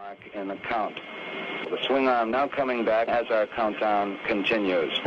Mark in the count. The swing arm now coming back as our countdown continues.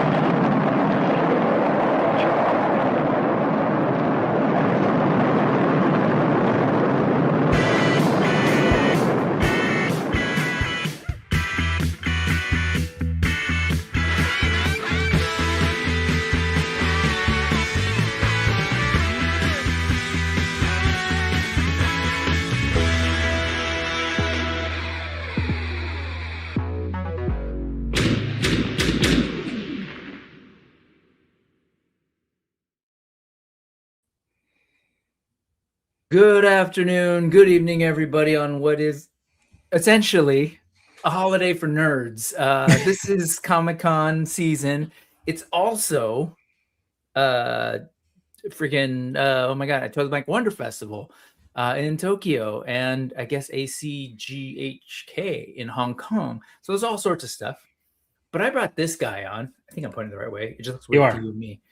Good afternoon, good evening, everybody, on what is essentially a holiday for nerds. This is Comic-Con season. It's also oh my god, I totally blank, Wonder Festival in Tokyo, and I guess ACGHK in Hong Kong. So there's all sorts of stuff. But I brought this guy on. I think I'm pointing the right way. It just looks weird to you and me.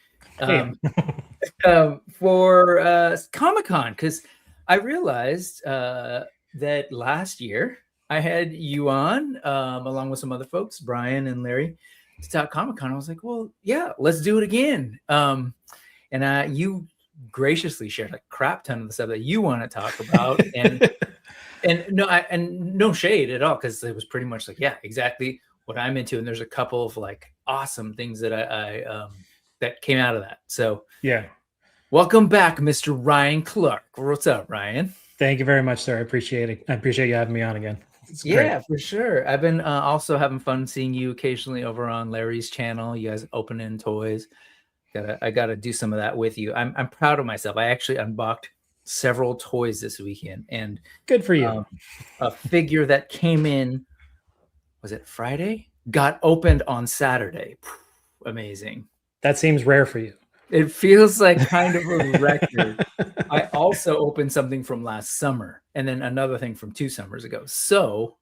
For Comic-Con, because I realized that last year I had you on along with some other folks, Brian and Larry, to talk Comic-Con. I was like, well, yeah, let's do it again. And you graciously shared a crap ton of the stuff that you want to talk about, and no shade at all, because it was pretty much like, yeah, exactly what I'm into. And there's a couple of like awesome things that I that came out of that. So yeah, welcome back, Mr. Ryan Clark. What's up, Ryan? Thank you very much, sir. I appreciate it. I appreciate you having me on again. It's great. Yeah, for sure. I've been also having fun seeing you occasionally over on Larry's channel. You guys opening toys. I gotta do some of that with you. I'm proud of myself. I actually unboxed several toys this weekend, and good for you. A figure that came in, was it Friday? Got opened on Saturday. Amazing. That seems rare for you. It feels like kind of a record. I also opened something from last summer, and then another thing from 2 summers ago. So,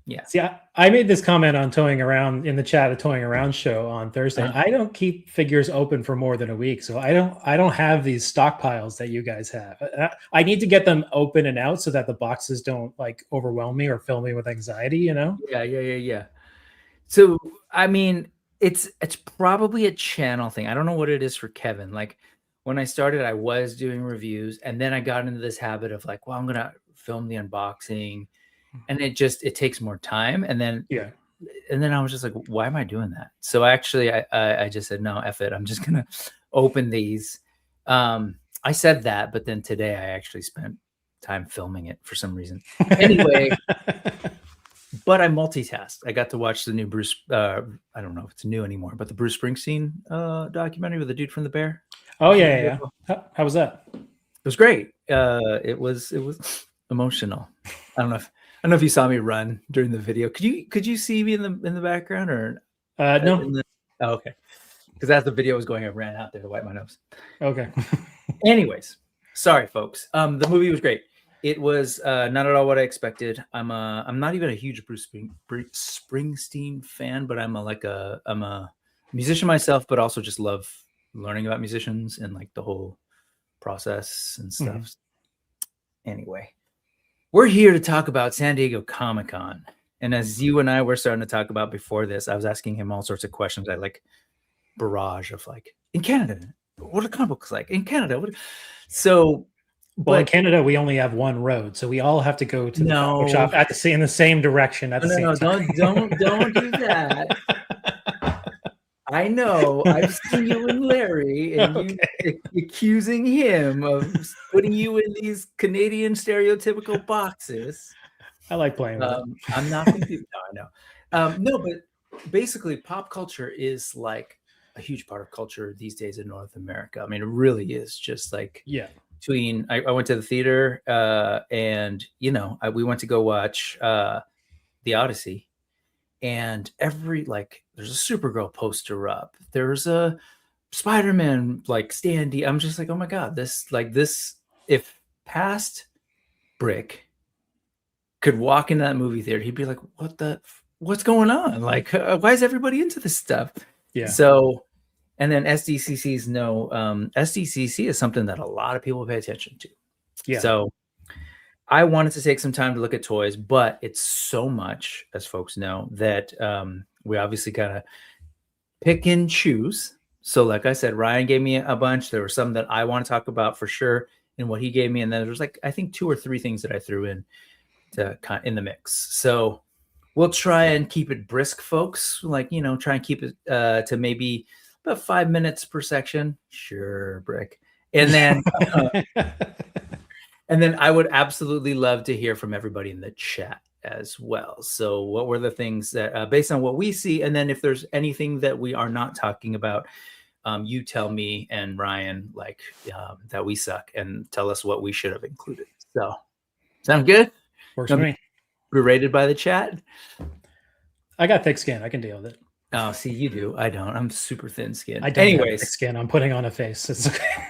yeah. See, I made this comment on Towing Around in the chat, a Towing Around show on Thursday. I don't keep figures open for more than a week, so I don't have these stockpiles that you guys have. I need to get them open and out so that the boxes don't like overwhelm me or fill me with anxiety. You know? Yeah. So, I mean, it's probably a channel thing. I don't know what it is for Kevin. Like when I started, I was doing reviews, and then I got into this habit of like, well, I'm gonna film the unboxing, and it takes more time. And then I was just like, why am I doing that? So actually, I just said, no, F it. I'm just gonna open these. I said that, but then today I actually spent time filming it for some reason. Anyway. But I multitasked. I got to watch the new Bruce. I don't know if it's new anymore, but the Bruce Springsteen documentary with the dude from The Bear. Oh yeah. How was that? It was great. It was emotional. I don't know if you saw me run during the video. Could you see me in the background or no? Oh, okay. Because as the video was going, I ran out there to wipe my nose. Okay. Anyways, sorry, folks. The movie was great. It was not at all what I expected. I'm not even a huge Bruce Springsteen fan, but I'm a musician myself, but also just love learning about musicians and like the whole process and stuff. Mm-hmm. Anyway, we're here to talk about San Diego Comic-Con. And as you and I were starting to talk about before this, I was asking him all sorts of questions. I like barrage of like, in Canada, what are comic books like? In Canada, so... Well, in Canada, we only have one road, so we all have to go to the comic shop in the same direction at the same time. Don't do that. I know. I've seen you and Larry, and you accusing him of putting you in these Canadian stereotypical boxes. I like playing with it. I'm not going to do that. I know. No, but basically, pop culture is like a huge part of culture these days in North America. I mean, it really is just like I went to the theater and we went to go watch The Odyssey, and there's a Supergirl poster up, there's a Spider-Man like standee. I'm just like, oh my god, this if past Brick could walk into that movie theater, he'd be like, what's going on? Like, why is everybody into this stuff? So And then SDCC's SDCC is something that a lot of people pay attention to. Yeah. So I wanted to take some time to look at toys, but it's so much, as folks know, that we obviously kind of pick and choose. So like I said, Ryan gave me a bunch. There were some that I want to talk about for sure in what he gave me. And then there was like, I think 2 or 3 things that I threw in the mix. So we'll try and keep it brisk, folks. Like, try and keep it to maybe about 5 minutes per section. Sure, Brick. And then and then I would absolutely love to hear from everybody in the chat as well. So what were the things that, based on what we see, and then if there's anything that we are not talking about, you tell me and Ryan that we suck and tell us what we should have included. So sound good? Works for me. We're rated by the chat. I got thick skin. I can deal with it. Oh, see, you do. I don't. I'm super thin skinned. I don't have thick skin. I'm putting on a face. It's okay.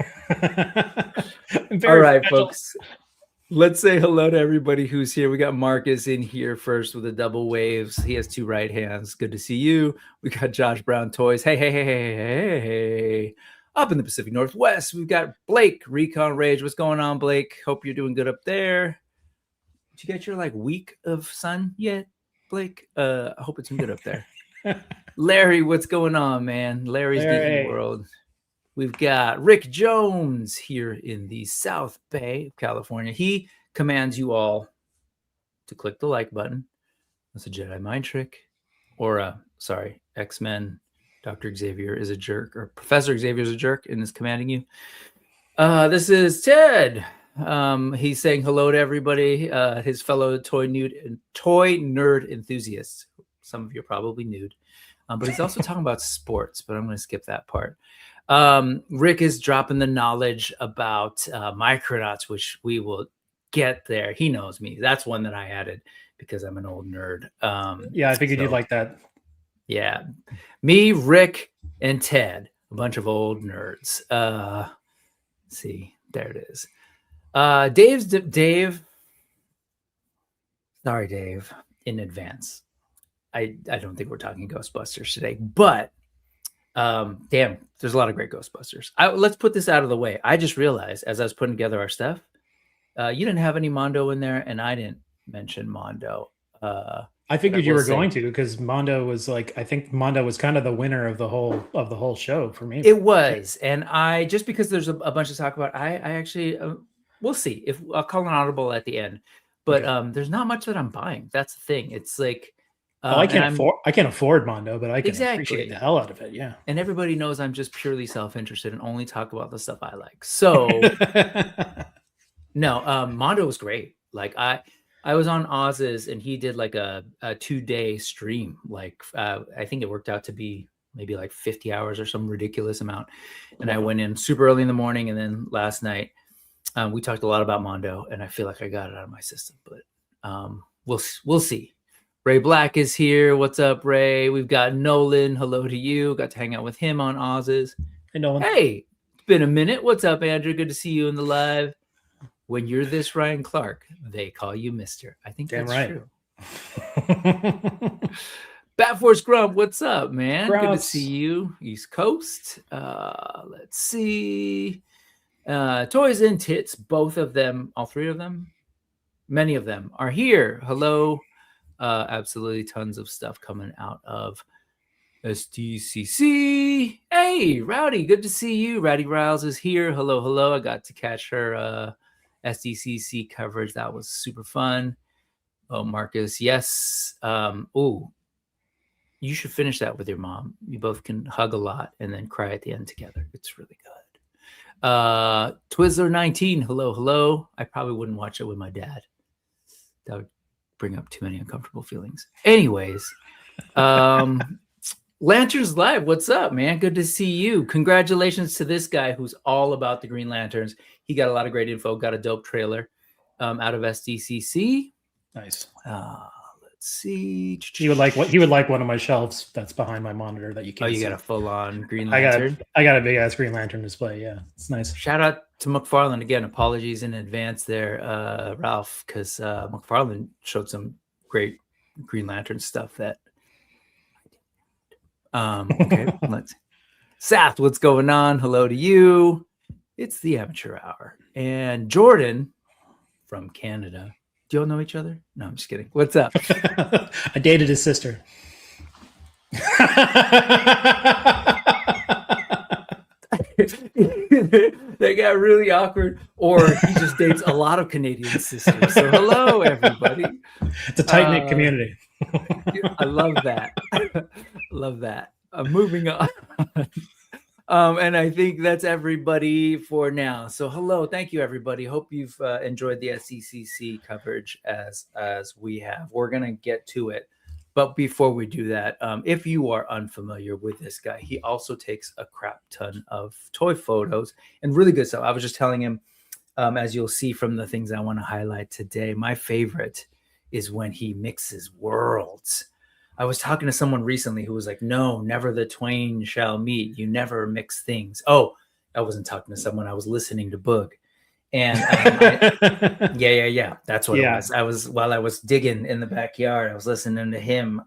All right, folks. Let's say hello to everybody who's here. We got Marcus in here first with the double waves. He has 2 right hands. Good to see you. We got Josh Brown Toys. Hey. Up in the Pacific Northwest, we've got Blake, Recon Rage. What's going on, Blake? Hope you're doing good up there. Did you get your week of sun yet, Blake? I hope it's been good up there. Larry, what's going on, man? Larry's Geeky World. We've got Rick Jones here in the South Bay of California. He commands you all to click the like button. That's a Jedi mind trick. Or, X-Men. Dr. Xavier is a jerk, or Professor Xavier is a jerk and is commanding you. This is Ted. He's saying hello to everybody, his fellow toy nerd enthusiasts. Some of you are probably nude. But he's also talking about sports, but I'm going to skip that part. Rick is dropping the knowledge about Micronauts, which we will get there. He knows me. That's one that I added because I'm an old nerd. Yeah, I figured you'd like that. Yeah. Me, Rick, and Ted, a bunch of old nerds. Let's see, there it is. Dave. Sorry, Dave, in advance. I don't think we're talking Ghostbusters today, but damn, there's a lot of great Ghostbusters. Let's put this out of the way. I just realized as I was putting together our stuff, you didn't have any Mondo in there, and I didn't mention Mondo. I figured you were going to, because Mondo was I think Mondo was kind of the winner of the whole show for me. It was, and I just because there's a bunch to talk about, I actually we'll see if I'll call an audible at the end, but okay. There's not much that I'm buying. That's the thing. It's like. I can't afford Mondo, but I can appreciate the hell out of it. Yeah. And everybody knows I'm just purely self-interested and only talk about the stuff I like. So no, Mondo was great. I was on Oz's and he did a 2-day stream. I think it worked out to be maybe 50 hours or some ridiculous amount. And I went in super early in the morning. And then last night we talked a lot about Mondo and I feel like I got it out of my system, but we'll see. Ray Black is here. What's up, Ray? We've got Nolan. Hello to you. Got to hang out with him on Oz's. Hey, Nolan. Hey, it's been a minute. What's up, Andrew? Good to see you in the live. When you're this Ryan Clark, they call you Mister. I think that's right. True. Bat Force Grump, what's up, man? Grumps. Good to see you. East Coast. Let's see. Toys and Tits, both of them, all 3 of them, many of them are here. Hello. Absolutely tons of stuff coming out of SDCC. Hey, Rowdy, good to see you. Rowdy Riles is here. Hello. I got to catch her SDCC coverage. That was super fun. Oh, Marcus, yes. You should finish that with your mom. You both can hug a lot and then cry at the end together. It's really good. Twizzler19, hello. I probably wouldn't watch it with my dad. That would bring up too many uncomfortable feelings. Anyways, Lanterns Live, what's up, man? Good to see you. Congratulations to this guy who's all about the Green Lanterns. He got a lot of great info, got a dope trailer out of SDCC. Nice. Let's see. He would like one of my shelves that's behind my monitor that you can't see. Got a full-on Green Lantern? I got a big-ass Green Lantern display, yeah. It's nice. Shout out to McFarlane again. Apologies in advance there, Ralph, because McFarlane showed some great Green Lantern stuff that okay, let's Sath, what's going on? Hello to you. It's the Amateur Hour. And Jordan from Canada. Do you all know each other? No, I'm just kidding. What's up? I dated his sister. They got really awkward, or he just dates a lot of Canadian sisters. So hello, everybody. It's a tight-knit community. I love that. Love that. Moving on. And I think that's everybody for now. So hello, thank you, everybody. Hope you've enjoyed the SDCC coverage as we have. We're gonna get to it. But before we do that, if you are unfamiliar with this guy, he also takes a crap ton of toy photos and really good stuff. I was just telling him, as you'll see from the things I want to highlight today, my favorite is when he mixes worlds. I was talking to someone recently who was like, no, never the twain shall meet. You never mix things. Oh, I wasn't talking to someone. I was listening to Boog. And yeah, that's what it was. While I was digging in the backyard, I was listening to him.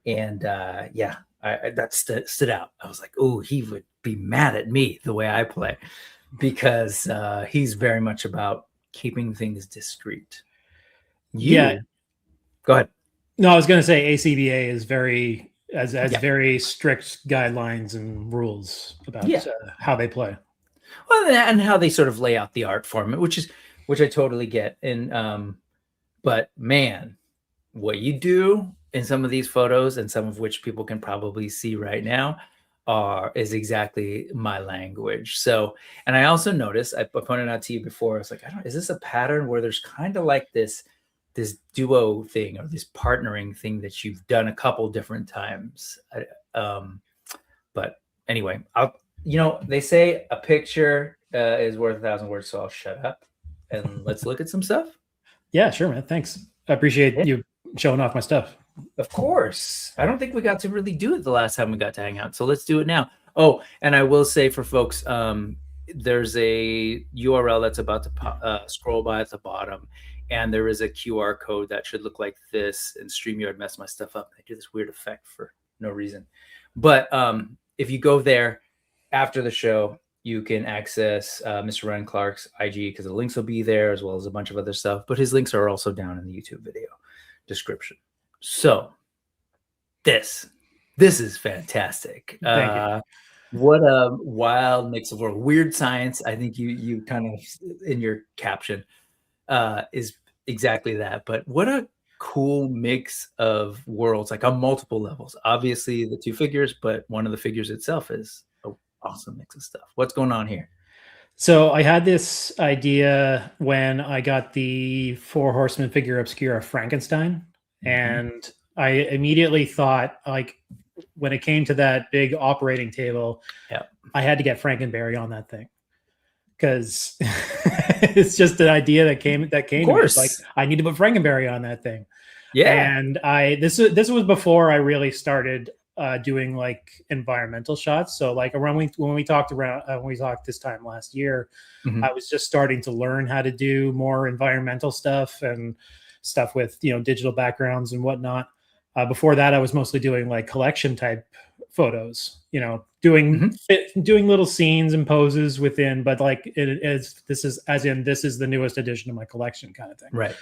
That stood out. I was like, oh, he would be mad at me the way I play, because he's very much about keeping things discreet. Go ahead. No, I was going to say ACBA is very very strict guidelines and rules about how they play. Well, and how they sort of lay out the art form, which I totally get. And but man, what you do in some of these photos, and some of which people can probably see right now, is exactly my language. So, and I also noticed, I pointed out to you before, I was like, is this a pattern where there's kind of like this duo thing, or this partnering thing that you've done a couple different times? But anyway, they say a picture is worth 1,000 words, so I'll shut up and let's look at some stuff. Yeah, sure, man. Thanks. I appreciate you showing off my stuff. Of course. I don't think we got to really do it the last time we got to hang out, so let's do it now. Oh, and I will say for folks, there's a URL that's about to scroll by at the bottom, and there is a QR code that should look like this, and StreamYard messed my stuff up. I do this weird effect for no reason. But if you go there, after the show, you can access Mr. Ryan Clark's IG, because the links will be there, as well as a bunch of other stuff. But his links are also down in the YouTube video description. So this is fantastic. Thank you. What a wild mix of weird science. I think you kind of, in your caption, is exactly that. But what a cool mix of worlds, like on multiple levels. Obviously the two figures, but one of the figures itself is awesome mix of stuff. What's going on here? So I had this idea when I got the 4 Horsemen figure Obscura Frankenstein, and I immediately thought, like, when it came to that big operating table, I had to get Frankenberry on that thing, because it's just an idea that came. Of course, to me. Like, I need to put Frankenberry on that thing. Yeah, and this was before I really started doing like environmental shots. So like when we talked this time last year, I was just starting to learn how to do more environmental stuff and stuff with digital backgrounds and whatnot. Before that, I was mostly doing like collection type photos, doing little scenes and poses within, but like this is the newest addition to my collection kind of thing. Right.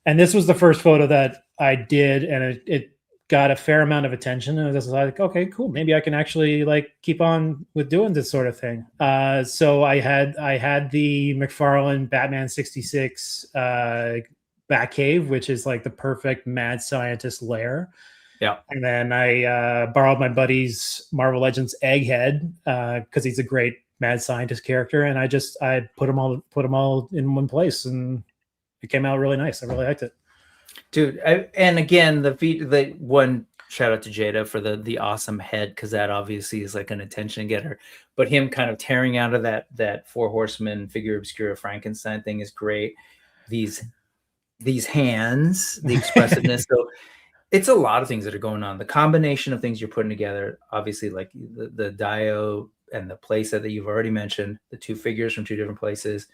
And this was the first photo that I did, and it got a fair amount of attention. And I was like, okay, cool. Maybe I can actually like keep on with doing this sort of thing. So I had the McFarlane Batman 66 Batcave, which is like the perfect mad scientist lair. Yeah. And then I borrowed my buddy's Marvel Legends Egghead, because he's a great mad scientist character. And I put them all in one place, and it came out really nice. I really liked it. Dude, and again, the one shout out to Jada for the awesome head, because that obviously is like an attention getter. But him kind of tearing out of that 4 Horsemen figure Obscura Frankenstein thing is great. These hands, the expressiveness. So it's a lot of things that are going on. The combination of things you're putting together, obviously, like the Dio and the playset that you've already mentioned, the 2 figures from 2 different places.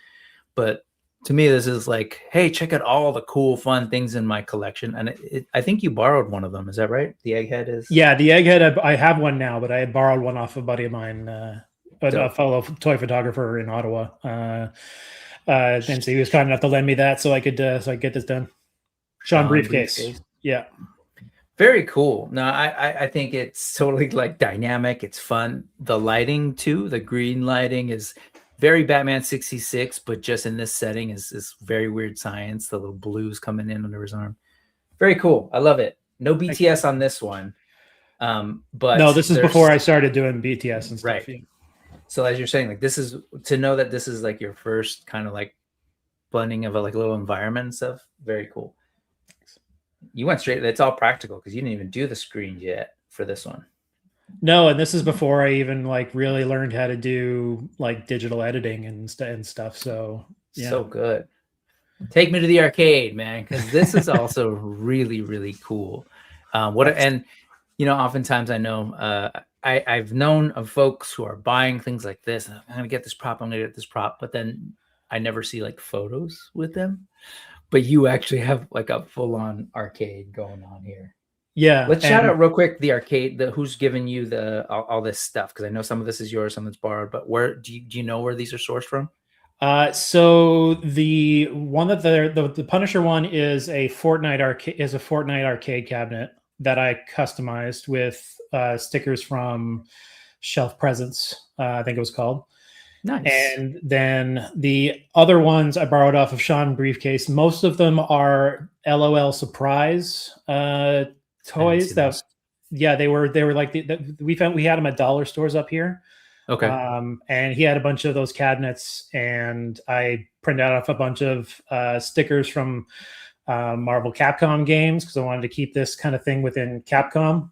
But to me, this is like, hey, check out all the cool, fun things in my collection. And I think you borrowed one of them. Is that right? The Egghead is? Yeah, the Egghead, I have one now, but I had borrowed one off a buddy of mine, a fellow toy photographer in Ottawa. And so he was kind enough to lend me that so I could get this done. Sean Briefcase. Yeah. Very cool. No, I think it's totally like dynamic. It's fun. The lighting too, the green lighting is very Batman 66, but just in this setting is very weird science. The little blues coming in under his arm. Very cool. I love it. No BTS on this one. But no, this is before I started doing BTS and stuff. Right. Yeah. So as you're saying, like this is to know that this is like your first kind of like blending of a like little environment and stuff. Very cool. You went straight. It's all practical because you didn't even do the screen yet for this one. No, and this is before I even like really learned how to do like digital editing and stuff. So yeah. So good. Take me to the arcade, man, because this is also really, really cool. And you know, oftentimes I know I've known of folks who are buying things like this. I'm gonna get this prop. I'm gonna get this prop, but then I never see like photos with them. But you actually have like a full-on arcade going on here. Yeah. Let's shout out real quick the arcade. Who's giving you all this stuff? Because I know some of this is yours, some that's borrowed. But where do you know where these are sourced from? So the one that the Punisher one is a Fortnite arcade cabinet that I customized with stickers from Shelf Presence, I think it was called. Nice. And then the other ones I borrowed off of Sean Briefcase. Most of them are LOL Surprise toys. They were like we had them at dollar stores up here. Okay. And he had a bunch of those cabinets, and I printed out off a bunch of stickers from Marvel Capcom games because I wanted to keep this kind of thing within Capcom.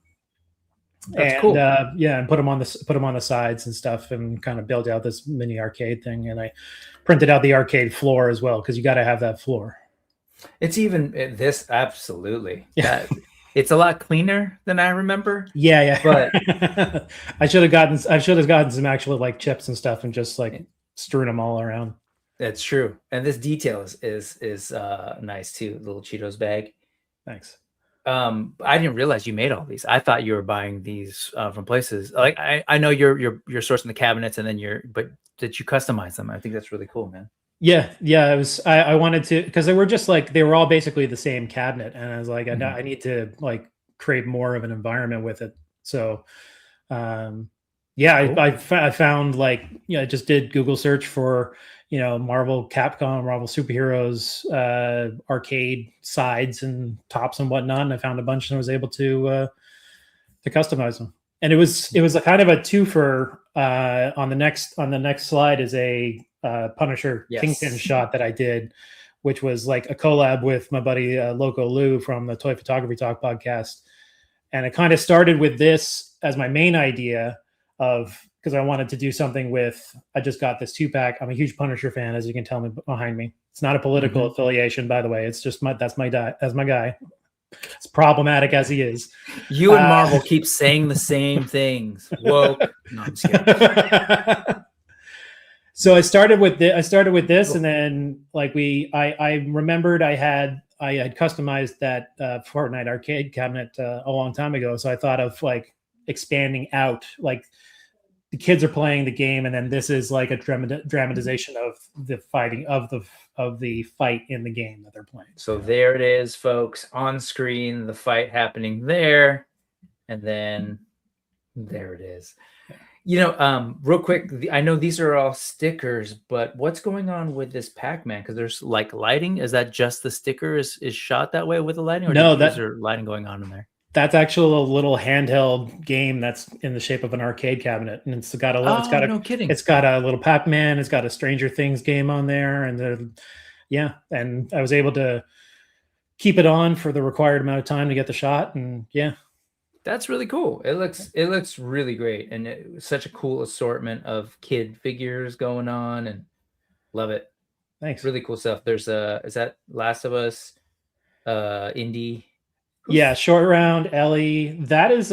That's cool. And put them on the sides and stuff, and kind of build out this mini arcade thing. And I printed out the arcade floor as well because you got to have that floor. It's even this absolutely. Yeah. It's a lot cleaner than I remember. Yeah. But I should have gotten some actual like chips and stuff and just like strewn them all around. That's true. And this detail is nice too. Little Cheetos bag. Thanks. I didn't realize you made all these. I thought you were buying these from places. Like I know you're sourcing the cabinets and then but did you customize them? I think that's really cool, man. Yeah. It was. I wanted to, because they were all basically the same cabinet, and I was like, I need to like create more of an environment with it. So, cool. I found like I just did Google search for Marvel, Capcom, Marvel superheroes, arcade sides and tops and whatnot, and I found a bunch and I was able to customize them. And it was a kind of a twofer. On the next slide is a Punisher Kingpin shot that I did, which was like a collab with my buddy Loco Lou from the Toy Photography Talk podcast. And it kind of started with this as my main idea because I wanted to do something with, I just got this 2-pack. I'm a huge Punisher fan, as you can tell me behind me. It's not a political affiliation, by the way. It's just that's my guy. It's problematic as he is. You and Marvel keep saying the same things. Woke. No, I'm just kidding. So I started with this, and then like I remembered I had customized that Fortnite arcade cabinet a long time ago. So I thought of like expanding out, like the kids are playing the game, and then this is like a dramatization of the fighting of the fight in the game that they're playing. So there it is, folks, on screen, the fight happening there, and then there it is. Real quick, I know these are all stickers, but what's going on with this Pac-Man? Because there's like lighting. Is that just the sticker is shot that way with the lighting, or is there lighting going on in there? That's actually a little handheld game that's in the shape of an arcade cabinet, and it's got a little Pac-Man. It's got a Stranger Things game on there, and and I was able to keep it on for the required amount of time to get the shot, and that's really cool. It looks really great, and it's such a cool assortment of kid figures going on, and love it. Thanks. Really cool stuff. There's is that Last of Us, Indie? Yeah, Short Round, Ellie. That is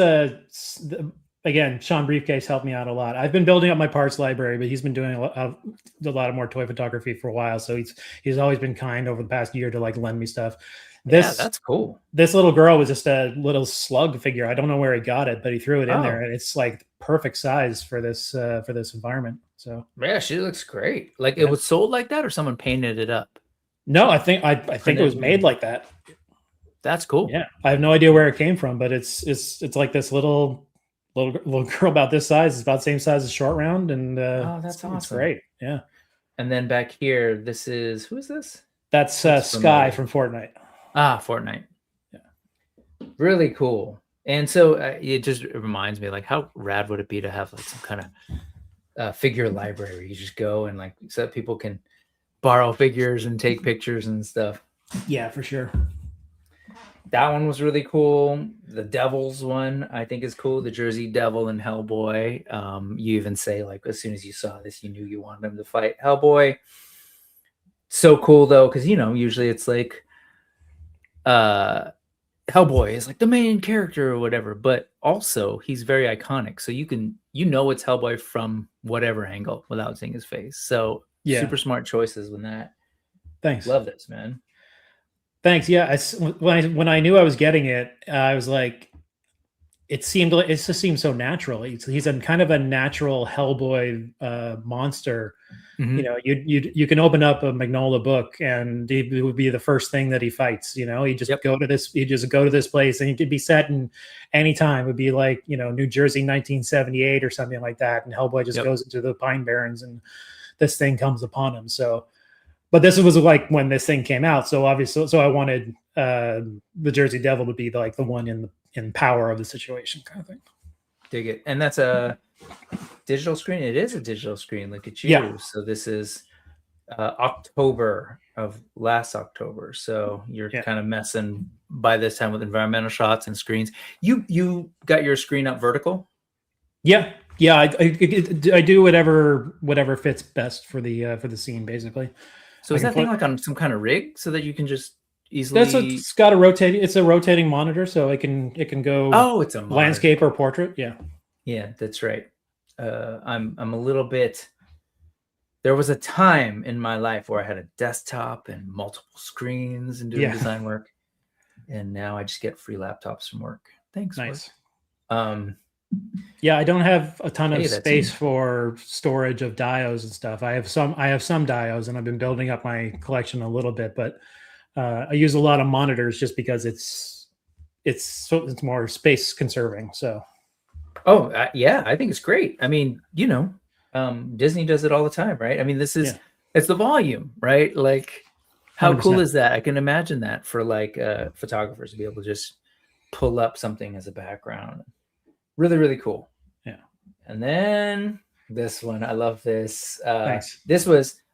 again, Sean Briefcase helped me out a lot. I've been building up my parts library, but he's been doing a lot of more toy photography for a while. So he's always been kind over the past year to like lend me stuff. Yeah, that's cool. This little girl was just a little slug figure. I don't know where he got it, but he threw it in there, and it's like perfect size for this environment. So yeah, she looks great. Like it was sold like that, or someone painted it up? No, I think it was made like that. That's cool. Yeah, I have no idea where it came from, but it's like this little girl about this size. It's about the same size as Short Round, and that's awesome. It's great. Yeah. And then back here, this is, who is this? That's Sky from Fortnite. Ah, Fortnite. Yeah. Really cool. And so it just reminds me, like, how rad would it be to have like some kind of figure library? You just go and like, so that people can borrow figures and take pictures and stuff. Yeah, for sure. That one was really cool. The Devils one, I think, is cool. The Jersey Devil and Hellboy. You even say, like, as soon as you saw this, you knew you wanted them to fight Hellboy. So cool, though, because, you know, usually it's like Hellboy is like the main character or whatever, but also he's very iconic. So you know it's Hellboy from whatever angle without seeing his face. So yeah, super smart choices with that. Thanks. Love this, man. Thanks. Yeah, when I knew I was getting it, I was like, it just seemed so natural. He's a kind of a natural Hellboy monster. Mm-hmm. You know, you can open up a Magnolia book and it would be the first thing that he fights. You know, he just go to this place and he could be set in any time. It would be like, you know, New Jersey 1978 or something like that, and Hellboy just goes into the Pine Barrens and this thing comes upon him. So. But this was like when this thing came out, so obviously, I wanted the Jersey Devil to be like the one in power of the situation, kind of thing. Dig it, and that's a digital screen. It is a digital screen. Look at you. Yeah. So this is October of last October. So you're kind of messing by this time with environmental shots and screens. You got your screen up vertical? Yeah. Yeah, I do whatever fits best for the scene, basically. So is that thing like on some kind of rig so that you can just easily? It's got a rotating. It's a rotating monitor, so it can go. Oh, it's a monitor. Landscape or portrait. Yeah. Yeah, that's right. I'm a little bit. There was a time in my life where I had a desktop and multiple screens and doing design work, and now I just get free laptops from work. Thanks. Nice. Yeah, I don't have a ton of space easy. For storage of diodes and stuff. I have some diodes, and I've been building up my collection a little bit, but I use a lot of monitors just because it's more space conserving. So, yeah, I think it's great. I mean, you know, Disney does it all the time, right? I mean, it's the volume, right? Like, how 100%. Cool is that? I can imagine that for like photographers to be able to just pull up something as a background. Really, really cool. Yeah. And then this one, I love this. Thanks.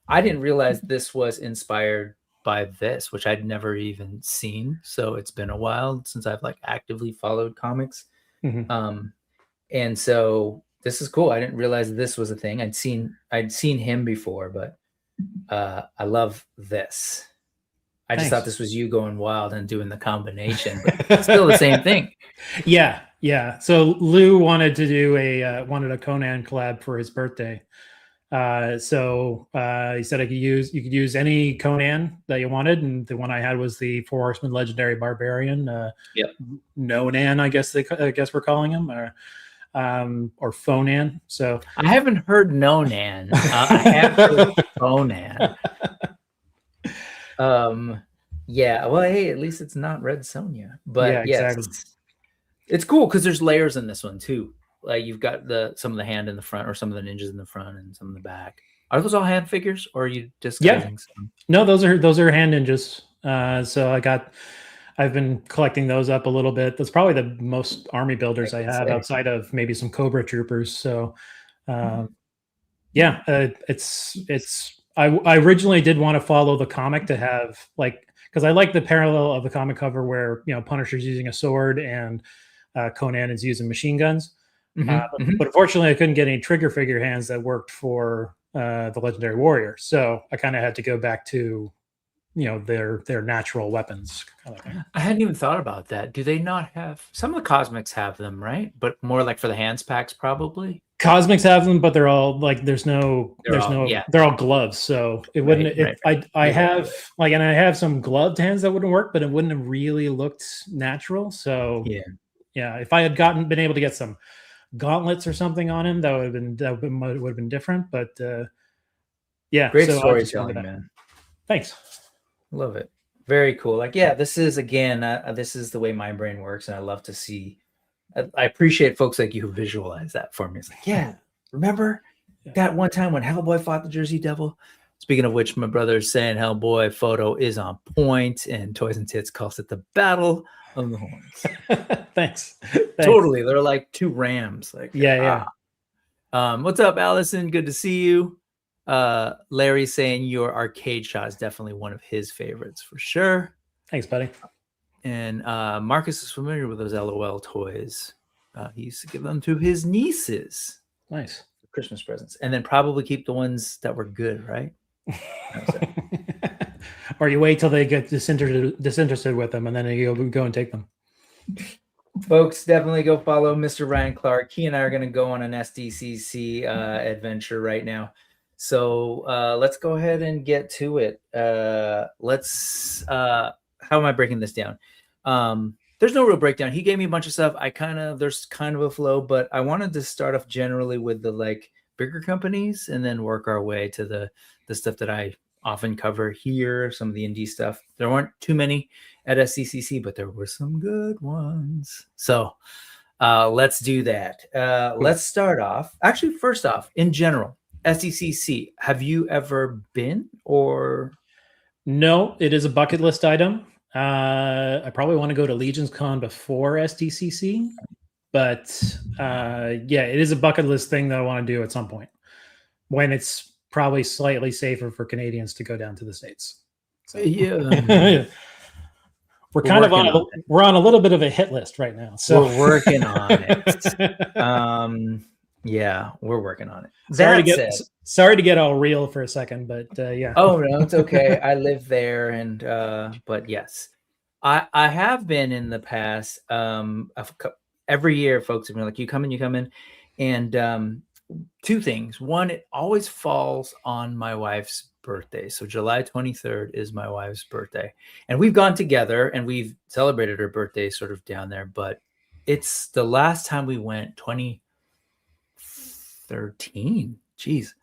I didn't realize this was inspired by this, which I'd never even seen. So it's been a while since I've like actively followed comics. Mm-hmm. And so this is cool. I didn't realize this was a thing. I'd seen him before, but I love this. I just thought this was you going wild and doing the combination, but it's still the same thing. Yeah. Yeah. So Lou wanted to do a Conan collab for his birthday. So he said you could use any Conan that you wanted, and the one I had was the Four Horsemen Legendary Barbarian. Nonan, I guess we're calling him, or Phonan. So I haven't heard Nonan. I have heard Phonan. Yeah. Well, hey, at least it's not Red Sonja. But exactly. It's cool because there's layers in this one too. Like you've got some of the hand in the front, or some of the ninjas in the front, and some in the back. Are those all hand figures, or are you just some? No, those are hand ninjas. So I've been collecting those up a little bit. That's probably the most army builders I have outside of maybe some Cobra troopers. So I originally did want to follow the comic to have because I like the parallel of the comic cover where, you know, Punisher's using a sword and Conan is using machine guns. Mm-hmm. But unfortunately, I couldn't get any trigger figure hands that worked for the Legendary Warrior. So I kind of had to go back to their natural weapons. I hadn't even thought about that. Do they not have some of the Cosmics have them, right? But more like for the hands packs, probably. Cosmics have them, but they're all like they're all gloves, so it wouldn't. I have like, and I have some gloved hands that wouldn't work, but it wouldn't have really looked natural. So yeah. If I had been able to get some gauntlets or something on him, that would have been different. But yeah, great storytelling, man. Thanks, love it. Very cool. Like, yeah, this is again, this is the way my brain works, and I love to see. I appreciate folks like you who visualize that for me. It's like, yeah, remember that one time when Hellboy fought the Jersey Devil? Speaking of which, my brother's saying Hellboy photo is on point, and Toys and Tits calls it the Battle of the Horns. Thanks. Totally. They're like two rams. Like, yeah. What's up, Allison? Good to see you. Larry's saying your arcade shot is definitely one of his favorites for sure. Thanks, buddy. And Marcus is familiar with those LOL toys. He used to give them to his nieces. Nice. Christmas presents. And then probably keep the ones that were good, right? Or you wait till they get disinterested with them, and then you go and take them. Folks, definitely go follow Mr. Ryan Clark. He and I are going to go on an SDCC adventure right now. So let's go ahead and get to it. How am I breaking this down? There's no real breakdown. He gave me a bunch of stuff. There's kind of a flow, but I wanted to start off generally with the like bigger companies and then work our way to the stuff that I often cover here, some of the indie stuff. There weren't too many at SDCC, but there were some good ones. So let's do that. Let's start off. Actually, first off, in general, SDCC, have you ever been or? No, it is a bucket list item. I probably want to go to Legion's Con before SDCC, but it is a bucket list thing that I want to do at some point when it's probably slightly safer for Canadians to go down to the States. So. Yeah. We're on a little bit of a hit list right now. So we're working on it. Yeah, we're working on it. Sorry to get all real for a second, but yeah. Oh no, it's okay. I live there, and but yes, I have been in the past. Every year, folks have been like, "You come in," and two things. One, it always falls on my wife's birthday, so July 23rd is my wife's birthday, and we've gone together and we've celebrated her birthday sort of down there. But it's the last time we went, 2013. Jeez.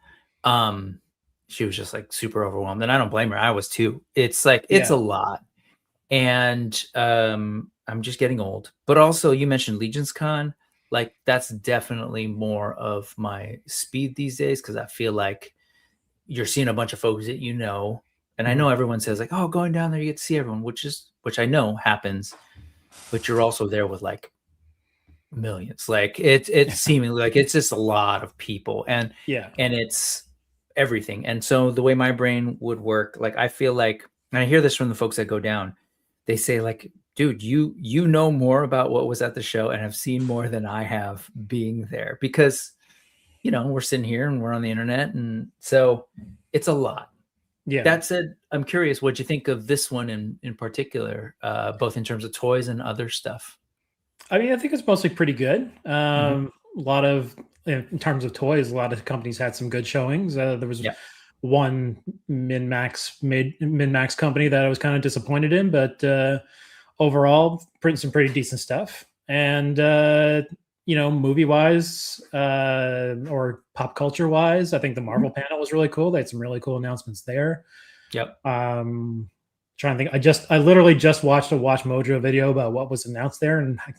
She was just like super overwhelmed, and I don't blame her. I was too. It's like it's a lot, and I'm just getting old. But also, you mentioned Legion's Con, like that's definitely more of my speed these days, because I feel like you're seeing a bunch of folks that you know, and I know everyone says like, "Oh, going down there, you get to see everyone," which I know happens, but you're also there with like millions. Like it's seemingly like it's just a lot of people, and it's everything. And so the way my brain would work, like I feel like, and I hear this from the folks that go down, they say like, dude, you know more about what was at the show and have seen more than I have being there, because we're sitting here and we're on the internet, and so it's a lot. Yeah. That said, I'm curious what you think of this one in particular, both in terms of toys and other stuff. I mean, I think it's mostly pretty good. A lot of, in terms of toys, a lot of companies had some good showings. There was one min-max company that I was kind of disappointed in, but overall, some pretty decent stuff. And movie-wise or pop culture-wise, I think the Marvel panel was really cool. They had some really cool announcements there. Yep. Trying to think, I literally just watched a Watch Mojo video about what was announced there, and I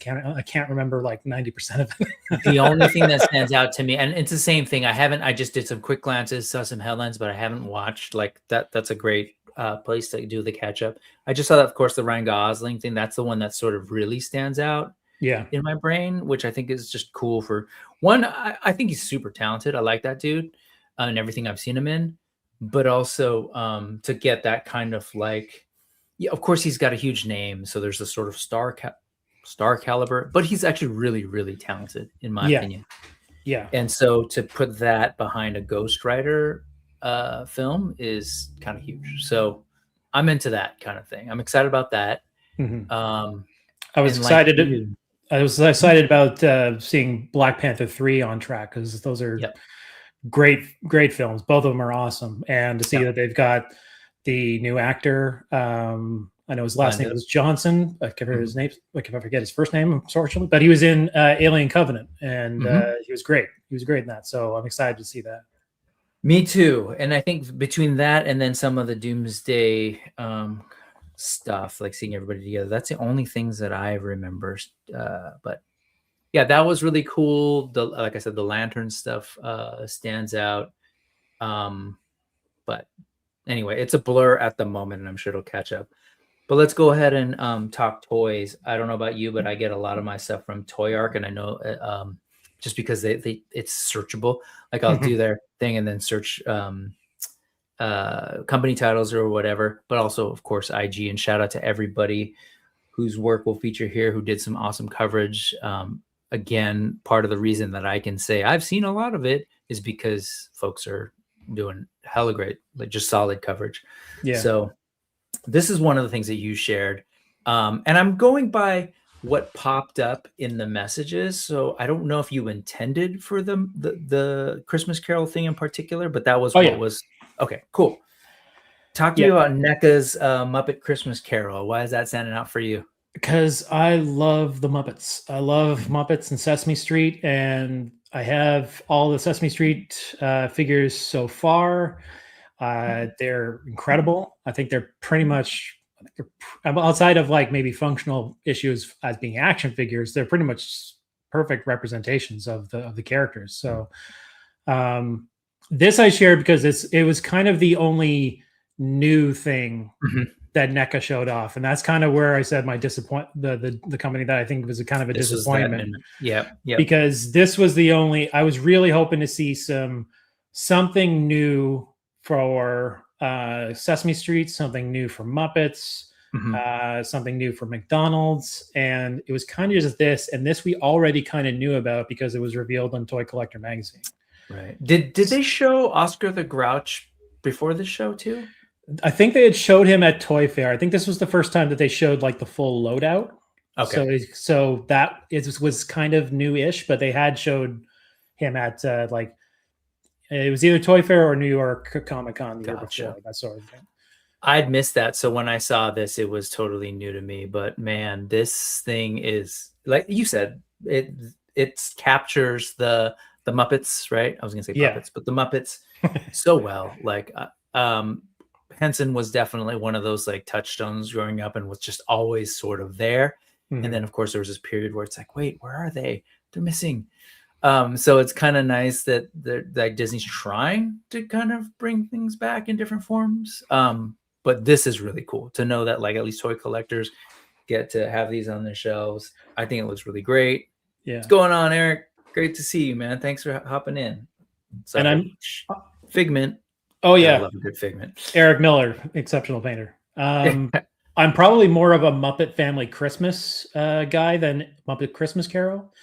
can't remember like 90% of it. The only thing that stands out to me, and it's the same thing, I just did some quick glances, saw some headlines, but I haven't watched like that. That's a great place to do the catch up. I just saw that, of course, the Ryan Gosling thing. That's the one that sort of really stands out in my brain, which I think is just cool. For one, I think he's super talented. I like that dude and everything I've seen him in, but also to get that kind of like, of course he's got a huge name, so there's a sort of star caliber, but he's actually really, really talented in my opinion. Yeah. And so to put that behind a Ghost Rider film is kind of huge. So I'm into that kind of thing. I'm excited about that. Mm-hmm. I was excited. I was excited about seeing Black Panther 3 on track, because those are great films. Both of them are awesome, and to see that they've got the new actor. I know his last name was Johnson. I can't remember his name. I forget his first name, unfortunately. But he was in Alien Covenant, and he was great. He was great in that. So I'm excited to see that. Me too. And I think between that and then some of the Doomsday stuff, like seeing everybody together, that's the only things that I remember. But yeah, that was really cool. Like I said, the lantern stuff stands out. But anyway, it's a blur at the moment, and I'm sure it'll catch up. But let's go ahead and talk toys. I don't know about you, but I get a lot of my stuff from Toy Arc, and I know just because it's searchable. Like I'll do their thing and then search company titles or whatever, but also, of course, IG. And shout out to everybody whose work we'll feature here, who did some awesome coverage. Again, part of the reason that I can say I've seen a lot of it is because folks are doing hella great, like just solid coverage. Yeah. So this is one of the things that you shared. And I'm going by what popped up in the messages. So I don't know if you intended for the Christmas Carol thing in particular, but that was was. Okay, cool. Talk to me about NECA's Muppet Christmas Carol. Why is that standing out for you? Because I love the Muppets. I love Muppets and Sesame Street, and I have all the Sesame Street figures so far. They're incredible. I think they're pretty much, outside of like maybe functional issues as being action figures, they're pretty much perfect representations of the characters. So this I shared because it was kind of the only new thing that NECA showed off, and that's kind of where I said my the company that I think was a kind of a disappointment. Yeah. Because this was the only, I was really hoping to see something new for Sesame Street, something new for Muppets, something new for McDonald's, and it was kind of just this. And this we already kind of knew about because it was revealed on Toy Collector magazine. Right. Did they show Oscar the Grouch before the show too? I think they had showed him at Toy Fair. I think this was the first time that they showed like the full loadout. Okay. So that was kind of new-ish, but they had showed him at like it was either Toy Fair or New York Comic Con the year before, that sort of thing. I'd missed that, so when I saw this, it was totally new to me. But man, this thing is, like you said, it captures the Muppets, right? I was gonna say puppets, but the Muppets so well. Like Henson was definitely one of those like touchstones growing up and was just always sort of there. And then of course there was this period where it's like, wait, where are they? They're missing. So it's kind of nice that like Disney's trying to kind of bring things back in different forms. But this is really cool to know that like at least toy collectors get to have these on their shelves. I think it looks really great. Yeah. What's going on, Eric? Great to see you, man. Thanks for hopping in. So, and I'm Figment. Oh yeah, I love a good Figment. Eric Miller, exceptional painter. I'm probably more of a Muppet Family Christmas guy than Muppet Christmas Carol.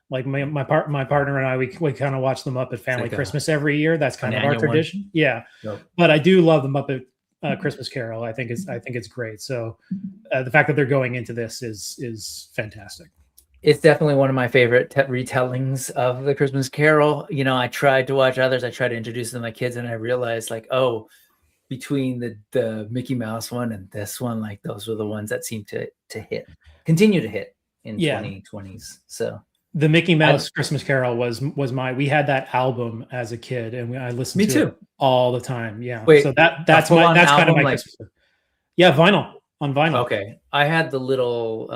Like my partner and I, we kind of watch the Muppet Family Christmas every year. That's kind of our tradition. One. Yeah, but I do love the Muppet Christmas Carol. I think it's great. So the fact that they're going into this is fantastic. It's definitely one of my favorite retellings of the Christmas Carol. You know, I tried to watch others. I tried to introduce them to my kids, and I realized like, oh, between the Mickey Mouse one and this one, like those were the ones that seem to continue to hit in 2020s. So the Mickey Mouse Christmas Carol was we had that album as a kid, and I listened to it all the time. Yeah. Wait, so that's kind of my Christmas. Yeah, on vinyl. Okay. I had the little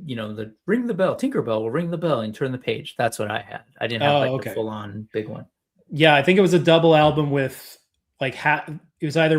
the ring the bell, Tinkerbell will ring the bell and turn the page. That's what I had. I didn't have the full on big one. Yeah, I think it was a double album with like it was either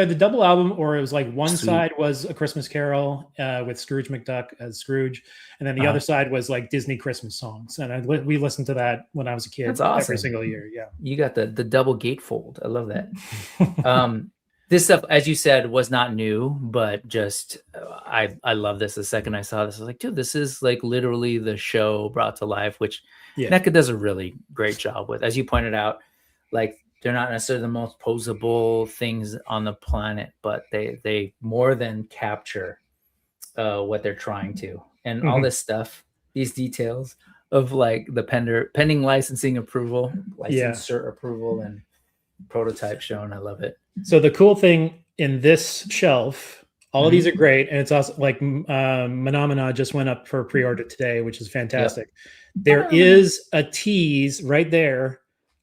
the double album or it was like one side was A Christmas Carol with Scrooge McDuck as Scrooge, and then the other side was like Disney Christmas songs. And we listened to that when I was a kid. That's awesome. Every single year. Yeah, you got the double gatefold. I love that. This stuff, as you said, was not new, but just I love this. The second I saw this, I was like, dude, this is like literally the show brought to life, which NECA does a really great job with. As you pointed out, like they're not necessarily the most posable things on the planet, but they more than capture what they're trying to, and all this stuff, these details of like the pending licensing approval, licensor approval, and prototype shown. I love it. So the cool thing in this shelf, all of these are great, and it's also like Phenomena just went up for pre-order today, which is fantastic. There is a tease right there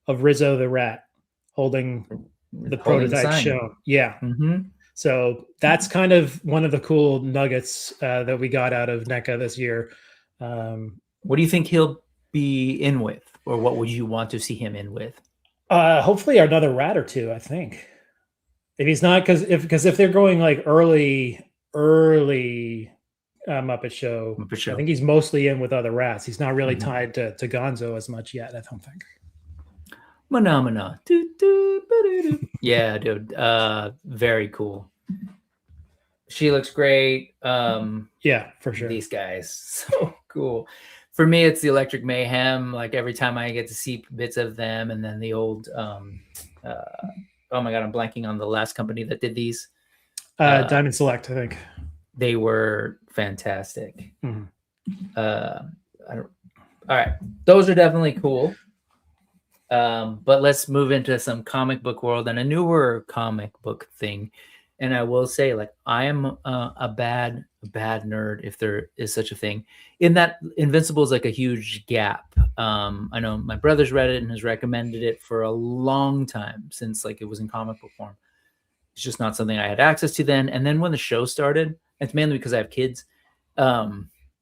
of Rizzo the Rat holding the prototype shown. So that's kind of one of the cool nuggets that we got out of NECA this year. What do you think he'll be in with, or what would you want to see him in with? Hopefully another rat or two, I think. If he's not, because if they're going like early Muppet Show, I think he's mostly in with other rats. He's not really tied to Gonzo as much yet, I don't think. Phenomena. Yeah, dude. Very cool. She looks great. Yeah, for sure. These guys, so cool. For me, it's the Electric Mayhem. Like every time I get to see bits of them, and then the old oh my god, I'm blanking on the last company that did these. Diamond Select, I think. They were fantastic. All right, those are definitely cool. But let's move into some comic book world and a newer comic book thing. And I will say, like, I am a bad nerd, if there is such a thing, in that Invincible is like a huge gap. I know my brother's read it and has recommended it for a long time, since like it was in comic book form. It's just not something I had access to then. And then when the show started, it's mainly because I have kids. That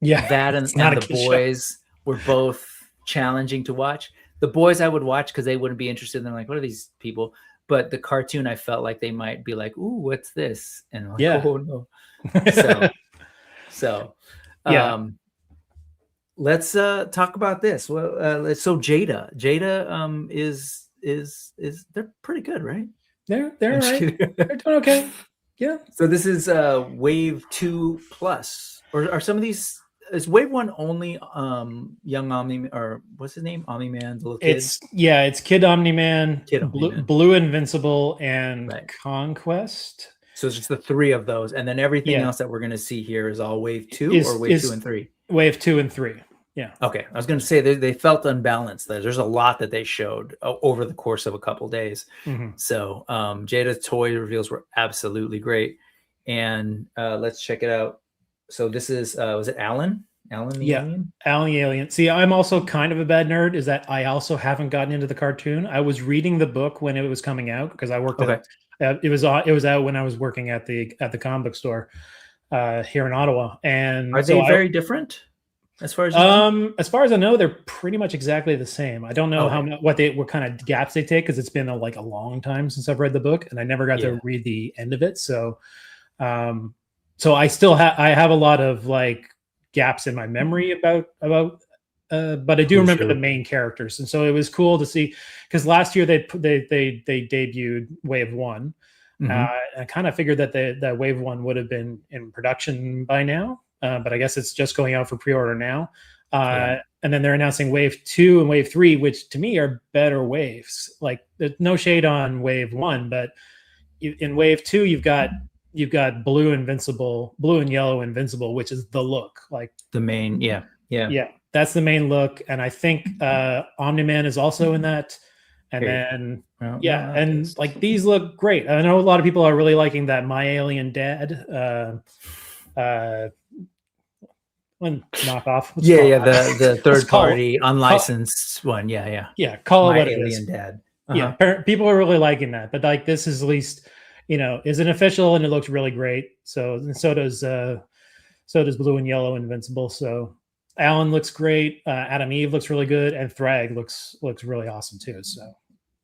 and the boys were both challenging to watch. The boys I would watch because they wouldn't be interested. They're like, what are these people? But the cartoon, I felt like they might be like, ooh, what's this? And I'm like, oh no. So let's talk about this. Well, so Jada is they're pretty good, right? They're right. They're doing okay. Yeah. So this is Wave 2 Plus, or are some of these? Is Wave 1 only young Omni, or what's his name? Omni-Man, the little kid? It's Kid Omni-Man, Blue Invincible, and Conquest. So it's just the three of those, and then everything else that we're going to see here is all Wave 2 or Wave 2 and 3? Wave 2 and 3. Yeah. Okay. I was going to say they felt unbalanced. There's a lot that they showed over the course of a couple days. So Jada's toy reveals were absolutely great. And let's check it out. So this is, was it Alan? Alan the Alien? Alan the Alien. See, I'm also kind of a bad nerd, is that I also haven't gotten into the cartoon. I was reading the book when it was coming out, because I worked it was out when I was working at the comic book store here in Ottawa. And are they very different? As far as I know, they're pretty much exactly the same. I don't know what kind of gaps they take, because it's been a long time since I've read the book, and I never got to read the end of it. So, so I still have a lot of like gaps in my memory about, but I do remember the main characters, and so it was cool to see, because last year they debuted Wave 1. I kind of figured that that Wave 1 would have been in production by now. But I guess it's just going out for pre-order now. And then they're announcing Wave 2 and Wave 3, which to me are better waves. Like, there's no shade on Wave 1, but in Wave 2, you've got Blue and Yellow Invincible, which is the look. Like the main, that's the main look. And I think Omni-Man is also in that. And then, like, these look great. I know a lot of people are really liking that My Alien Dad one knockoff. The third party unlicensed one. Call My it what Alien it is. Dad. People are really liking that, but like, this is at least, is an official, and it looks really great. So does Blue and Yellow Invincible. So Alan looks great. Adam Eve looks really good, and Thrag looks really awesome too. So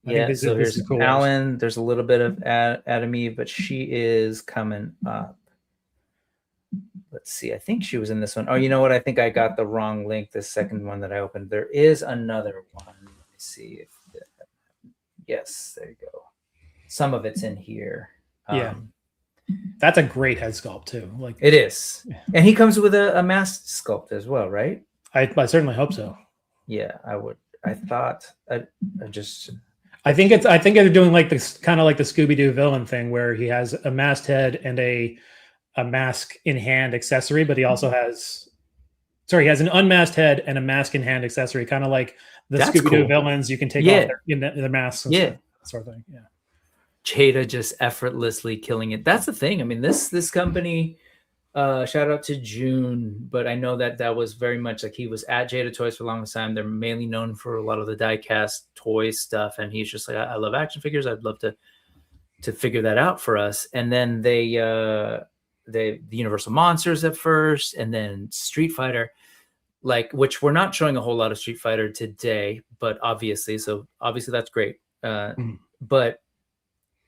so here's cool Alan ones. There's a little bit of Adam Eve, but she is coming up. Let's see. I think she was in this one. Oh, you know what? I think I got the wrong link. The second one that I opened. There is another one. Let me see if. Yes, there you go. Some of it's in here. That's a great head sculpt too. Like, it is, and he comes with a mask sculpt as well, right? I certainly hope so. Yeah, I would. I thought I just. I think they're doing like this kind of like the Scooby-Doo villain thing where he has a masked head and a mask in hand accessory, but he also has he has an unmasked head and a mask in hand accessory, kind of like the Scooby-Doo villains. You can take off their masks and stuff, that sort of thing. Yeah. Jada just effortlessly killing it. That's the thing. I mean, this company, shout out to June, but I know that was very much like he was at Jada Toys for a long time. They're mainly known for a lot of the die-cast toy stuff, and he's just like, I love action figures. I'd love to figure that out for us. And then the Universal Monsters at first, and then Street Fighter, which we're not showing a whole lot of Street Fighter today, but obviously that's great. But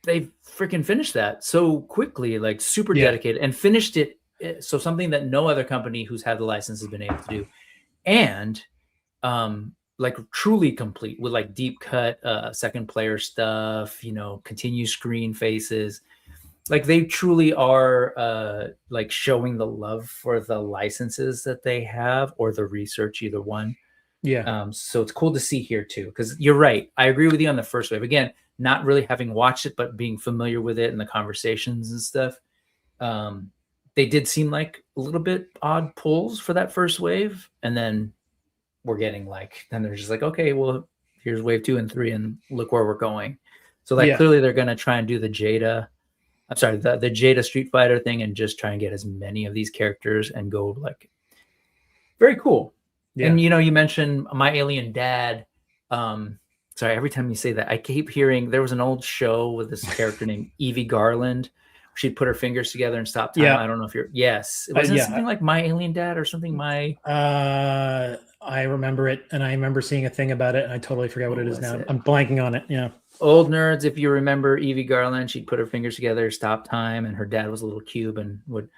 they freaking finished that so quickly, like super dedicated, and finished it. So something that no other company who's had the license has been able to do, and like truly complete with like deep cut second player stuff, continue screen faces. Like they truly are like showing the love for the licenses that they have, or the research, either one. Yeah. So it's cool to see here too, because you're right. I agree with you on the first wave. Again, not really having watched it, but being familiar with it and the conversations and stuff. They did seem like a little bit odd pulls for that first wave. And then we're getting then they're just like, okay, well, here's wave 2 and 3 and look where we're going. So clearly they're going to try and do the Jada Street Fighter thing and just try and get as many of these characters and go very cool. Yeah. And, you mentioned My Alien Dad. Sorry, every time you say that, I keep hearing there was an old show with this character named Evie Garland. She'd put her fingers together and stop time. Yeah. I don't know if yes. Wasn't it something like My Alien Dad or something? I remember it, and I remember seeing a thing about it, and I totally forget what it is now. I'm blanking on it. Yeah. Old nerds, if you remember Evie Garland, she'd put her fingers together, stop time, and her dad was a little cube and would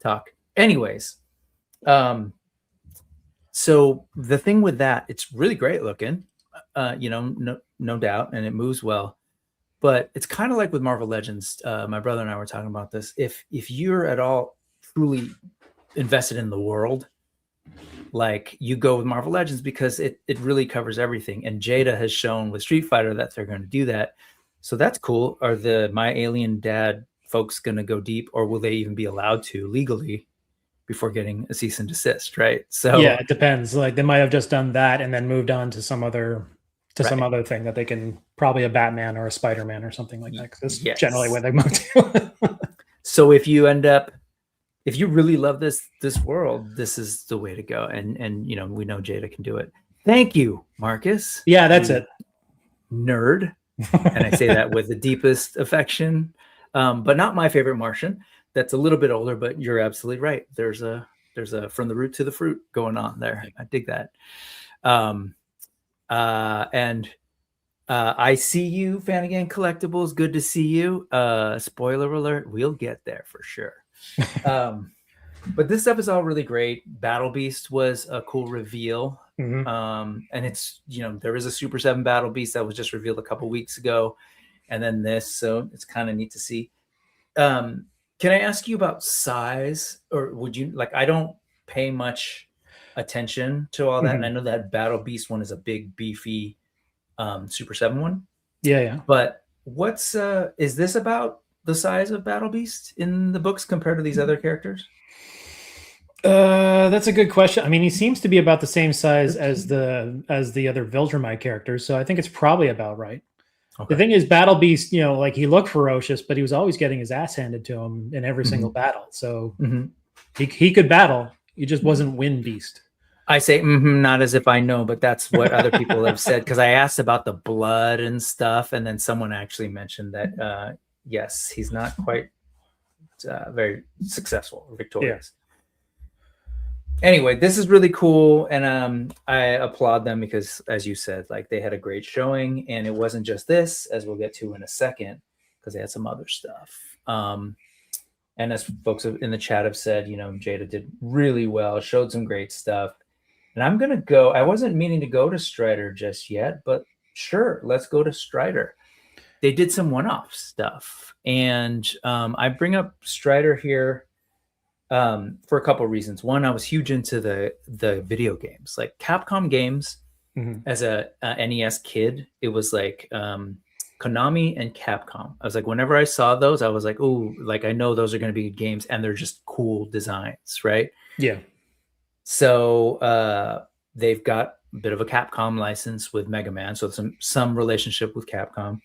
talk. Anyways, so the thing with that, it's really great looking, no doubt, and it moves well. But it's kind of like with Marvel Legends. My brother and I were talking about this. If you're at all truly invested in the world, you go with Marvel Legends because it really covers everything. And Jada has shown with Street Fighter that they're going to do that. So that's cool. Are the My Alien Dad folks going to go deep, or will they even be allowed to legally before getting a cease and desist? Right. So yeah, it depends. They might have just done that and then moved on to some other thing that they can, probably a Batman or a Spider-Man or something like that. Because that's generally where they move to. So if you really love this world, this is the way to go. And we know Jada can do it. Thank you, Marcus. Yeah, that's it. Nerd. And I say that with the deepest affection. But not my favorite Martian. That's a little bit older, but you're absolutely right. There's a from the root to the fruit going on there. I dig that. I see you, Fanagan Collectibles. Good to see you. Spoiler alert, we'll get there for sure. But this stuff is all really great. Battle Beast was a cool reveal. Mm-hmm. And it's, there is a Super 7 Battle Beast that was just revealed a couple weeks ago. And then this, so it's kind of neat to see. Can I ask you about size, or would you I don't pay much attention to all that. Mm-hmm. And I know that Battle Beast one is a big, beefy Super 7 one. Yeah. But is this about the size of Battle Beast in the books compared to these other characters? That's a good question. I mean, he seems to be about the same size as the other Viltrumite characters, so I think it's probably about right. Okay. The thing is, Battle Beast, he looked ferocious, but he was always getting his ass handed to him in every single battle. So he could battle. He just wasn't Wind Beast. I say not as if I know, but that's what other people have said, because I asked about the blood and stuff, and then someone actually mentioned that yes, he's not quite very successful or victorious. Yeah. Anyway, this is really cool, and I applaud them because, as you said, they had a great showing, and it wasn't just this, as we'll get to in a second, because they had some other stuff. And as folks in the chat have said, Jada did really well, showed some great stuff. And I'm going to go, I wasn't meaning to go to Strider just yet, but sure, let's go to Strider. They did some one-off stuff. And I bring up Strider here for a couple of reasons. One, I was huge into the video games, like Capcom games. Mm-hmm. As a NES kid, it was Konami and Capcom. I was like, whenever I saw those, I was like, ooh, like I know those are going to be good games, and they're just cool designs, right? Yeah. So they've got a bit of a Capcom license with Mega Man, so some relationship with Capcom,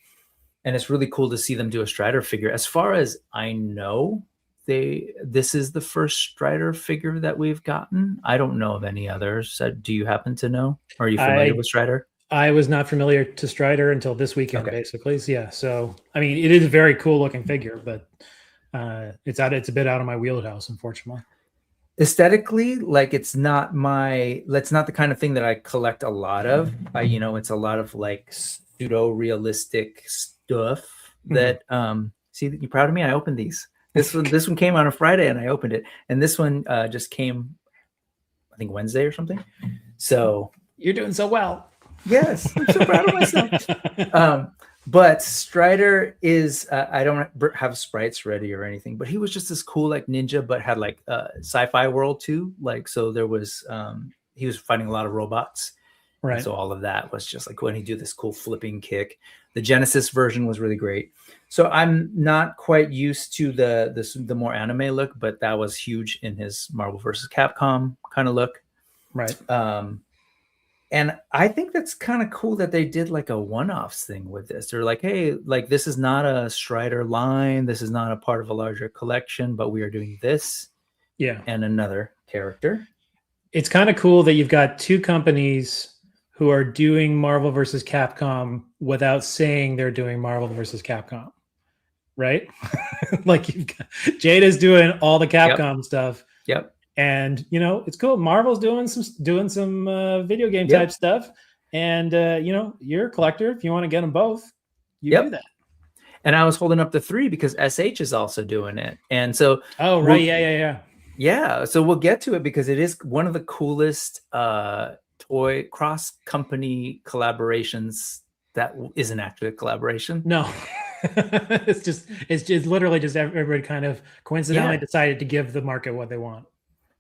and it's really cool to see them do a Strider figure. As far as I know, this is the first Strider figure that we've gotten. I don't know of any others. Do you happen to know? Are you familiar with Strider? I was not familiar to Strider until this weekend, basically. So, yeah. So, I mean, it is a very cool looking figure, but it's a bit out of my wheelhouse, unfortunately. Aesthetically, like it's not the kind of thing that I collect a lot of. It's a lot of like pseudo realistic stuff that see, you proud of me? I opened these. This one came on a Friday and I opened it, and this one just came, I think, Wednesday or something. So you're doing so well. Yes, I'm so proud of myself. But Strider is, I don't have sprites ready or anything, but he was just this cool like ninja, but had like sci-fi world too. Like, so there was, he was fighting a lot of robots. Right. And so all of that was just like when he do this cool flipping kick. The Genesis version was really great. So I'm not quite used to the more anime look, but that was huge in his Marvel vs. Capcom kind of look. Right. And I think that's kind of cool that they did like a one-offs thing with this. They're like, hey, like this is not a Strider line. This is not a part of a larger collection, but we are doing this. Yeah. And another character. It's kind of cool that you've got two companies who are doing Marvel versus Capcom without saying they're doing Marvel versus Capcom. Right? Like you've got Jada's doing all the Capcom stuff. Yep. And it's cool. Marvel's doing some video game type stuff, and you're a collector. If you want to get them both, you do that. And I was holding up the 3 because SH is also doing it, and so yeah. So we'll get to it because it is one of the coolest toy cross company collaborations that isn't actually a collaboration. No. it's just literally just everybody kind of coincidentally decided to give the market what they want.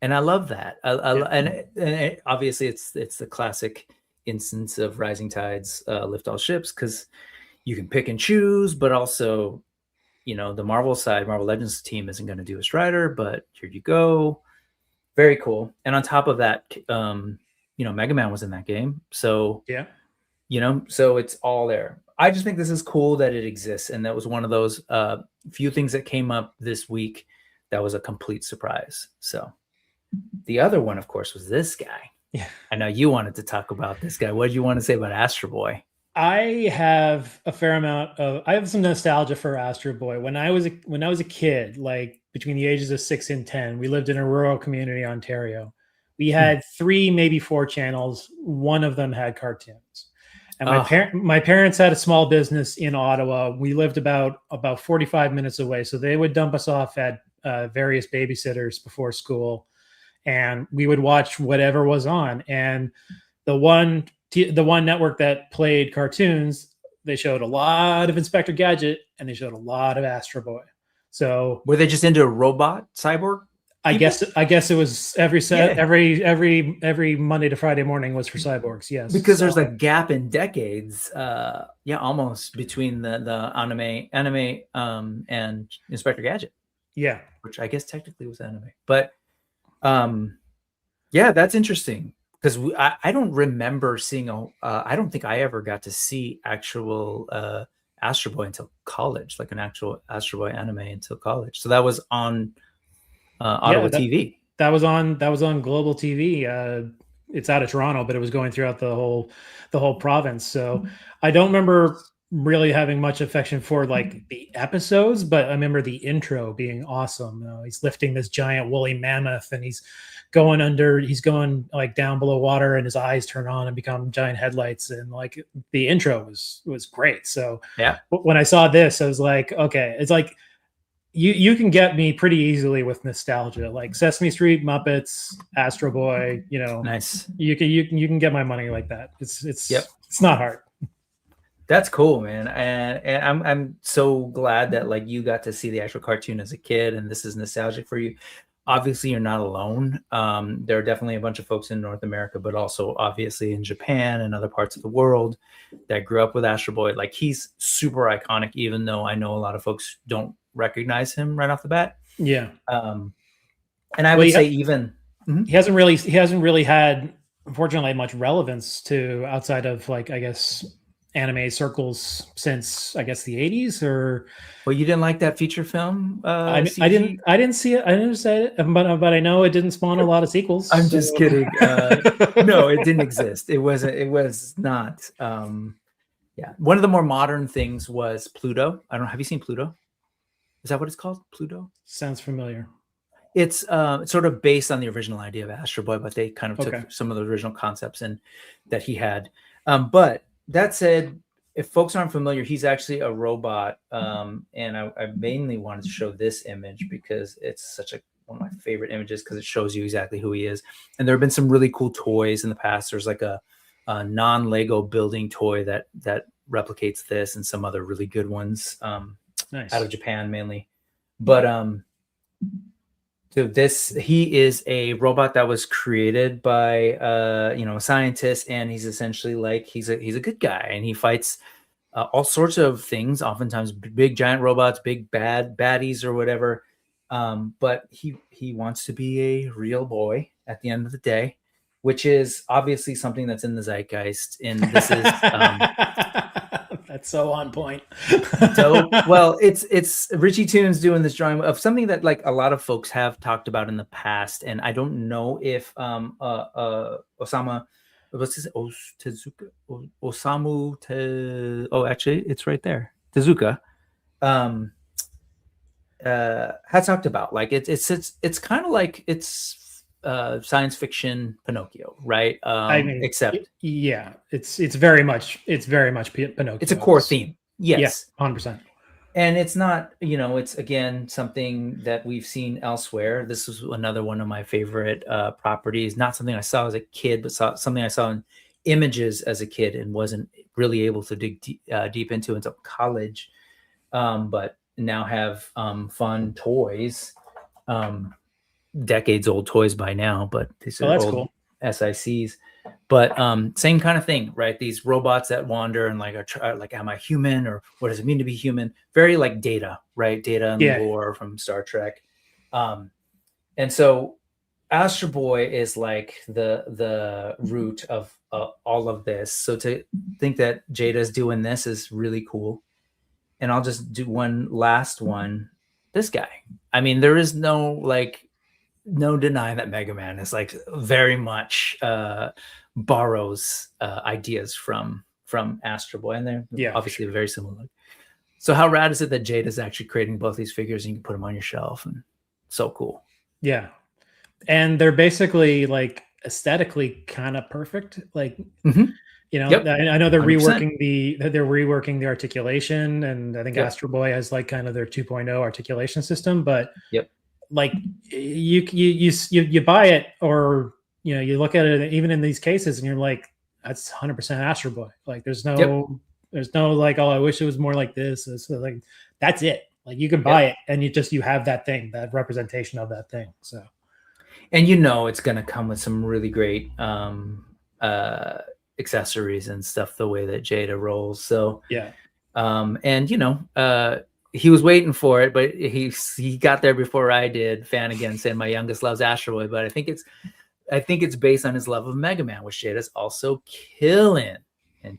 And I love that. And obviously it's the classic instance of rising tides lift all ships, because you can pick and choose, but also, the Marvel side, Marvel Legends team isn't going to do a Strider, but here you go. Very cool. And on top of that, Mega Man was in that game. So, so it's all there. I just think this is cool that it exists. And that was one of those few things that came up this week that was a complete surprise. So. The other one, of course, was this guy. Yeah. I know you wanted to talk about this guy. What did you want to say about Astro Boy? I have some nostalgia for Astro Boy. When I was a kid, like between the ages of 6 and 10, we lived in a rural community, Ontario. We had 3, maybe 4 channels. One of them had cartoons. And my parents had a small business in Ottawa. We lived about 45 minutes away. So they would dump us off at various babysitters before school. And we would watch whatever was on. And the one network that played cartoons, they showed a lot of Inspector Gadget and they showed a lot of Astro Boy. So were they just into a robot cyborg? I guess it was every Monday to Friday morning was for cyborgs. Yes, because there's a gap in decades. Almost between the anime and Inspector Gadget. Yeah, which I guess technically was anime, but. That's interesting because I don't remember seeing I don't think I ever got to see actual Astro Boy until college, like an actual Astro Boy anime until college. So that was on Ottawa TV. That was on Global TV. It's out of Toronto, but it was going throughout the whole province. So I don't remember really having much affection for like the episodes, but I remember the intro being awesome. He's lifting this giant woolly mammoth and he's going like down below water and his eyes turn on and become giant headlights. And like the intro was great. So when I saw this, I was like, okay, it's like you can get me pretty easily with nostalgia, like Sesame Street, Muppets, Astro Boy, nice. You can get my money like that. It's not hard. That's cool, man, and I'm so glad that like you got to see the actual cartoon as a kid, and this is nostalgic for you. obviously you're not alone. There are definitely a bunch of folks in North America, but also obviously in Japan and other parts of the world that grew up with Astro Boy. Like, he's super iconic, even though I know a lot of folks don't recognize him right off the bat. Yeah. And I would say even he hasn't really had, unfortunately, much relevance to outside of, like, I guess, anime circles since, I guess, the 80s. Or well, you didn't like that feature film? I didn't see it. I didn't say it, but I know it didn't spawn a lot of sequels. I'm just kidding. No, it didn't exist. It was not. Yeah, one of the more modern things was Pluto. I don't know. Have you seen Pluto? Is that what it's called? Pluto? Sounds familiar. It's sort of based on the original idea of Astro Boy, but they kind of took some of the original concepts and that he had. But that said, if folks aren't familiar, he's actually a robot. And I mainly wanted to show this image because it's such one of my favorite images, because it shows you exactly who he is. And there have been some really cool toys in the past. There's like a non-Lego building toy that replicates this, and some other really good ones nice. Out of Japan mainly. But so he is a robot that was created by a scientist, and he's essentially like he's a good guy, and he fights all sorts of things, oftentimes big giant robots, big baddies or whatever. But he wants to be a real boy at the end of the day, which is obviously something that's in the zeitgeist. And this is that's so on point. Dope. Well, it's Richie Toons doing this drawing of something that, like, a lot of folks have talked about in the past, and I don't know if Osamu actually it's right there, Tezuka had talked about, like, it's kind of like it's science fiction Pinocchio, right? I mean, except it's very much Pinocchio. It's a core theme. Yes, 100%. And it's not, it's again something that we've seen elsewhere. This was another one of my favorite properties. Not something I saw as a kid, but something I saw in images as a kid and wasn't really able to dig deep into until college. But now have fun toys, decades old toys by now, but these are old cool. SICs. But same kind of thing, right? These robots that wander and like are like, am I human, or what does it mean to be human? Very like Data, right? Data and lore from Star Trek. And so Astro Boy is like the root of all of this. So to think that Jada's doing this is really cool. And I'll just do one last one. This guy. I mean, there is no denying that Mega Man is like very much borrows ideas from Astro Boy, and they're obviously very similar. So how rad is it that Jade is actually creating both these figures, and you can put them on your shelf, and so cool. Yeah, and they're basically like aesthetically kind of perfect. Like, Yep. I know they're 100%. reworking the articulation, and I think Astro Boy has like kind of their 2.0 articulation system, but like you buy it, or you look at it even in these cases, and you're like, that's 100% Astro Boy. Like there's no like, oh, I wish it was more like this. So like that's it. Like you can buy it, and you have that thing, that representation of that thing. So, and it's gonna come with some really great accessories and stuff, the way that Jada rolls. So and he was waiting for it, but he got there before I did. Fan again, saying my youngest loves Astro Boy, but I think it's based on his love of Mega Man, which Jada's also killing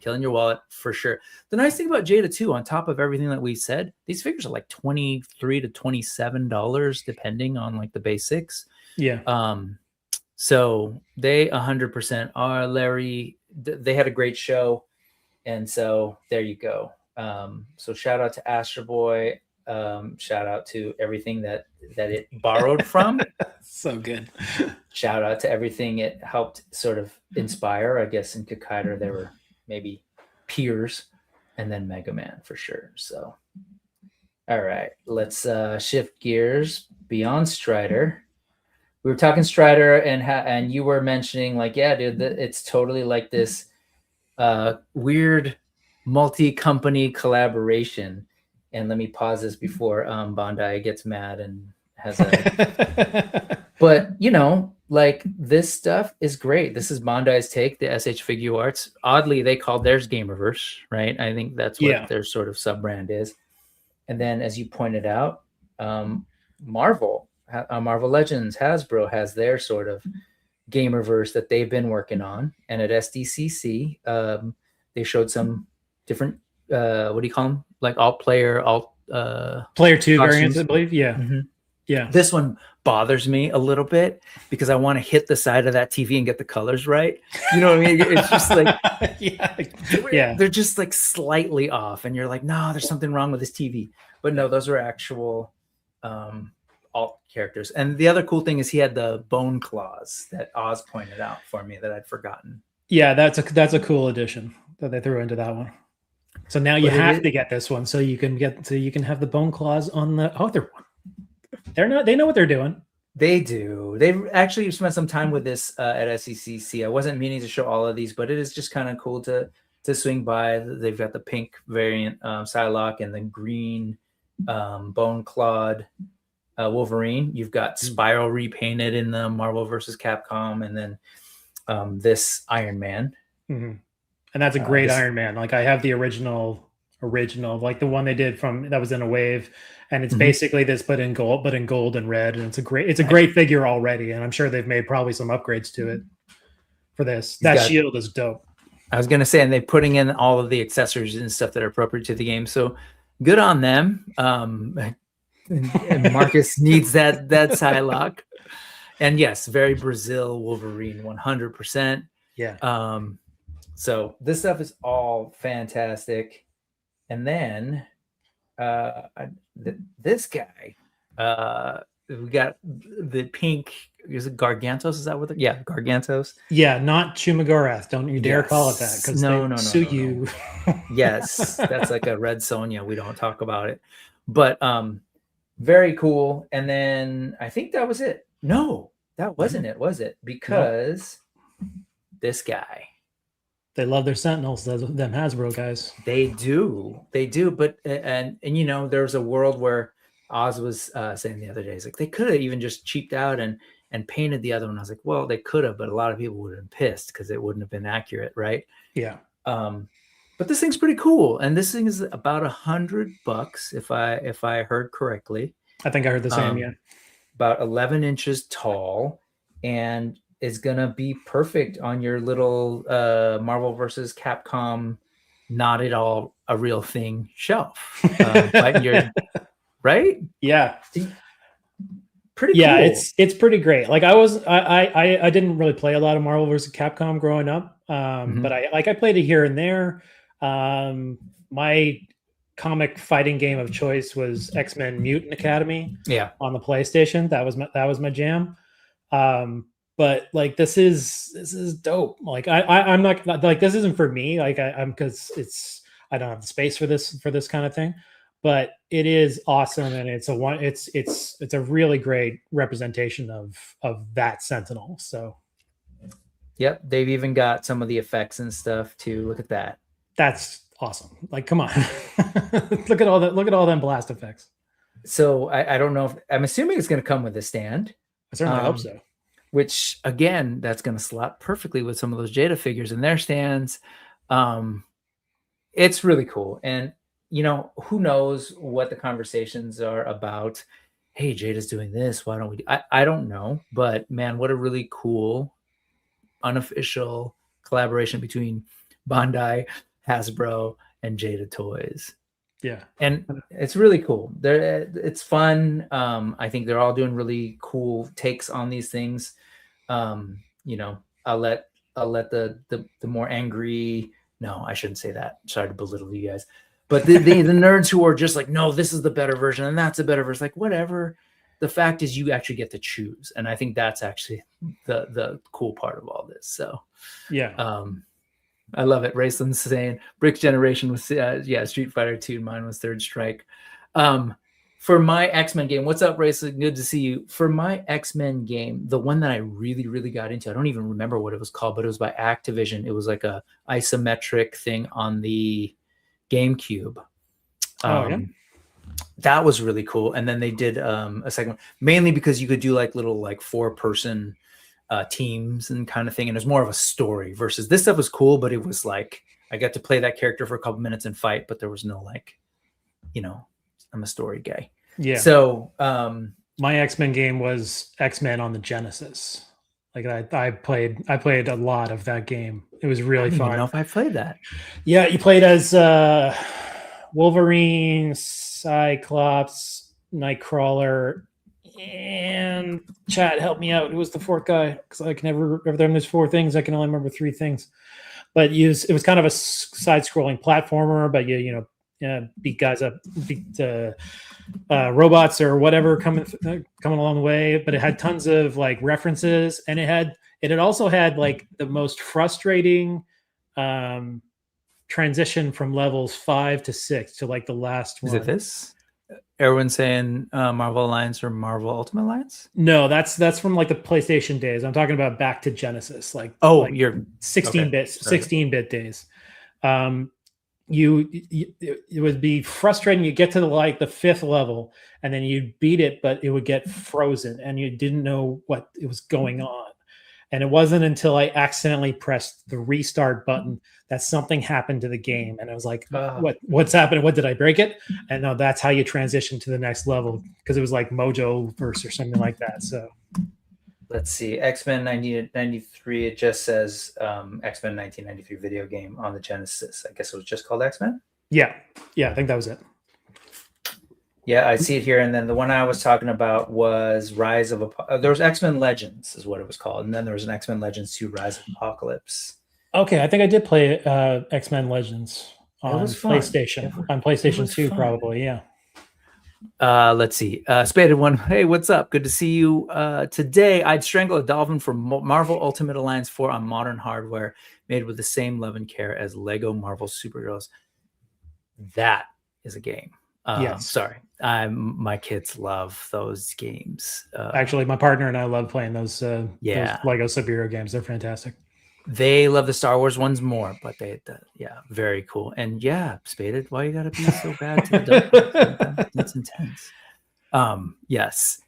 your wallet for sure. The nice thing about Jada too, on top of everything that we said, these figures are like $23 to $27 depending on like the basics. So they 100% are. Larry, they had a great show, and so there you go. So shout out to Astro Boy. Shout out to everything that it borrowed from. So good. Shout out to everything it helped sort of inspire. I guess in Kikaider there were maybe peers, and then Mega Man for sure. So all right, let's shift gears beyond Strider. We were talking Strider, and you were mentioning like, yeah, dude, it's totally like this weird multi-company collaboration. And let me pause this before Bandai gets mad and has a. But you know, like this stuff is great. This is Bandai's take, the SH Figure Arts. Oddly, they called theirs Gamerverse, right? I think that's what their sort of sub brand is. And then, as you pointed out, Marvel Legends, Hasbro has their sort of Gamerverse that they've been working on. And at SDCC, they showed some different, what do you call them? Like player 2 variants, I believe. Yeah. Mm-hmm. Yeah. This one bothers me a little bit because I want to hit the side of that TV and get the colors right. You know what I mean? It's just like, they're just like slightly off. And you're like, no, there's something wrong with this TV. But no, those are actual alt characters. And the other cool thing is he had the bone claws that Oz pointed out for me that I'd forgotten. Yeah, that's a cool addition that they threw into that one. So now you have to get this one so you can have the bone claws on the other one. They know what they're doing. They do. They've actually spent some time with this at SDCC. I wasn't meaning to show all of these, but it is just kind of cool to swing by. They've got the pink variant Psylocke and the green bone clawed Wolverine. You've got Spiral repainted in the Marvel vs. Capcom, and then this Iron Man. Mm-hmm. And that's a great Iron Man. Like I have the original, like the one they did that was in a wave. And it's basically this, but in gold and red. And it's a great figure already. And I'm sure they've made probably some upgrades to it for this. That shield is dope. I was going to say, and they're putting in all of the accessories and stuff that are appropriate to the game. So good on them. And Marcus needs that Psylocke. And yes, very Brazil Wolverine, 100%. Yeah. So this stuff is all fantastic. And then this guy, we got the pink. Is it Gargantos? Is that what? Gargantos. Yeah, not Chumagorath. Don't you dare call it that, because no, sue you. Yes, that's like a Red Sonja. We don't talk about it, but very cool. And then I think that was it. No, that wasn't it, was it? Because this guy. They love their Sentinels, them Hasbro guys. They do. But and you know, there's a world where Oz was saying the other day, he's like, they could have even just cheaped out and painted the other one. I was like, well, they could have, but a lot of people would have been pissed because it wouldn't have been accurate, right? Yeah. But this thing's pretty cool, and this thing is about $100 if I heard correctly. I think I heard the same. Yeah. About 11 inches tall, and is gonna be perfect on your little Marvel versus Capcom, not at all a real thing shelf. Right? Yeah. Pretty cool. It's pretty great. Like I didn't really play a lot of Marvel versus Capcom growing up, but I played it here and there. My comic fighting game of choice was X-Men Mutant Academy. Yeah. On the PlayStation, that was my jam. But like this is dope. Like I'm not like, this isn't for me. Like I'm because I don't have the space for this kind of thing. But it is awesome, and it's a really great representation of that Sentinel. So, yep, they've even got some of the effects and stuff too. Look at that. That's awesome. Like, come on, look at all them blast effects. So I don't know if I'm assuming it's going to come with a stand. I certainly hope so. Which again, that's going to slot perfectly with some of those Jada figures in their stands. It's really cool. And you know, who knows what the conversations are about. Hey, Jada's doing this. Why don't we? I don't know. But man, what a really cool, unofficial collaboration between Bandai, Hasbro, and Jada Toys. Yeah. And it's really cool. It's fun. I think they're all doing really cool takes on these things. You know, I'll let the more angry. No, I shouldn't say that. Sorry to belittle you guys. But the nerds who are just like, no, this is the better version and that's a better version. Like, whatever. The fact is you actually get to choose. And I think that's actually the cool part of all this. So, yeah. I love it. Raceland's saying Brick's generation was, Street Fighter 2. Mine was Third Strike. For my X-Men game, what's up, Raceland? Good to see you. For my X-Men game, the one that I really, really got into, I don't even remember what it was called, but it was by Activision. It was like a isometric thing on the GameCube. that was really cool. And then they did a second one, mainly because you could do like little like 4-person teams and kind of thing, and it was more of a story versus this stuff was cool, but it was like I got to play that character for a couple minutes and fight, but there was no like, I'm a story guy. Yeah. So my X-Men game was X-Men on the Genesis. Like I played a lot of that game. It was really fun. I don't know if I played that. Yeah, you played as Wolverine, Cyclops, Nightcrawler, and Chad, help me out. Who was the fourth guy? Because I can never remember. There's 4 things. I can only remember 3 things. But it was kind of a side-scrolling platformer. But you beat guys up, beat robots or whatever coming along the way. But it had tons of like references, and it had also had like the most frustrating transition from levels 5 to 6 to like the last one. Is it this? Everyone's saying Marvel Alliance or Marvel Ultimate Alliance? No, that's from like the PlayStation days. I'm talking about back to Genesis, like you're 16-bit days. It would be frustrating. You get to the 5th level and then you'd beat it, but it would get frozen and you didn't know what it was going on. And it wasn't until I accidentally pressed the restart button that something happened to the game. And I was like, what's happening? What, did I break it? And no, that's how you transition to the next level, because it was like Mojo verse or something like that. So let's see. X-Men 1993, it just says X-Men 1993 video game on the Genesis. I guess it was just called X-Men? Yeah, I think that was it. Yeah, I see it here. And then the one I was talking about was Rise of there was X-Men Legends is what it was called. And then there was an X-Men Legends 2 Rise of Apocalypse. Okay, I think I did play X-Men Legends on PlayStation. On PlayStation 2, probably, yeah. Let's see. Spaded One, hey, what's up? Good to see you. Today, I'd strangle a dolphin for Marvel Ultimate Alliance 4 on modern hardware, made with the same love and care as Lego Marvel Superheroes. That is a game. Yes. Sorry. My kids love those games. Actually, my partner and I love playing those Lego superhero games. They're fantastic. They love the Star Wars ones more, but very cool. And yeah, Spaded, why you gotta be so bad to the That's intense. Yes.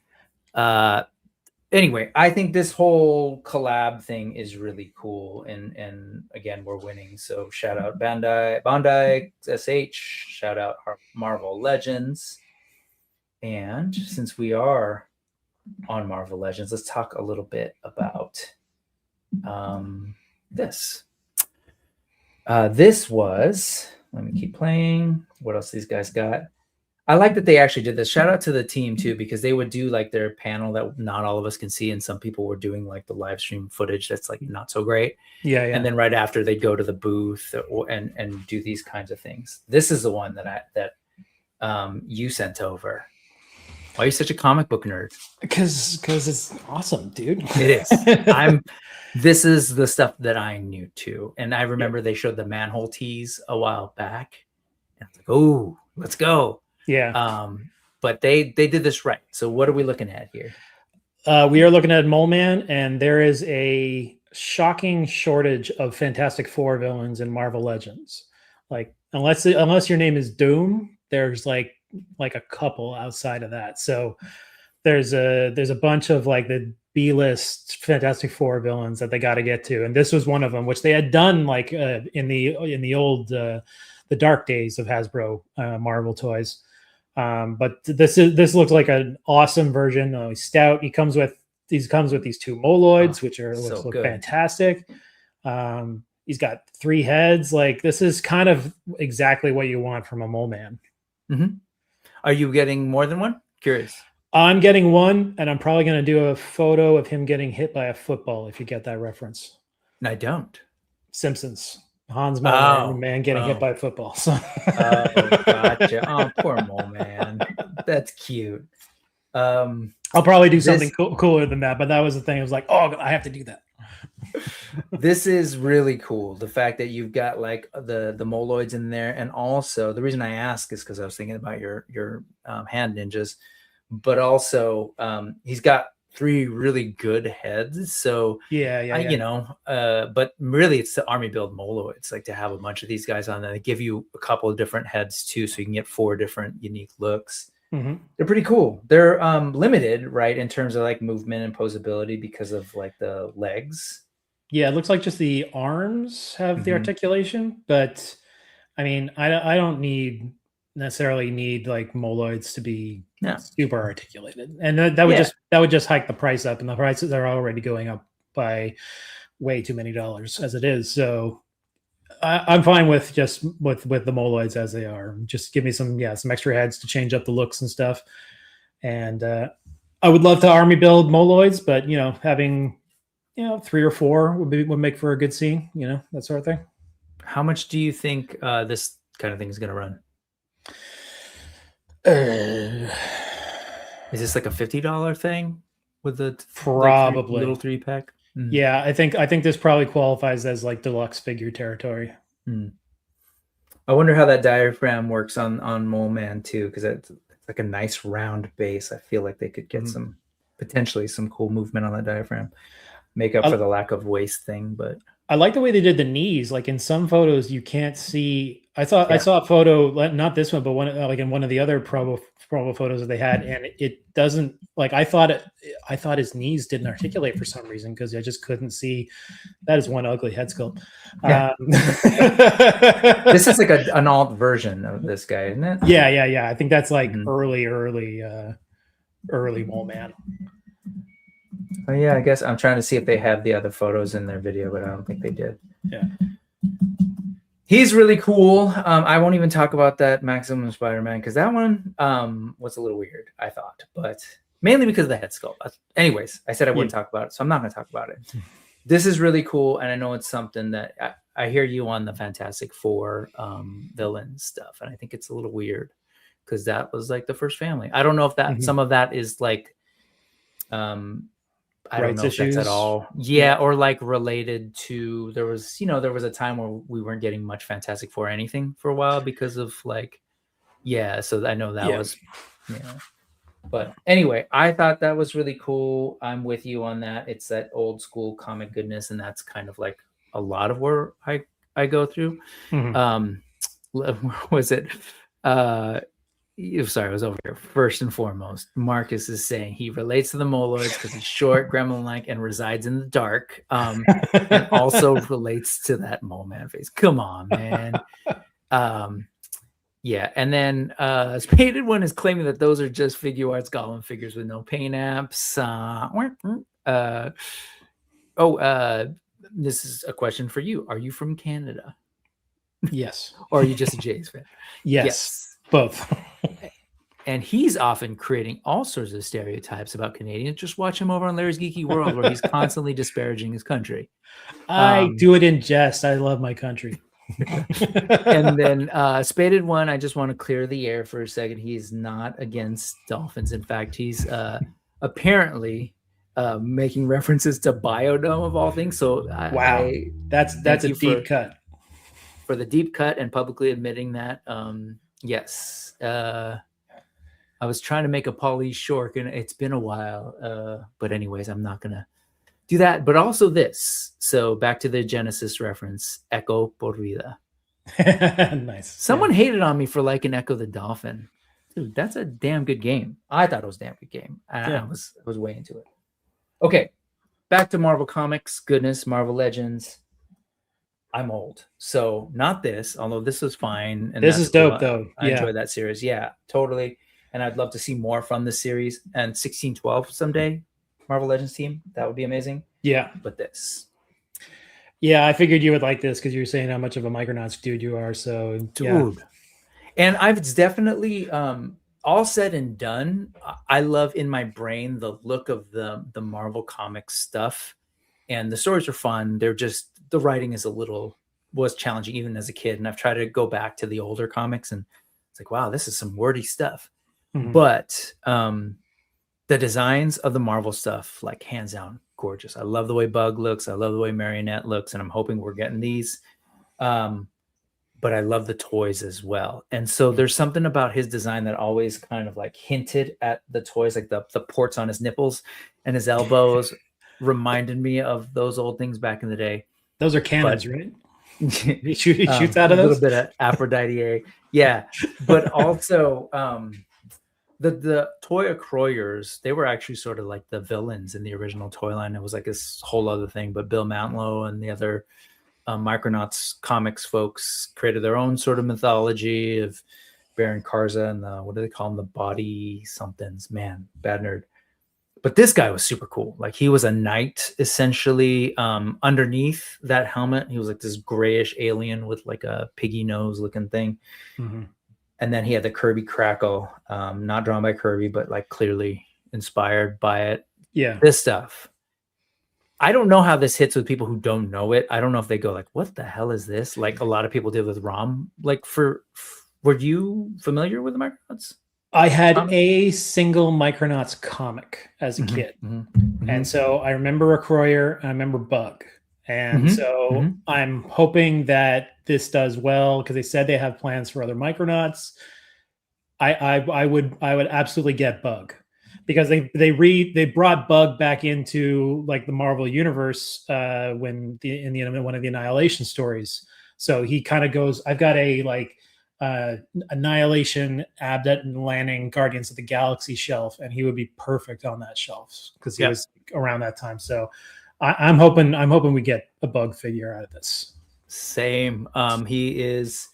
Anyway, I think this whole collab thing is really cool, and again, we're winning. So shout out Bondi SH, shout out Marvel Legends. And since we are on Marvel Legends, let's talk a little bit about this. This was, let me keep playing. What else these guys got? I like that they actually did this. Shout out to the team too, because they would do like their panel that not all of us can see, and some people were doing like the live stream footage that's like not so great. Yeah. And then right after they'd go to the booth and do these kinds of things. This is the one that you sent over. Why are you such a comic book nerd? Because it's awesome, dude. It is. This is the stuff that I knew too. And I remember they showed the manhole tease a while back. And I was like, oh, let's go. Yeah. But they did this right. So what are we looking at here? We are looking at Mole Man, and there is a shocking shortage of Fantastic Four villains in Marvel Legends. Like unless your name is Doom, there's like a couple outside of that. So there's a bunch of like the B-list Fantastic Four villains that they got to get to, and this was one of them, which they had done like in the old the dark days of Hasbro Marvel toys. But this looks like an awesome version. He's stout. He comes with these 2 Moloids, which look fantastic. He's got 3 heads. Like this is kind of exactly what you want from a Mole Man. Mm-hmm. Are you getting more than one? Curious. I'm getting one, and I'm probably going to do a photo of him getting hit by a football, if you get that reference. I don't. Simpsons. Hans Mole Man getting hit by a football. So. Oh, gotcha. Oh, poor Mole Man. That's cute. I'll probably do something cooler than that, but that was the thing. I was like, oh, I have to do that. This is really cool. The fact that you've got like the Moloids in there, and also the reason I ask is because I was thinking about your hand ninjas, but also he's got 3 really good heads. So you know, but really it's the army build Moloids, like to have a bunch of these guys on there. They give you a couple of different heads too, so you can get 4 different unique looks. They're pretty cool. They're limited, right, in terms of like movement and posability because of like the legs. Yeah, it looks like just the arms have the articulation, but I mean, I don't necessarily need like Moloids to be super articulated, and that would just hike the price up, and the prices are already going up by way too many dollars as it is. So I'm fine with just with the Moloids as they are. Just give me some extra heads to change up the looks and stuff. And I would love to army build Moloids, but you know, having 3 or 4 would make for a good scene. You know, that sort of thing. How much do you think this kind of thing is going to run? Is this like a $50 thing with the probably little 3-pack? Yeah, I think this probably qualifies as like deluxe figure territory. I wonder how that diaphragm works on Mole Man too, because it's like a nice round base. I feel like they could get potentially some cool movement on the diaphragm, make up for the lack of waist thing. But I like the way they did the knees. Like in some photos, you can't see. I saw a photo, not this one, but one like in one of the other promo photos that they had, and it doesn't like. I thought his knees didn't articulate for some reason because I just couldn't see. That is one ugly head sculpt. Yeah. This is like an alt version of this guy, isn't it? Yeah. I think that's like early Mole Man. Oh yeah, I guess I'm trying to see if they have the other photos in their video, but I don't think they did. Yeah. He's really cool. I won't even talk about that Maximum Spider-Man because that one was a little weird, I thought, but mainly because of the head sculpt. Anyways, I said I wouldn't talk about it, so I'm not going to talk about it. This is really cool, and I know it's something that I hear you on the Fantastic Four villain stuff, and I think it's a little weird because that was like the first family. I don't know if that some of that is like I don't know if that's at all. Yeah, or like related to there was a time where we weren't getting much Fantastic Four or anything for a while because of like so I know that was but anyway, I thought that was really cool. I'm with you on that. It's that old school comic goodness, and that's kind of like a lot of where I go through. Was it sorry, I was over here. First and foremost, Marcus is saying he relates to the Moloids because he's short, gremlin-like, and resides in the dark. And also relates to that Mole Man face. Come on, man. And then Spaded One is claiming that those are just Figure Arts Gollum figures with no paint apps. This is a question for you. Are you from Canada? Yes. Or are you just a Jays fan? Yes. Both. And he's often creating all sorts of stereotypes about Canadians. Just watch him over on Larry's Geeky World, where he's constantly disparaging his country. I do it in jest. I love my country. And then Spaded One, I just want to clear the air for a second. He's not against dolphins. In fact, he's apparently making references to Biodome of all things. So wow, that's a deep cut. For the deep cut and publicly admitting that. Yes. I was trying to make a Pauly Shork, and it's been a while. But anyways, I'm not going to do that. But also this. So back to the Genesis reference, Echo por Vida. Nice. Someone hated on me for liking Echo the Dolphin. Dude, that's a damn good game. I thought it was a damn good game. I was way into it. Okay, back to Marvel Comics. Goodness, Marvel Legends. I'm old, so not this. Although this was fine, and this is dope, though. I enjoyed that series. Yeah, totally. And I'd love to see more from the series. And 1612 someday, Marvel Legends team. That would be amazing. Yeah, but this. Yeah, I figured you would like this because you were saying how much of a Micronauts dude you are. So, dude. And it's definitely all said and done. I love in my brain the look of the Marvel Comics stuff, and the stories are fun. They're just the writing was challenging even as a kid, and I've tried to go back to the older comics, and it's like, wow, this is some wordy stuff. But the designs of the Marvel stuff, like hands down, gorgeous. I love the way Bug looks. I love the way Marionette looks, and I'm hoping we're getting these. but I love the toys as well. And so there's something about his design that always kind of like hinted at the toys, like the ports on his nipples and his elbows reminded me of those old things back in the day. Those are cannons, right? He shoots out of those? A little bit of Aphrodite. Yeah. But also the toy Acroyers, they were actually sort of like the villains in the original toy line. It was like this whole other thing, but Bill Mantlo and the other Micronauts comics folks created their own sort of mythology of Baron Karza and the, what do they call them? The body somethings, man, bad nerd. But this guy was super cool. Like he was a knight essentially. Underneath that helmet, he was like this grayish alien with like a piggy nose looking thing. And then he had the Kirby crackle, not drawn by Kirby, but like clearly inspired by it. Yeah. This stuff. I don't know how this hits with people who don't know it. I don't know if they go like, what the hell is this? Like a lot of people did with ROM. Like were you familiar with the Micronauts? I had a single Micronauts comic as a kid. And so I remember Acroyer and I remember Bug. And so I'm hoping that this does well because they said they have plans for other Micronauts. I would absolutely get Bug because they brought Bug back into like the Marvel universe when in one of the Annihilation stories. So he kind of goes, I've got a like Annihilation, Abdet and Lanning Guardians of the Galaxy shelf, and he would be perfect on that shelf because he was around that time. So I'm hoping we get a Bug figure out of this. Same. He is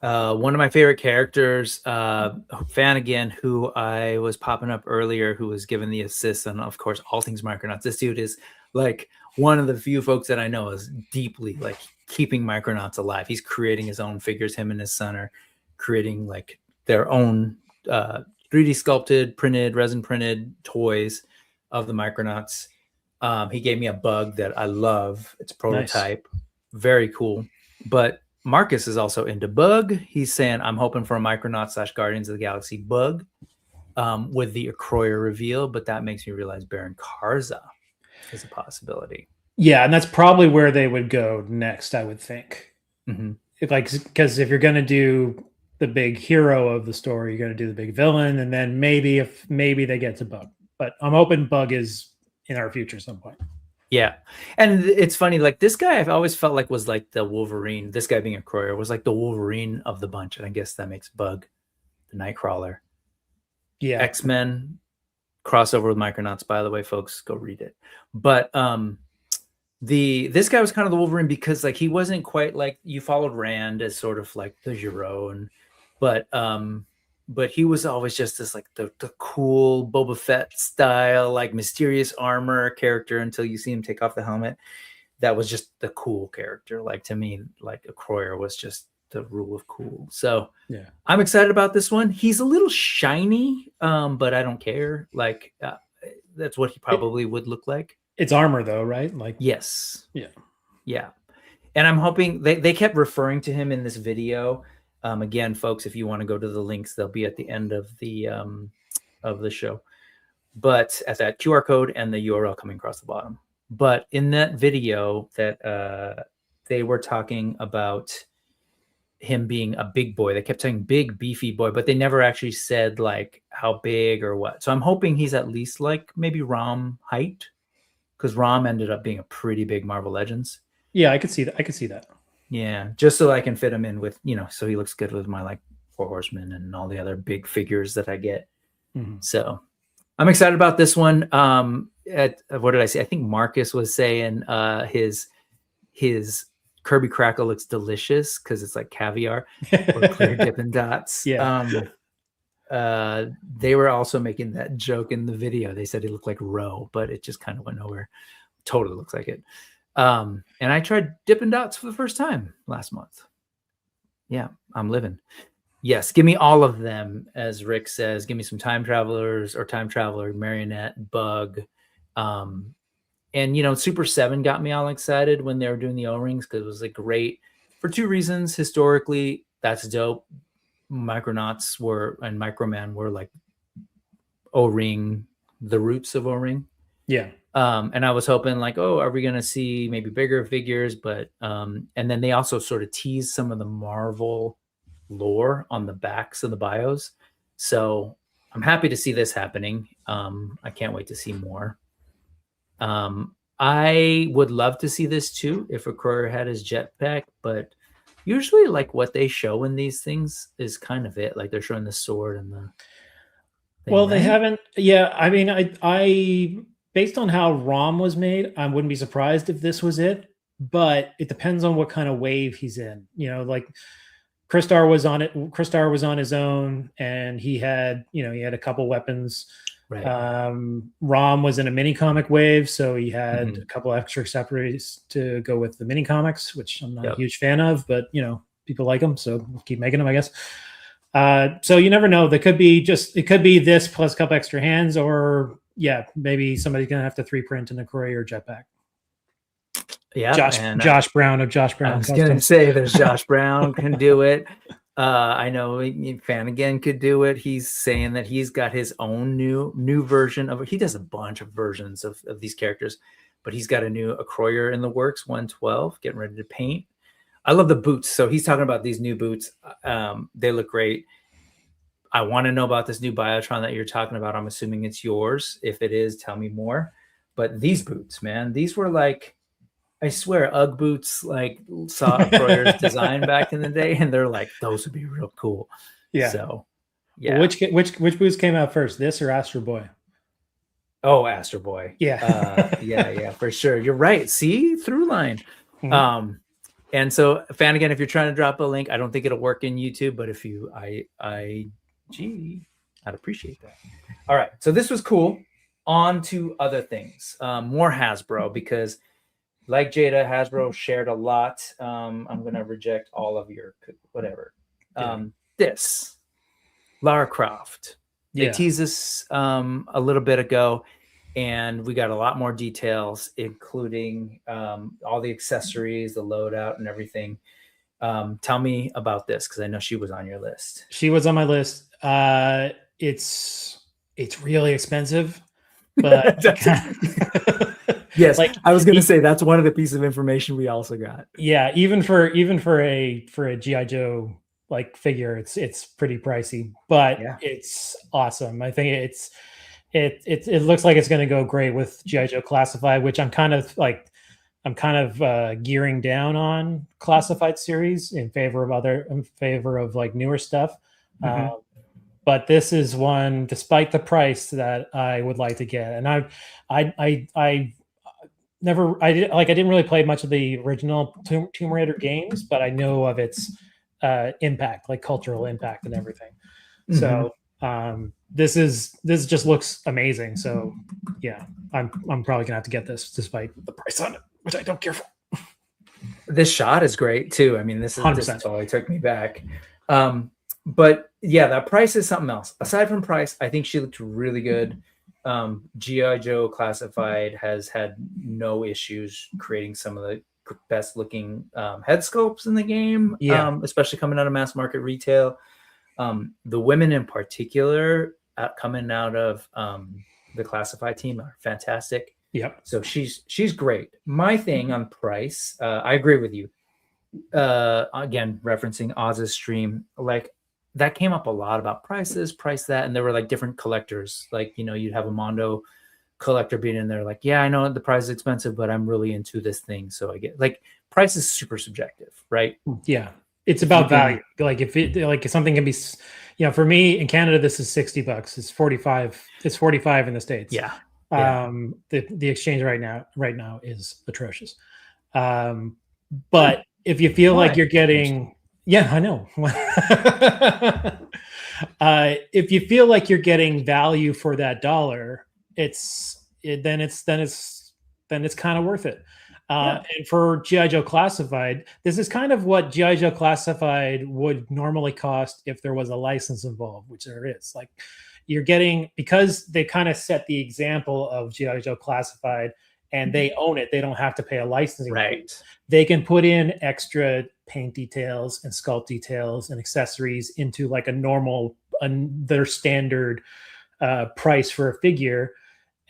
one of my favorite characters. Fan again, who I was popping up earlier, who was given the assist, and of course, all things Micronauts. This dude is like one of the few folks that I know is deeply like keeping Micronauts alive. He's creating his own figures. Him and his son are creating like their own 3D sculpted, printed, resin printed toys of the Micronauts. He gave me a Bug that I love. It's a prototype. Nice. Very cool. But Marcus is also into Bug. He's saying, I'm hoping for a Micronaut / Guardians of the Galaxy Bug with the Acroyer reveal. But that makes me realize Baron Karza is a possibility. Yeah, and that's probably where they would go next, I would think. Because if you're going to do the big hero of the story, you're going to do the big villain, and then maybe they get to Bug. But I'm hoping Bug is in our future at some point. Yeah. And it's funny, like this guy I've always felt like was like the Wolverine. This guy being a Acroyer was like the Wolverine of the bunch. And I guess that makes Bug the Nightcrawler. Yeah. X-Men crossover with Micronauts, by the way, folks, go read it. But this guy was kind of the Wolverine because like he wasn't quite like, you followed Rand as sort of like the hero, and but he was always just this like the cool Boba Fett style, like mysterious armor character until you see him take off the helmet. That was just the cool character. Like to me, like Acroyer was just the rule of cool. So yeah, I'm excited about this one. He's a little shiny, but I don't care. Like that's what he probably would look like. It's armor though, right? Like yes. Yeah. And I'm hoping they kept referring to him in this video. Again, folks, if you want to go to the links, they'll be at the end of the show. But at that QR code and the URL coming across the bottom. But in that video that they were talking about him being a big boy. They kept saying big, beefy boy, but they never actually said like how big or what. So I'm hoping he's at least like maybe ROM height, because ROM ended up being a pretty big Marvel Legends. Yeah, I could see that. Yeah, just so I can fit him in with, so he looks good with my like 4 Horsemen and all the other big figures that I get. So I'm excited about this one. What did I say? I think Marcus was saying his Kirby Crackle looks delicious because it's like caviar or clear Dippin' Dots. Yeah. They were also making that joke in the video. They said it looked like roe, but it just kind of went nowhere. Totally looks like it. And I tried Dippin' Dots for the first time last month. Yeah, I'm living. Yes, give me all of them, as Rick says. Give me some Time Travelers or Time Traveler, Marionette, Bug. And, Super 7 got me all excited when they were doing the O-rings because it was like great for 2 reasons. Historically, that's dope. Micronauts and Microman were like O-ring, the roots of O-ring. Yeah. And I was hoping like, oh, are we going to see maybe bigger figures? But, and then they also sort of teased some of the Marvel lore on the backs of the bios. So I'm happy to see this happening. I can't wait to see more. I would love to see this too, if Acroyer had his jetpack, but usually like what they show in these things is kind of it. Like they're showing the sword and the thing, well, they right? haven't. Yeah, I mean, I based on how ROM was made, I wouldn't be surprised if this was it. But it depends on what kind of wave he's in. You know, like Kristar was on it. Kristar was on his own, and he had a couple weapons. Right. ROM was in a mini comic wave, so he had a couple extra accessories to go with the mini comics, which I'm not a huge fan of, but people like them, so we'll keep making them, I guess. So you never know. It could be this plus a couple extra hands, or maybe somebody's gonna have to 3-print an Acroyer jetpack. Yeah, Josh Brown of Josh Brown. I was gonna say there's Josh Brown can do it. I know Flanagan could do it. He's saying that he's got his own new version of it. He does a bunch of versions of these characters, but he's got a new Acroyer in the works, 112, getting ready to paint. I love the boots. So he's talking about these new boots. They look great. I want to know about this new Biotron that you're talking about. I'm assuming it's yours. If it is, tell me more. But these boots, man, these were like, I swear, UGG boots, like saw Acroyer's design back in the day, and they're like, those would be real cool. Yeah. So, yeah. Which boots came out first, this or Astro Boy? Oh, Astro Boy. Yeah. Yeah, for sure. You're right. See, through line. Mm-hmm. And so, Flanagan, if you're trying to drop a link, I don't think it'll work in YouTube, but if you, I'd appreciate that. All right. So this was cool. On to other things. More Hasbro, because like Jada, Hasbro shared a lot. I'm going to reject all of your whatever. This, Lara Croft. They teased us a little bit ago, and we got a lot more details, including all the accessories, the loadout, and everything. Tell me about this, because I know she was on your list. She was on my list. It's really expensive, but yes, like I was going to say that's one of the pieces of information we also got. Yeah, even for a GI Joe like figure, it's pretty pricey, but it's awesome. I think it looks like it's going to go great with GI Joe Classified, which I'm kind of gearing down on Classified series in favor of like newer stuff. Mm-hmm. But this is one, despite the price, that I would like to get. And I didn't really play much of the original Tomb Raider games, but I know of its impact, like cultural impact and everything. Mm-hmm. So this just looks amazing. So yeah, I'm probably gonna have to get this despite the price on it, which I don't care for. This shot is great too. I mean, this totally took me back. But yeah, that price is something else. Aside from price, I think she looked really good. G.I. Joe Classified has had no issues creating some of the best looking head sculpts in the game, especially coming out of mass market retail. The women in particular coming out of the Classified team are fantastic. Yep. So she's great. My thing on price, I agree with you. Again, referencing Oz's stream, like that came up a lot about price that, and there were like different collectors. Like, you'd have a Mondo collector being in there like, yeah, I know the price is expensive, but I'm really into this thing. So I get, like, price is super subjective, right? Yeah. It's about value. Like if something can be, for me in Canada, this is $60. It's 45. It's 45 in the States. Yeah. The exchange right now is atrocious. But if you feel like you're getting, I know. If you feel like you're getting value for that dollar, then it's kind of worth it. And for G.I. Joe Classified, this is kind of what G.I. Joe Classified would normally cost if there was a license involved, which there is. Like, you're getting, because they kind of set the example of G.I. Joe Classified and they own it, they don't have to pay a licensing fee. They can put in extra paint details and sculpt details and accessories into like their standard price for a figure.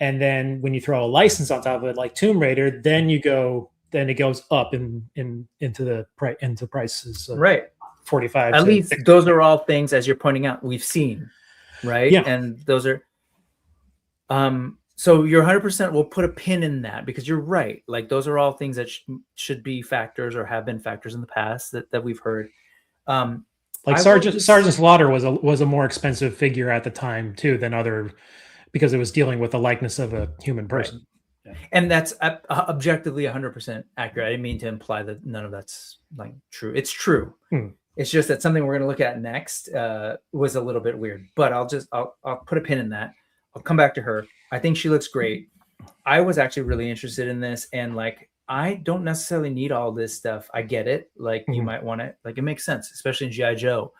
And then when you throw a license on top of it, like Tomb Raider, then it goes up into the prices of right. 45. At least those are all things, as you're pointing out, we've seen, right? Yeah. And those are so you're 100%. We'll put a pin in that because you're right. Like those are all things that should be factors or have been factors in the past that we've heard. Like Sergeant Slaughter was a more expensive figure at the time too than other, because it was dealing with the likeness of a human person. Right. Yeah. And that's objectively 100% accurate. I didn't mean to imply that none of that's like true. It's true. It's just that something we're going to look at next was a little bit weird, but I'll put a pin in that. I'll come back to her. I think she looks great. I was actually really interested in this, and like I don't necessarily need all this stuff. I get it. Like you might want it. Like it makes sense, especially in G.I. Joe.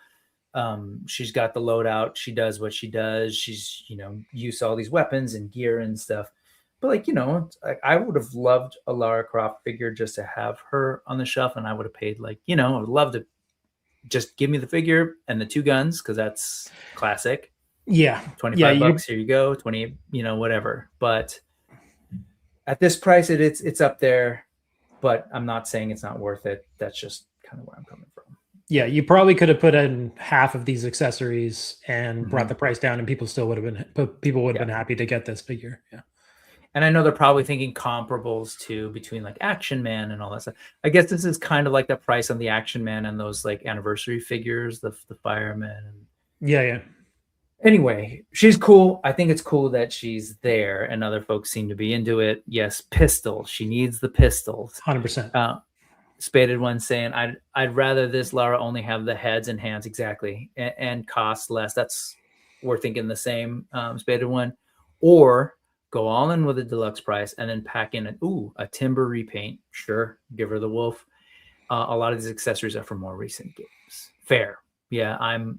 She's got the loadout. She does what she does. She's used all these weapons and gear and stuff. But like I would have loved a Lara Croft figure just to have her on the shelf, and I would have paid I would love to just give me the figure and the 2 guns because that's classic. Yeah, $25. Here you go. 20, whatever. But at this price, it's up there. But I'm not saying it's not worth it. That's just kind of where I'm coming from. Yeah, you probably could have put in half of these accessories and brought the price down, and people still would have been happy to get this figure. Yeah. And I know they're probably thinking comparables too between like Action Man and all that stuff. I guess this is kind of like the price on the Action Man and those like anniversary figures, the firemen. Yeah. Anyway, she's cool. I think it's cool that she's there, and other folks seem to be into it. Yes, pistol. She needs the pistols. 100%. Spaded One saying, I'd rather this Lara only have the heads and hands exactly and cost less. We're thinking the same. Spaded One, or go all in with a deluxe price and then pack in a timber repaint. Sure, give her the wolf. A lot of these accessories are from more recent games. Fair. Yeah, I'm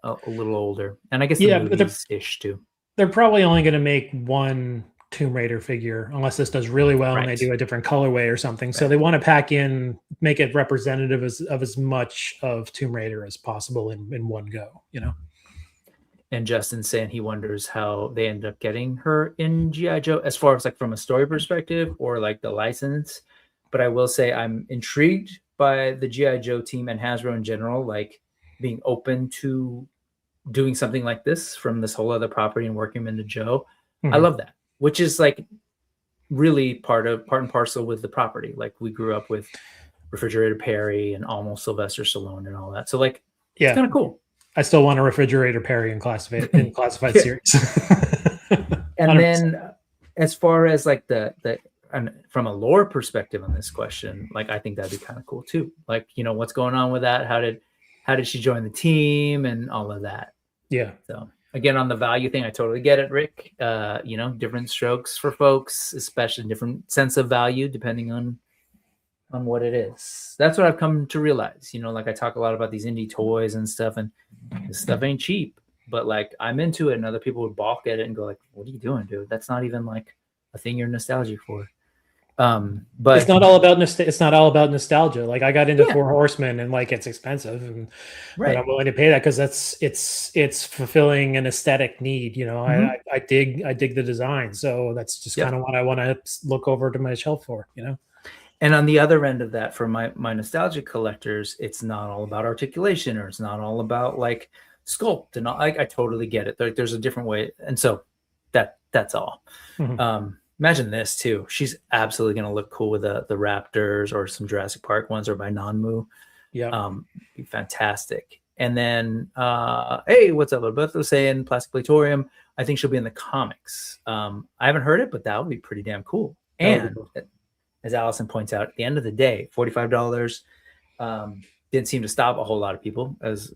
a little older, and I guess the movies-ish too. They're probably only going to make one Tomb Raider figure unless this does really well and they do a different colorway or something. So they want to pack in, make it representative of as much of Tomb Raider as possible in one go. And Justin's saying he wonders how they end up getting her in G.I. Joe, as far as like from a story perspective or like the license. But I will say I'm intrigued by the G.I. Joe team and Hasbro in general, like being open to doing something like this from this whole other property and working them into Joe. I love that, which is like really part and parcel with the property. Like we grew up with Refrigerator Perry and almost Sylvester Stallone and all that. So like, it's kind of cool. I still want a Refrigerator Perry in classified series. And then as far as like and from a lore perspective on this question, like I think that'd be kind of cool too. Like, what's going on with that? How did she join the team and all of that? Yeah. So again, on the value thing, I totally get it, Rick. Different strokes for folks, especially different sense of value depending on what it is. That's what I've come to realize. Like I talk a lot about these indie toys and stuff, and this stuff ain't cheap. But like I'm into it, and other people would balk at it and go like, "What are you doing, dude? That's not even like a thing you're nostalgic for." But it's not all about nostalgia. Like I got into 4 Horsemen, and like it's expensive, but I'm willing to pay that because it's fulfilling an aesthetic need. I dig the design, so that's just kind of what I want to look over to my shelf for. And on the other end of that, for my nostalgic collectors, it's not all about articulation, or it's not all about like sculpt and all. I totally get it. There's a different way, and so that's all. Imagine this too. She's absolutely going to look cool with the Raptors or some Jurassic Park ones, or by Non-Mu. Yeah. Be fantastic. And then, hey, what's up? Both was saying Plastic Platorium. I think she'll be in the comics. I haven't heard it, but that would be pretty damn cool. And as Allison points out, at the end of the day, $45 didn't seem to stop a whole lot of people. As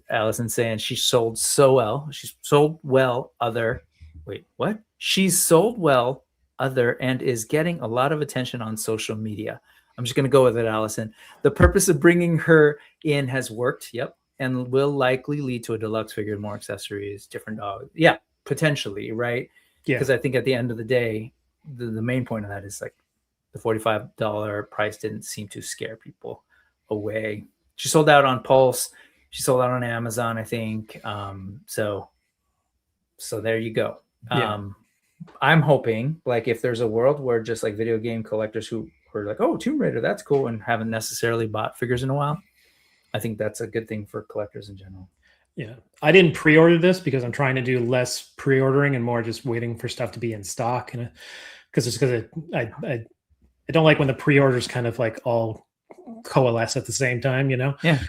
Allison's saying, she sold so well. She's sold well She's sold well and is getting a lot of attention on social media. I'm just going to go with it, Allison. The purpose of bringing her in has worked. Yep. And will likely lead to a deluxe figure, more accessories, different dogs. Yeah, potentially. Right. Yeah. Because I think at the end of the day, the main point of that is like the $45 price didn't seem to scare people away. She sold out on Pulse. She sold out on Amazon, I think. So there you go. I'm hoping, like, if there's a world where just like video game collectors who are like, oh, Tomb Raider, that's cool, and haven't necessarily bought figures in a while, I think that's a good thing for collectors in general. Yeah, I didn't pre-order this because I'm trying to do less pre-ordering and more just waiting for stuff to be in stock, and because I don't like when the pre-orders kind of like all coalesce at the same time, you know. Yeah.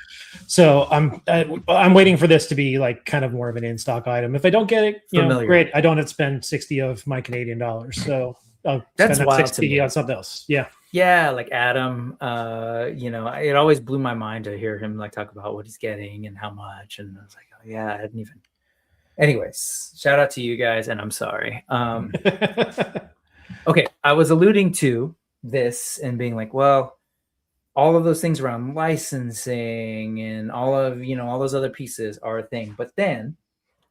So I'm waiting for this to be like kind of more of an in-stock item. If I don't get it, you know, great. I don't have to spend 60 of my Canadian dollars, so I'll spend that 60 on something else. Yeah. Yeah, like Adam, you know, it always blew my mind to hear him like talk about what he's getting and how much, and I was like, oh yeah, I hadn't even. Anyways, shout out to you guys, and I'm sorry. Okay, I was alluding to this and being like, well, all of those things around licensing and all of, you know, all those other pieces are a thing, but then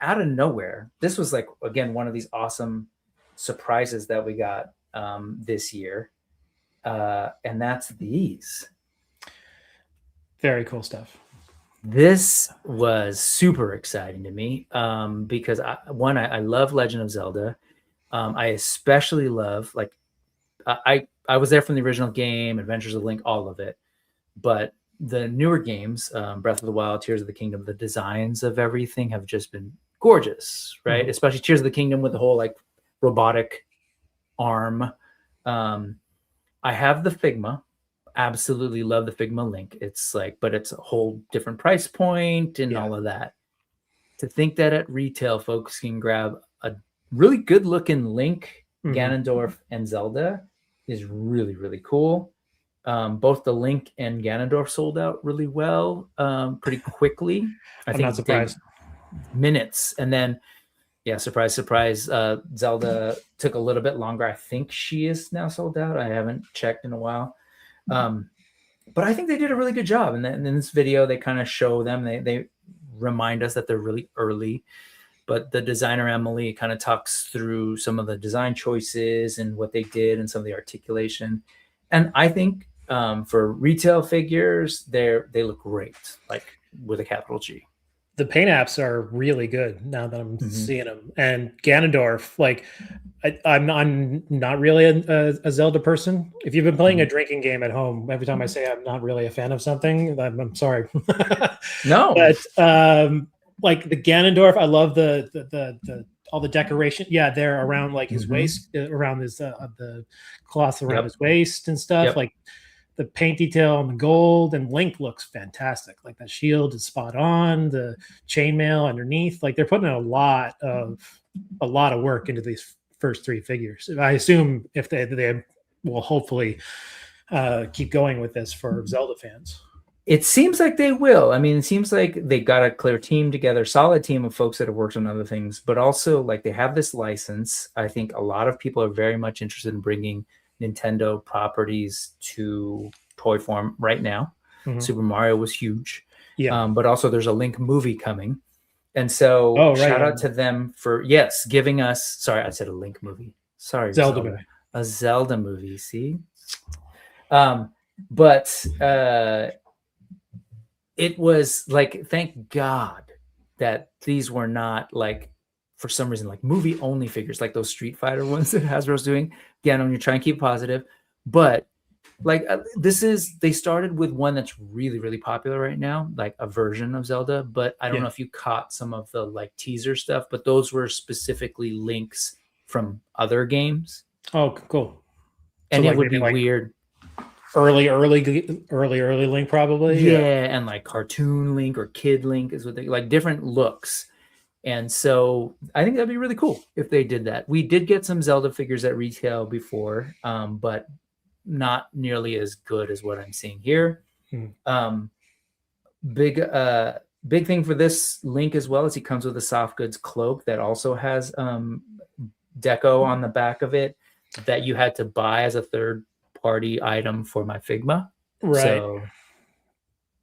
out of nowhere, this was like, again, one of these awesome surprises that we got this year. And that's these. Very cool stuff. This was super exciting to me because I love Legend of Zelda. I especially love, like, I was there from the original game, Adventures of Link, all of it. But the newer games, Breath of the Wild, Tears of the Kingdom, the designs of everything have just been gorgeous, right? Mm-hmm. Especially Tears of the Kingdom with the whole like robotic arm. I have the Figma. Absolutely love the Figma Link. It's like, but it's a whole different price point and all of that. To think that at retail, folks can grab a really good looking Link, Ganondorf, and Zelda is really, really cool. Both the Link and Ganondorf sold out really well, pretty quickly. I'm not surprised. Minutes. And then, yeah, surprise, surprise. Zelda took a little bit longer. I think she is now sold out. I haven't checked in a while. But I think they did a really good job. And then in this video, they kind of show them, they remind us that they're really early. But the designer, Emily, kind of talks through some of the design choices and what they did and some of the articulation. And I think for retail figures, they look great, like with a capital G. The paint apps are really good now that I'm seeing them. And Ganondorf, like, I'm not really a Zelda person. If you've been playing a drinking game at home, every time I say I'm not really a fan of something, I'm sorry. No. But like the Ganondorf, I love the all the decoration. Yeah, they're around like his waist, around his the cloth around his waist and stuff. Like the paint detail on the gold, and Link looks fantastic. Like that shield is spot on. The chainmail underneath, like they're putting a lot of work into these first three figures. I assume if they will hopefully keep going with this for Zelda fans. It seems like they will. I mean, it seems like they got a clear team together, solid team of folks that have worked on other things, but also like they have this license. I think a lot of people are very much interested in bringing Nintendo properties to toy form right now. Super Mario was huge. Yeah. But also there's a Link movie coming. And so shout out to them for, giving us, sorry, I said a Link movie. Sorry. Zelda movie. A Zelda movie, see? But it was like, thank God that these were not like, for some reason, like movie only figures, like those Street Fighter ones that Hasbro's doing. Again, when you're trying to keep positive, but like they started with one that's really, really popular right now, like a version of Zelda, but I don't know if you caught some of the like teaser stuff, but those were specifically links from other games. Oh, cool. And so it would be like weird. Early Link probably. Yeah, and like cartoon Link or kid Link is what they like, different looks. And so I think that'd be really cool if they did that. We did get some Zelda figures at retail before, but not nearly as good as what I'm seeing here. Big thing for this Link as well is he comes with a soft goods cloak that also has deco on the back of it that you had to buy as a third party item for my Figma. Right. So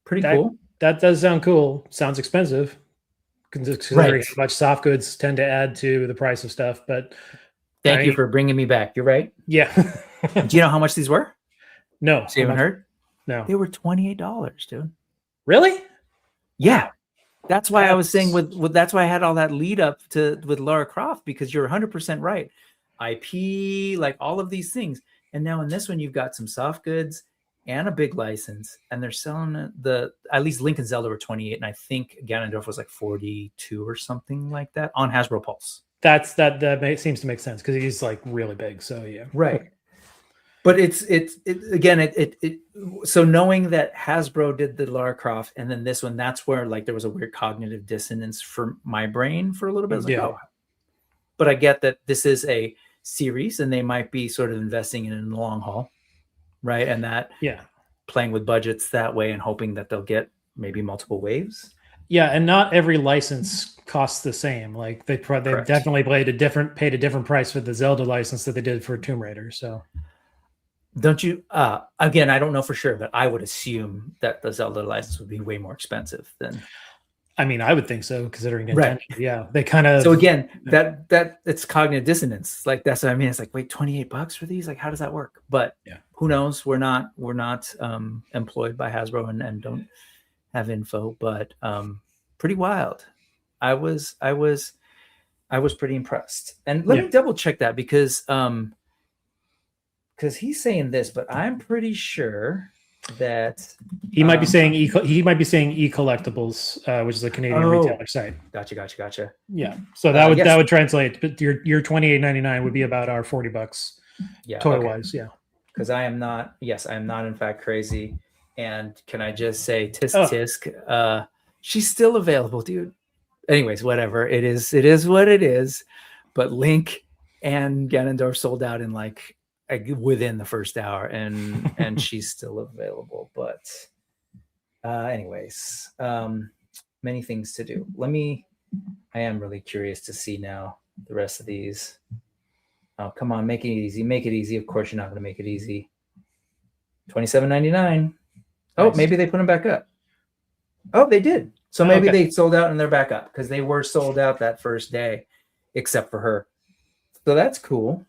pretty cool. That does sound cool. Sounds expensive, considering how much soft goods tend to add to the price of stuff. But thank you for bringing me back. You're right. Yeah. Do you know how much these were? No. So you haven't heard? No. They were $28, dude. Really? Yeah. That's why I was saying with that's why I had all that lead up to with Lara Croft, because you're 100% right. IP, like all of these things. And now in this one, you've got some soft goods and a big license, and they're selling at least Link and Zelda were 28, and I think Ganondorf was like 42 or something like that on Hasbro Pulse. That seems to make sense because he's like really big. So yeah, right. But it's again, so knowing that Hasbro did the Lara Croft and then this one, that's where like there was a weird cognitive dissonance for my brain for a little bit. I was like, oh. But I get that this is a series and they might be sort of investing in it in the long haul, right? And that playing with budgets that way and hoping that they'll get maybe multiple waves. Yeah, and not every license costs the same. Like they definitely paid a different price for the Zelda license that they did for Tomb Raider. So don't you? Again, I don't know for sure, but I would assume that the Zelda license would be way more expensive than. I mean, I would think so, considering Nintendo. Right. Yeah, they kind of. So again, that it's cognitive dissonance. Like that's what I mean. It's like, wait, $28 for these? Like, how does that work? But who knows? We're not employed by Hasbro and don't have info. But pretty wild. I was pretty impressed. And let me double check that because he's saying this, but I'm pretty sure that he might be saying e-collectibles, which is a Canadian retailer site. Gotcha. Yeah, so that would translate. But your $28.99 would be about our $40. Yeah, toy wise. Yeah, because I am not. Yes, I am not in fact crazy. And can I just say, tisk, she's still available, dude. Anyways, whatever it is what it is. But Link and Ganondorf sold out in like within the first hour, and she's still available. But anyways, many things to do. I am really curious to see now the rest of these. Oh, come on, make it easy. Of course you're not going to make it easy. $27.99. Oh, maybe they put them back up. Oh, they did. So maybe they sold out and they're back up because they were sold out that first day, except for her. So that's cool.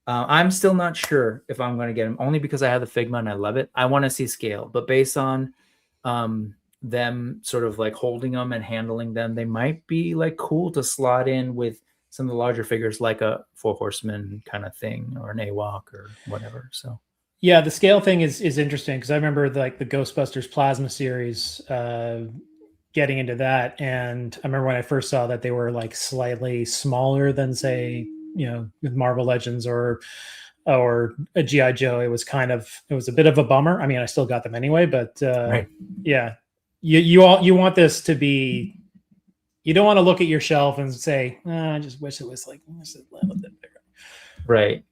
I'm still not sure if I'm going to get them, only because I have the Figma and I love it. I want to see scale, but based on them sort of like holding them and handling them, they might be like cool to slot in with some of the larger figures, like a Four Horsemen kind of thing, or an AWOC or whatever. So yeah, the scale thing is interesting because I remember like the Ghostbusters Plasma series, getting into that, and I remember when I first saw that they were like slightly smaller than say, with Marvel Legends or a G.I. Joe. It was a bit of a bummer. I mean, I still got them anyway, but yeah, you want this to be. You don't want to look at your shelf and say, I just wish it was like a little bit bigger. Right.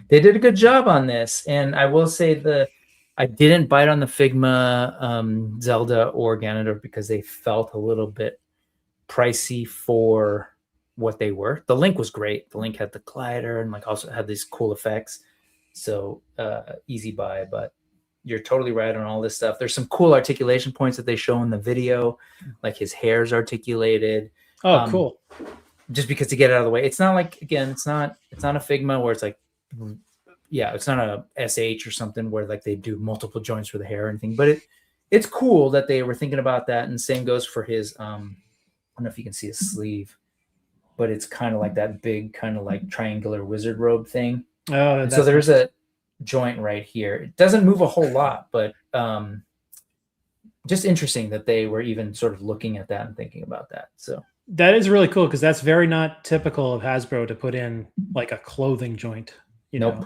They did a good job on this, and I will say I didn't bite on the Figma Zelda or Ganondorf because they felt a little bit pricey for what they were. The Link was great. The Link had the glider and like also had these cool effects. So easy buy, but you're totally right on all this stuff. There's some cool articulation points that they show in the video, like his hair's articulated. Oh, cool. Just because to get it out of the way. It's not like, again, it's not a Figma where it's like, it's not a SH or something where like they do multiple joints for the hair or anything, but it's cool that they were thinking about that. And same goes for his, I don't know if you can see his sleeve, but it's kind of like that big kind of like triangular wizard robe thing. Oh, so there's a joint right here. It doesn't move a whole lot, but just interesting that they were even sort of looking at that and thinking about that. So that is really cool because that's very not typical of Hasbro to put in like a clothing joint. Nope.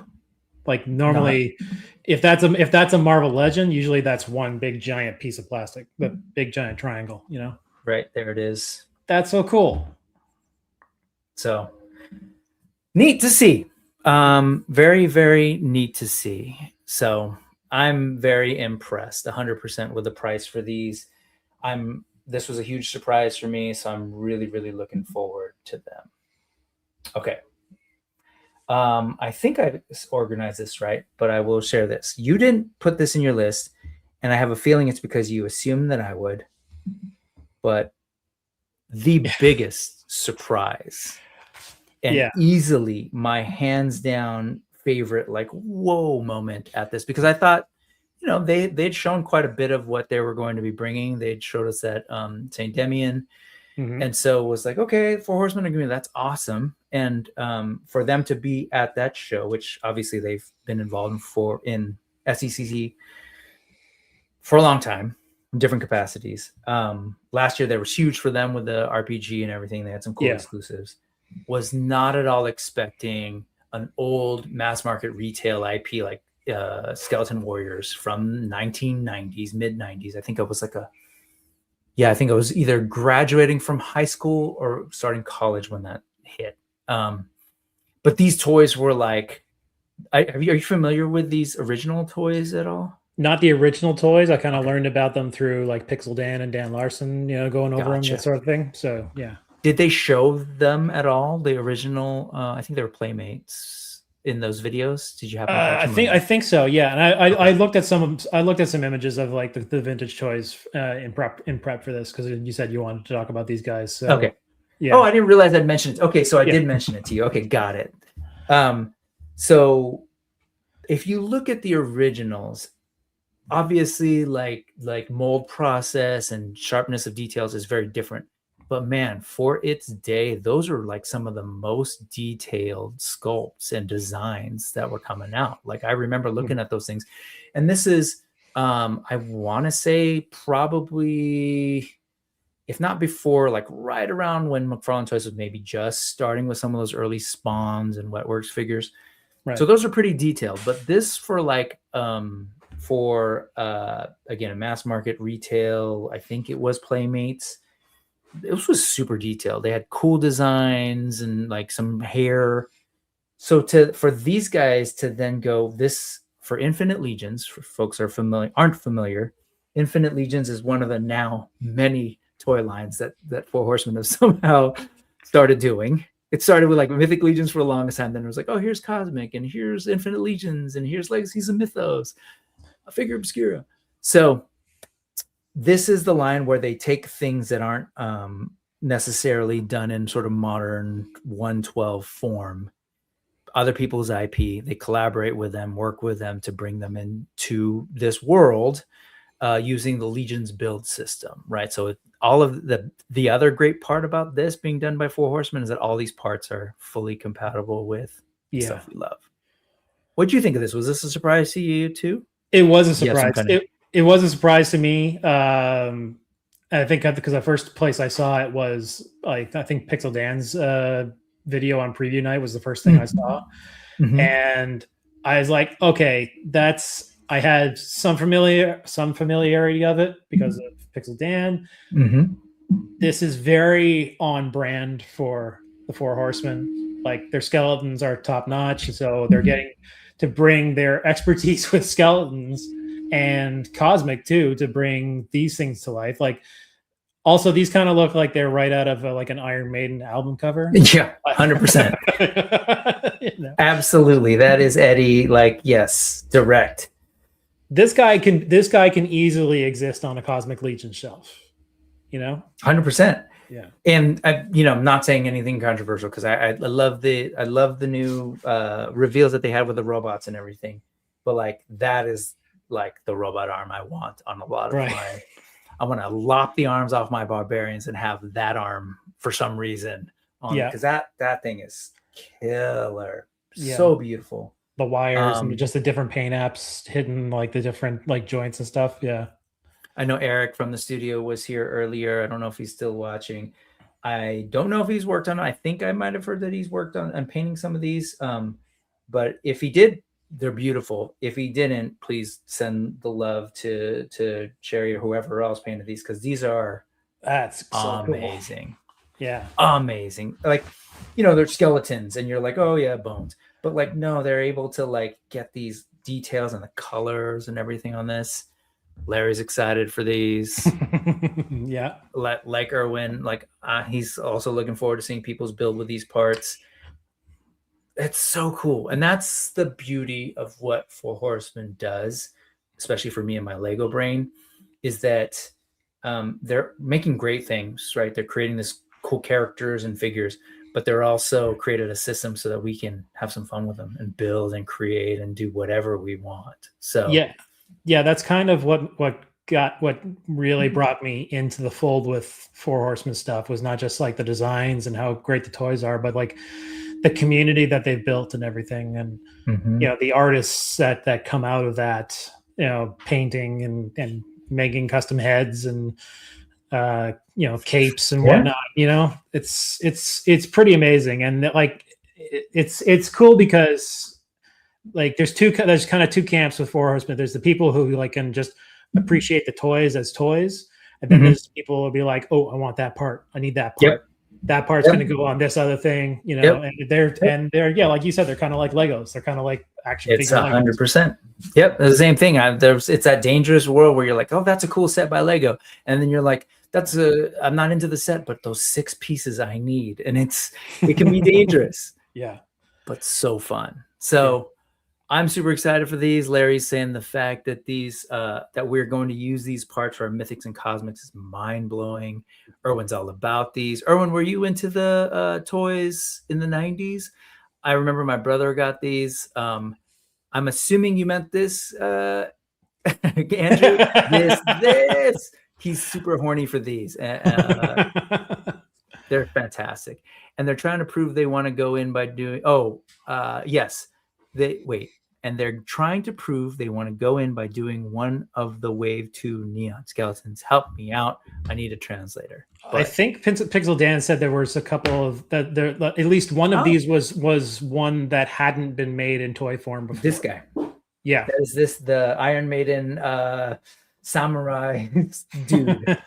Like normally, if that's a Marvel Legend, usually that's one big giant piece of plastic, the big giant triangle. Right there it is. That's so cool. So neat to see. Very, very neat to see. So I'm very impressed 100% with the price for these. This was a huge surprise for me, so I'm really, really looking forward to them. Okay. I think I organized this right, but I will share this. You didn't put this in your list, and I have a feeling it's because you assumed that I would. But the biggest surprise and easily my hands down favorite, like, whoa moment at this, because I thought, they'd shown quite a bit of what they were going to be bringing. They'd showed us that St. Demian. Mm-hmm. And so it was like, okay, Four Horsemen are going to be, that's awesome. And for them to be at that show, which obviously they've been involved in SDCC for a long time, in different capacities. Last year, that was huge for them with the RPG and everything. They had some cool exclusives. Was not at all expecting an old mass market retail IP like Skeleton Warriors from 1990s, mid 90s. I think it was I think I was either graduating from high school or starting college when that hit. But these toys were like, are you familiar with these original toys at all? Not the original toys. I kind of learned about them through like Pixel Dan and Dan Larson, going over them, that sort of thing. So yeah. Did they show them at all? The original, I think they were Playmates in those videos. Did you have? I think so. Yeah, and I looked at some images of like the vintage toys in prep for this, because you said you wanted to talk about these guys. So, okay. Yeah. Oh, I didn't realize I'd mentioned it. Okay, so I did mention it to you. Okay, got it. So if you look at the originals, obviously like mold process and sharpness of details is very different. But man, for its day, those are like some of the most detailed sculpts and designs that were coming out. Like I remember looking at those things. And this is, I want to say probably, if not before, like right around when McFarlane Toys was maybe just starting with some of those early Spawns and Wetworks figures. Right. So those are pretty detailed. But this for like, again, a mass market retail, I think it was Playmates. It was super detailed. They had cool designs and like some hair. So for these guys to then go this for Infinite Legions, for folks who aren't familiar, Infinite Legions is one of the now many toy lines that Four Horsemen have somehow started doing. It started with like Mythic Legions for the longest time. Then it was like, oh, here's Cosmic, and here's Infinite Legions, and here's Legacies of Mythos, a Figure Obscura. So this is the line where they take things that aren't necessarily done in sort of modern 112 form, other people's IP. They collaborate with them, work with them to bring them into this world using the Legion's build system, right? So all of the other great part about this being done by Four Horsemen is that all these parts are fully compatible with stuff we love. What do you think of this? Was this a surprise to you too? It was a surprise. It was a surprise to me. I think because the first place I saw it was like, I think Pixel Dan's video on preview night was the first thing I saw. Mm-hmm. And I was like, okay, I had some familiarity of it because of Pixel Dan. Mm-hmm. This is very on brand for the Four Horsemen. Like their skeletons are top notch. So they're getting to bring their expertise with skeletons and Cosmic too, to bring these things to life. Like also these kind of look like they're right out of like an Iron Maiden album cover. Yeah, 100%. Absolutely. That is Eddie. Like, yes, direct. This guy can easily exist on a Cosmic Legion shelf, 100%. Yeah. And I'm not saying anything controversial because I love the new reveals that they had with the robots and everything. But like that is like the robot arm I want on a lot of my. I want to lop the arms off my barbarians and have that arm for some reason on because that thing is killer. Yeah. So beautiful. The wires and just the different paint apps hidden, like the different like joints and stuff. Yeah. I know Eric from the studio was here earlier. I don't know if he's still watching. I don't know if he's worked on it. I think I might have heard that he's worked on painting some of these. But if he did, they're beautiful. If he didn't, please send the love to Sherry or whoever else painted these, because these are so amazing. Cool. Yeah. Amazing. Like, they're skeletons and you're like, oh yeah, bones. But like, no, they're able to like get these details and the colors and everything on this. Larry's excited for these. Yeah. Like Erwin, he's also looking forward to seeing people's build with these parts. It's so cool. And that's the beauty of what Four Horsemen does, especially for me and my Lego brain, is that they're making great things, right? They're creating this cool characters and figures, but they're also created a system so that we can have some fun with them and build and create and do whatever we want. So yeah, that's kind of what really brought me into the fold with Four Horsemen stuff, was not just like the designs and how great the toys are, but like the community that they've built and everything, and the artists that come out of that, painting and making custom heads and capes and whatnot. It's pretty amazing, and like it's cool because like there's kind of two camps with Four Horsemen. There's the people who like can just appreciate the toys as toys, and then there's people who'll be like, oh, I want that part, I need that part. That part's going to go on this other thing, and they're like you said, they're kind of like Legos. They're kind of like action figures. It's 100%. Yep, the same thing. It's that dangerous world where you're like, oh, that's a cool set by Lego, and then you're like, I'm not into the set, but those 6 pieces I need, and it can be dangerous. Yeah, but so fun. So I'm super excited for these. Larry's saying the fact that these that we're going to use these parts for our Mythics and Cosmics is mind blowing. Erwin's all about these. Erwin, were you into the toys in the 90s? I remember my brother got these. I'm assuming you meant this, Andrew. This. He's super horny for these. They're fantastic, and they're trying to prove they want to go in by doing. Yes. And they're trying to prove they want to go in by doing one of the Wave 2 neon skeletons. Help me out. I need a translator. But I think Pixel Dan said there was a couple of that. There, at least one of these was one that hadn't been made in toy form before. This guy. Yeah. Is this the Iron Maiden samurai dude?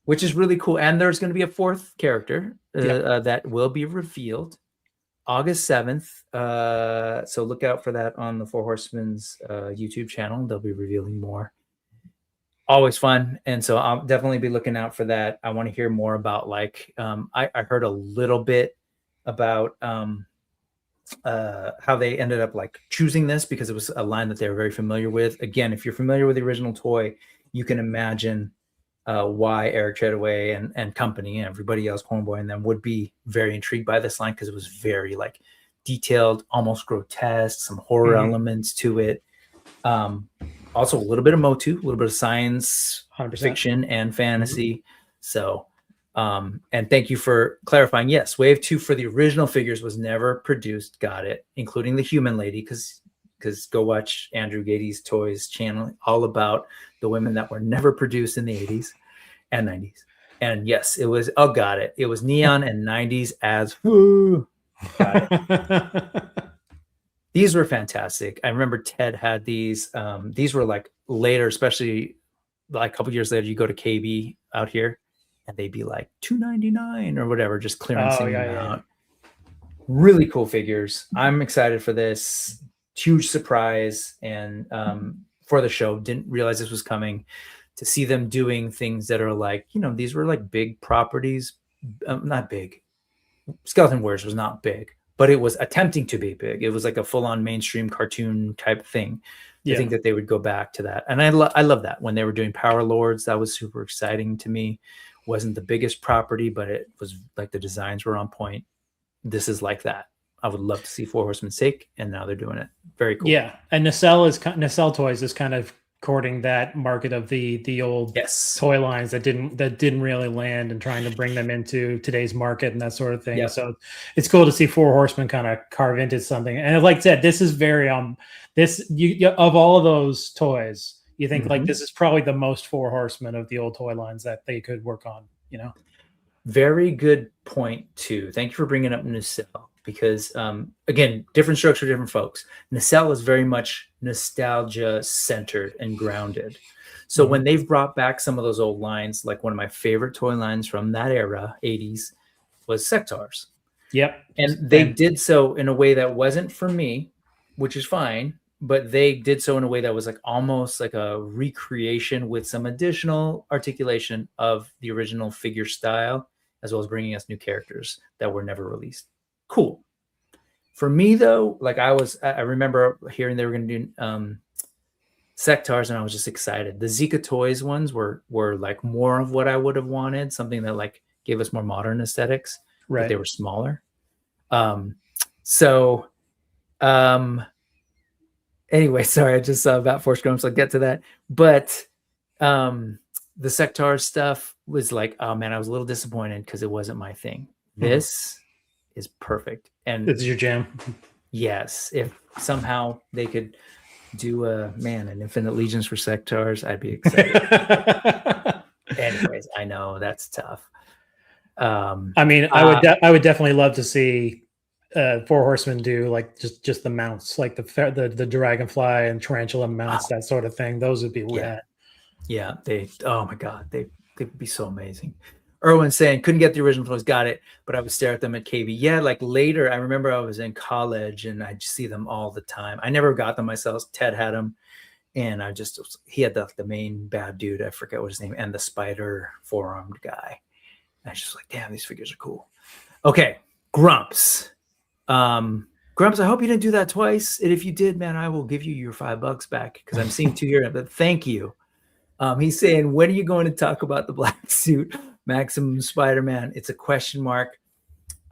Which is really cool. And there's going to be a 4th character that will be revealed August 7th. So look out for that on the Four Horsemen's YouTube channel. They'll be revealing more. Always fun. And so I'll definitely be looking out for that. I want to hear more about like, I heard a little bit about how they ended up like choosing this because it was a line that they were very familiar with. Again, if you're familiar with the original toy, you can imagine why Eric Treadaway and company and everybody else, Cornboy and them, would be very intrigued by this line because it was very like detailed, almost grotesque, some horror elements to it. Also a little bit of MOTU, a little bit of science 100%. fiction and fantasy. So, and thank you for clarifying. Yes, Wave 2 for the original figures was never produced. Got it, including the human lady, because go watch Andrew Gady's Toys channel, all about the women that were never produced in the 80s and 90s. And yes, it was, got it. It was neon and 90s as woo. Got it. These were fantastic. I remember Ted had these. These were like later, especially like a couple years later, you go to KB out here and they'd be like $2.99 or whatever, just clearancing them out. Really cool figures. I'm excited for this. Huge surprise, and for the show, didn't realize this was coming. To see them doing things that are like, these were like big properties, not big. Skeleton Warriors was not big, but it was attempting to be big. It was like a full-on mainstream cartoon type thing. I think that they would go back to that, and I love that when they were doing Power Lords. That was super exciting to me. Wasn't the biggest property, but it was like the designs were on point. This is like that. I would love to see Four Horsemen's sake, and now they're doing it. Very cool. Yeah, and N.E.W.S Toys is kind of courting that market of the old toy lines that didn't really land, and trying to bring them into today's market and that sort of thing. So it's cool to see Four Horsemen kind of carve into something. And like I said, this is very of all of those toys, you think like this is probably the most Four Horsemen of the old toy lines that they could work on. Very good point too. Thank you for bringing up N.E.W.S. Because again, different strokes for different folks. N.E.W.S is very much nostalgia centered and grounded. So when they've brought back some of those old lines, like one of my favorite toy lines from that era, 80s, was Sectars. Yep. And they did so in a way that wasn't for me, which is fine, but they did so in a way that was like almost like a recreation with some additional articulation of the original figure style, as well as bringing us new characters that were never released. Cool. For me though, like I remember hearing they were going to do Sectars, and I was just excited. The Zika Toys ones were like more of what I would have wanted, something that like gave us more modern aesthetics, right? But they were smaller. Anyway, sorry, I just saw about Force Grumps. I'll get to that. But the Sectars stuff was like, oh man, I was a little disappointed because it wasn't my thing. This is perfect. And this is your jam. Yes, if somehow they could do an Infinite Legions for Sectars, I'd be excited. Anyways, I know that's tough. I mean, I would definitely love to see 4 Horsemen do like just the mounts, like the dragonfly and tarantula mounts, that sort of thing. Those would be rad. Yeah, oh my god, they'd be so amazing. Erwin saying couldn't get the original toys, got it, but I would stare at them at KB. Yeah, like later, I remember I was in college and I'd see them all the time. I never got them myself. Ted had them, and he had the main bad dude, I forget what his name, and the spider 4-armed guy. And I was just like, damn, these figures are cool. Okay, Grumps. Grumps, I hope you didn't do that twice. And if you did, man, I will give you your $5 back because I'm seeing 2 here. But thank you. He's saying, when are you going to talk about the black suit Maximum Spider-Man? It's a question mark.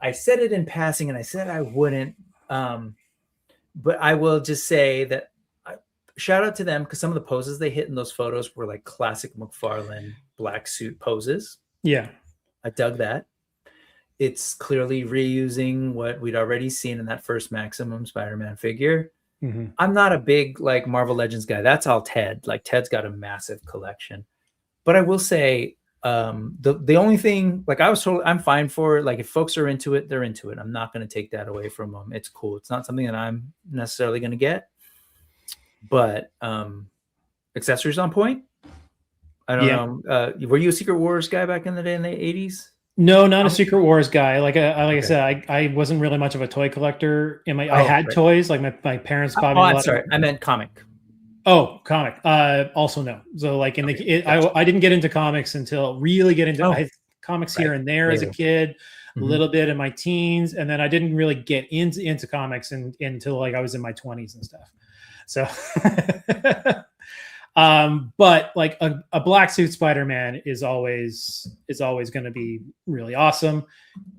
I said it in passing and I said I wouldn't. But I will just say that shout out to them because some of the poses they hit in those photos were like classic McFarlane black suit poses. Yeah. I dug that. It's clearly reusing what we'd already seen in that first Maximum Spider-Man figure. Mm-hmm. I'm not a big like Marvel Legends guy. That's all Ted. Like Ted's got a massive collection. But I will say the only thing, like I'm fine for it. Like if folks are into it, they're into it. I'm not going to take that away from them. It's cool. It's not something that I'm necessarily going to get. But accessories on point. I don't know. Were you a Secret Wars guy back in the day in the 80s? No, not a Secret Wars guy. I said, I wasn't really much of a toy collector. I had toys. Like my parents bought me. I'm sorry, I meant comic. Oh, comic. Also no. So like I didn't get into comics until really get into I had comics here and there as a kid, a little bit in my teens, and then I didn't really get into comics until like I was in my 20s and stuff. So. But like a black suit Spider-Man is always going to be really awesome.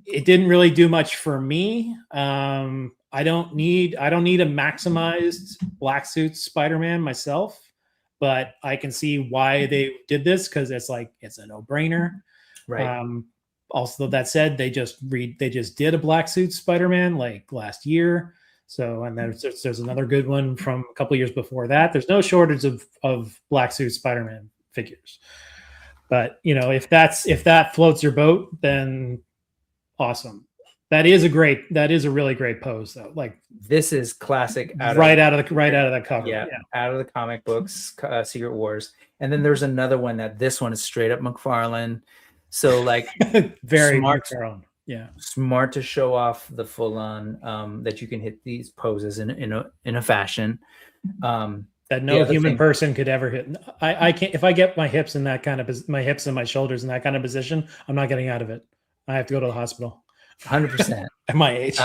It didn't really do much for me. I don't need a maximized black suit Spider-Man myself, but I can see why they did this because it's a no-brainer. Right. Also, that said, they just did a black suit Spider-Man like last year. So, and then there's another good one from a couple years before that. There's no shortage of black suit Spider-Man figures. But, if that floats your boat, then awesome. That is a really great pose though. Like this is classic out of that cover. Yeah, out of the comic books, Secret Wars. And then there's another one this one is straight up McFarlane. So like very smart. McFarlane. Yeah, smart to show off the full on that you can hit these poses in a fashion that no human person could ever hit. I can't. If I get my hips in that kind of my hips and my shoulders in that kind of position, I'm not getting out of it. I have to go to the hospital. 100% at my age.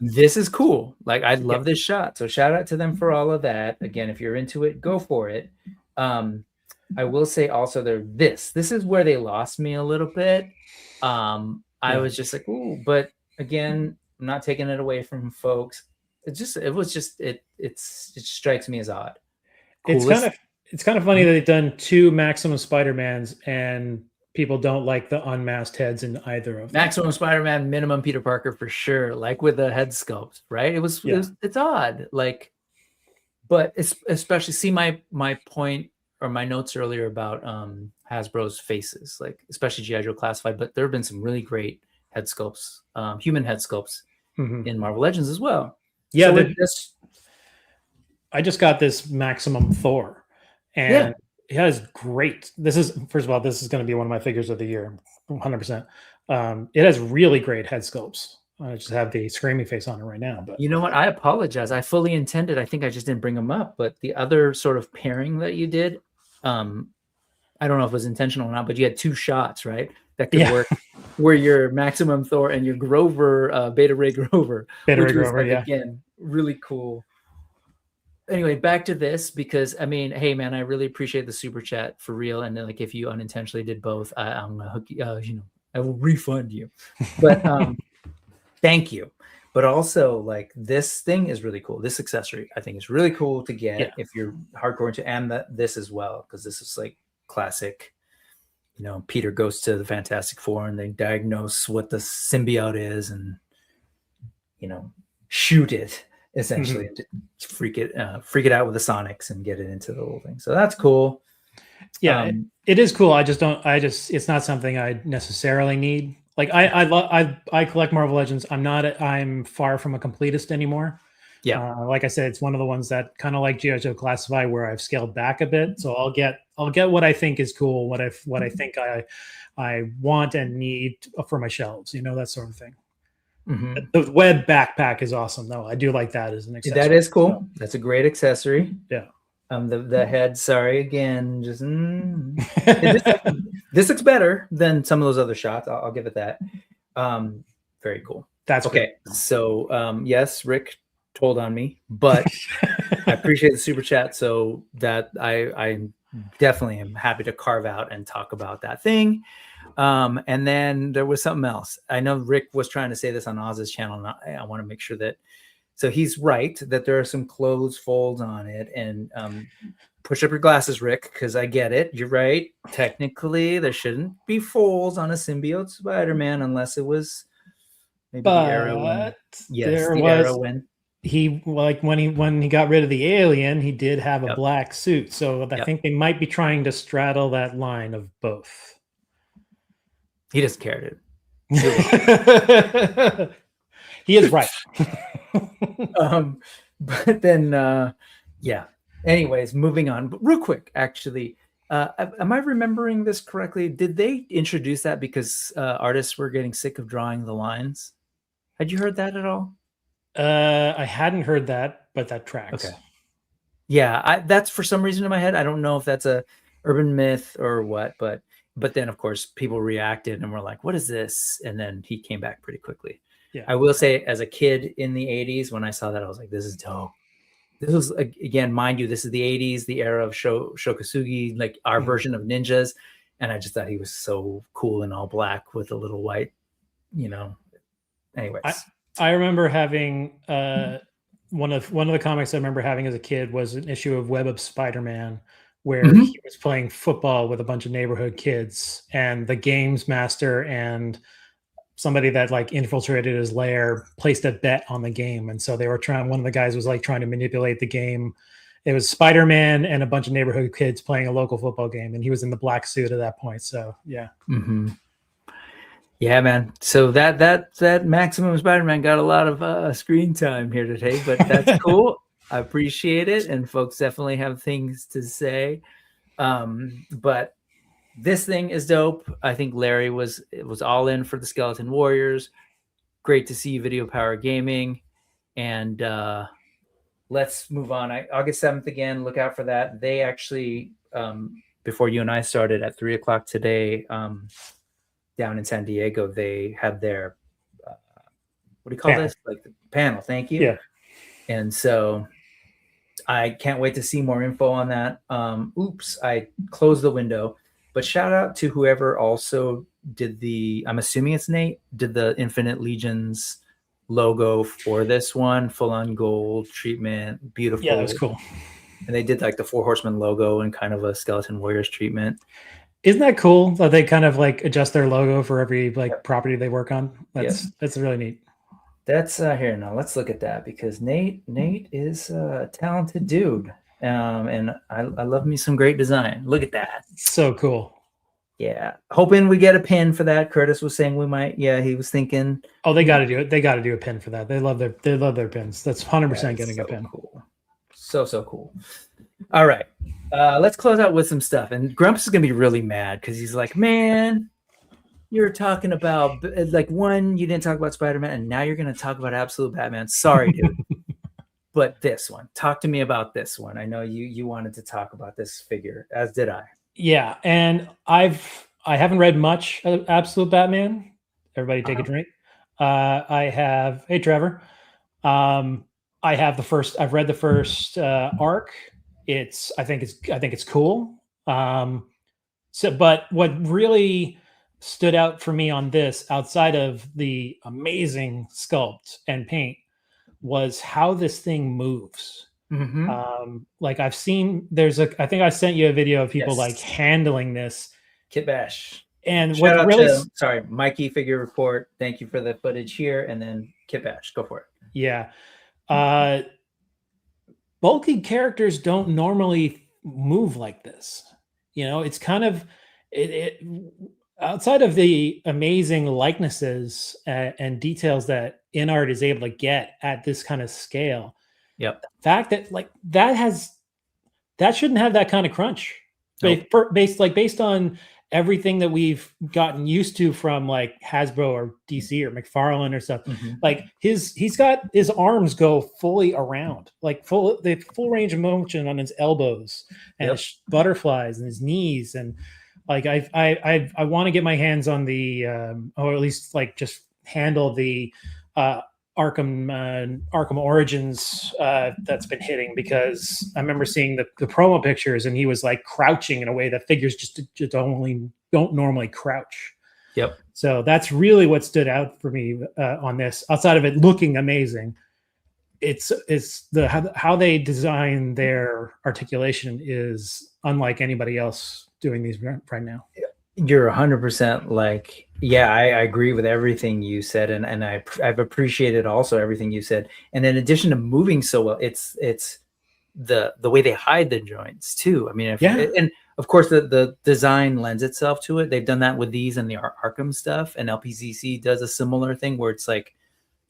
This is cool. Like I love this shot. So shout out to them for all of that. Again, if you're into it, go for it. I will say also this is where they lost me a little bit. I was just like, ooh, but again, I'm not taking it away from folks. It strikes me as odd. Coolest. It's kind of funny that they've done 2 Maximum Spider-Mans and people don't like the unmasked heads in either of them. Maximum Spider-Man, minimum Peter Parker for sure. Like with the head sculpt, right? It's odd. Like, but it's especially see my point or my notes earlier about Hasbro's faces, like especially G.I. Joe Classified, but there have been some really great head sculpts, human head sculpts in Marvel Legends as well. Yeah, so I just got this Maximum Thor, and it has great. First of all, this is going to be one of my figures of the year, 100%. It has really great head sculpts. I just have the screaming face on it right now. But you know what? I apologize. I fully intended. I think I just didn't bring them up. But the other sort of pairing that you did, I don't know if it was intentional or not, but you had 2 shots, right? That could work where your Maximum Thor and your Grover, Beta Ray Grover. Again, really cool. Anyway, back to this because I mean, hey man, I really appreciate the super chat for real. And like, if you unintentionally did both, I'm gonna hook you. I will refund you. But thank you. But also, like, this thing is really cool. This accessory, I think, is really cool to get if you're hardcore into, and this as well, because this is like classic. Peter goes to the Fantastic Four and they diagnose what the symbiote is, and shoot it essentially, and freak it out with the Sonics and get it into the whole thing. So that's cool. Yeah, it is cool. It's not something I necessarily need. Like I collect Marvel Legends. I'm far from a completist anymore. Yeah. Like I said, it's one of the ones that kind of like G.I. Joe Classify, where I've scaled back a bit. So I'll get what I think is cool, what I think I want and need for my shelves, that sort of thing. The web backpack is awesome, though. I do like that as an accessory. That is cool. So. That's a great accessory. Yeah. The head, sorry again, just this looks better than some of those other shots. I'll give it that. Very cool. That's okay. Great. So yes, Rick told on me, but I appreciate the super chat. So that I definitely am happy to carve out and talk about that thing. And then there was something else. I know Rick was trying to say this on Oz's channel, and I want to make sure that. So he's right that there are some clothes folds on it, and push up your glasses, Rick, because I get it. You're right. Technically, there shouldn't be folds on a symbiote Spider-Man unless it was maybe the era when. Yes, the era when. He when he got rid of the alien, he did have a black suit. So I think they might be trying to straddle that line of both. He doesn't care, dude. He is right. But then yeah. Anyways, moving on. But real quick, actually, am I remembering this correctly? Did they introduce that because artists were getting sick of drawing the lines? Had you heard that at all? I hadn't heard that, but that tracks. Okay. Yeah, that's for some reason in my head. I don't know if that's a urban myth or what, but then of course people reacted and were like, "What is this?" And then he came back pretty quickly. Yeah. I will say, as a kid in the 80s, when I saw that, I was like, "This is dope." This was, again, mind you, this is the 80s, the era of Shokasugi, like our version of ninjas, and I just thought he was so cool in all black with a little white, Anyways. I remember having one of the comics I remember having as a kid was an issue of Web of Spider-Man, where he was playing football with a bunch of neighborhood kids, and the games master and somebody that like infiltrated his lair placed a bet on the game. And so they were one of the guys was like trying to manipulate the game. It was Spider-Man and a bunch of neighborhood kids playing a local football game. And he was in the black suit at that point. So yeah. Yeah, man. So that Maximum Spider-Man got a lot of screen time here today, but that's cool. I appreciate it. And folks definitely have things to say. But this thing is dope. I think Larry was all in for the Skeleton Warriors. Great to see Video Power Gaming. And let's move on. August 7th again. Look out for that. They actually, before you and I started at 3:00 today, down in San Diego, they had their what do you call this? Like the panel. Thank you. Yeah. And so I can't wait to see more info on that. Oops, I closed the window. But shout out to whoever also did I'm assuming it's Nate, did the Infinite Legions logo for this one, full on gold treatment, beautiful. Yeah, that was cool. And they did like the 4 Horsemen logo and kind of a Skeleton Warriors treatment. Isn't that cool that they kind of like adjust their logo for every property they work on? That's really neat. That's here now. Let's look at that because Nate is a talented dude. And I love me some great design. Look at that. So cool. Yeah. Hoping we get a pin for that. Curtis was saying we might. Yeah, he was thinking. Oh, they got to do it. They got to do a pin for that. They love their pins. That's 100% getting a pin. Cool. So cool. All right. Let's close out with some stuff. And Grumps is going to be really mad because he's like, man, you're talking about like you didn't talk about Spider-Man and now you're going to talk about Absolute Batman. Sorry, dude. But this one, talk to me about this one. I know you wanted to talk about this figure, as did I. Yeah, and I haven't read much of Absolute Batman. Everybody take a drink. I have, hey Trevor. I've read the first arc. I think it's cool. But what really stood out for me on this, outside of the amazing sculpt and paint, was how this thing moves. Like I've seen, I think I sent you a video of people like handling this. Kit Bash. And shout out to Mikey Figure Report. Thank you for the footage here. And then Kit Bash, go for it. Yeah. Bulky characters don't normally move like this. You know, it's kind of it outside of the amazing likenesses and details that InArt is able to get at this kind of scale. Yep. The fact that like that shouldn't have that kind of crunch. Nope. Based on everything that we've gotten used to from like Hasbro or DC or McFarlane or stuff. Like he's got his arms go fully around, like full range of motion on his elbows and his butterflies and his knees. And like I want to get my hands on the or at least like just handle the Arkham Origins that's been hitting, because I remember seeing the promo pictures and he was like crouching in a way that figures just don't normally crouch. Yep. So that's really what stood out for me on this. Outside of it looking amazing, it's how they design their articulation is unlike anybody else doing these right now. You're 100% like, yeah, I agree with everything you said. And I've appreciated also everything you said. And in addition to moving so well, it's the way they hide the joints too. I mean, and of course the design lends itself to it. They've done that with these and the Arkham stuff, and LPCC does a similar thing where it's like,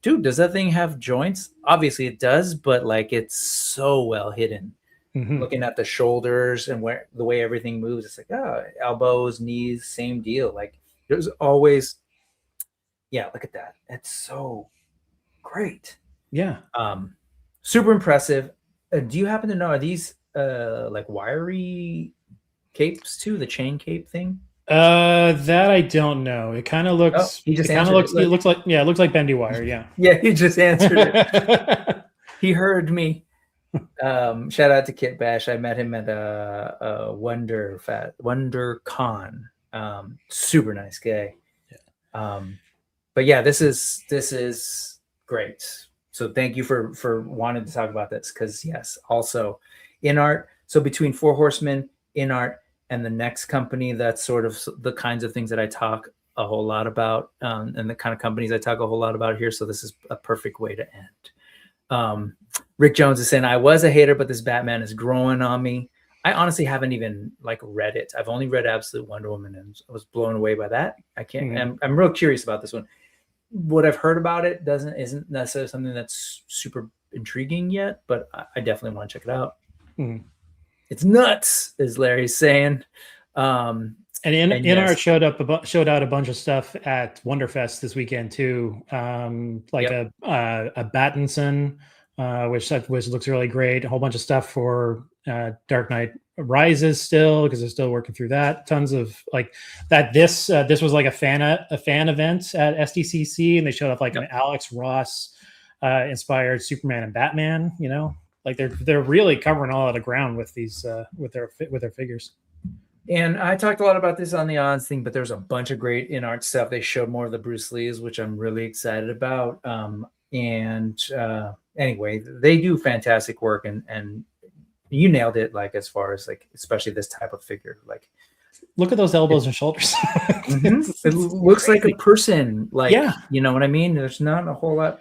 dude, does that thing have joints? Obviously it does, but like it's so well hidden. Looking at the shoulders and where the way everything moves, it's like, oh, elbows, knees, same deal. Like there's always, look at that. It's so great. Yeah. Super impressive. Do you happen to know, are these like wiry capes too, the chain cape thing? That I don't know. It kind of looks, it looks like bendy wire. Yeah. Yeah. He just answered it. He heard me. Shout out to Kit Bash. I met him at a WonderCon. Super nice guy. But yeah, this is great. So thank you for wanting to talk about this, because yes, also InArt. So between Four Horsemen, InArt, and the next company, that's sort of the kinds of things that I talk a whole lot about, and the kind of companies I talk a whole lot about here. So this is a perfect way to end. Rick Jones is saying, I was a hater, but this Batman is growing on me. I honestly haven't even like read it. I've only read Absolute Wonder Woman, and I was blown away by that. I can't. I'm real curious about this one. What I've heard about it isn't necessarily something that's super intriguing yet, but I definitely want to check it out. It's nuts, as Larry's saying. And InArt showed out a bunch of stuff at Wonderfest this weekend too, like a Battinson, which looks really great. A whole bunch of stuff for Dark Knight Rises still, because they're still working through that. Tons of like that. This was like a fan event at SDCC, and they showed off like an Alex Ross inspired Superman and Batman. You know, like they're really covering all of the ground with these with their figures. And I talked a lot about this on the odds thing, but there's a bunch of great InArt stuff. They showed more of the Bruce Lees, which I'm really excited about. Anyway, they do fantastic work, and you nailed it. Like as far as like, especially this type of figure, like look at those elbows and shoulders. It looks like a person. Like, you know what I mean? There's not a whole lot.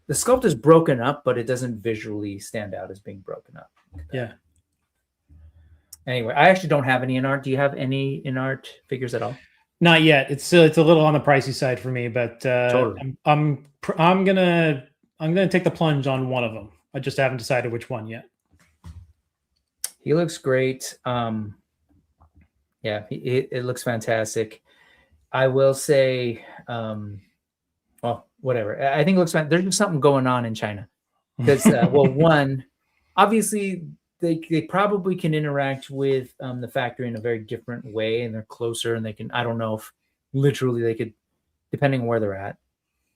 The sculpt is broken up, but it doesn't visually stand out as being broken up. Yeah. Anyway, I actually don't have any InArt. Do you have any InArt figures at all? Not yet. It's a little on the pricey side for me, but totally. I'm gonna take the plunge on one of them. I just haven't decided which one yet. He looks great. It looks fantastic. I will say, well, whatever. I think it looks fantastic. There's just something going on in China because, one, obviously. They probably can interact with the factory in a very different way, and they're closer, and they can, I don't know if literally they could, depending on where they're at,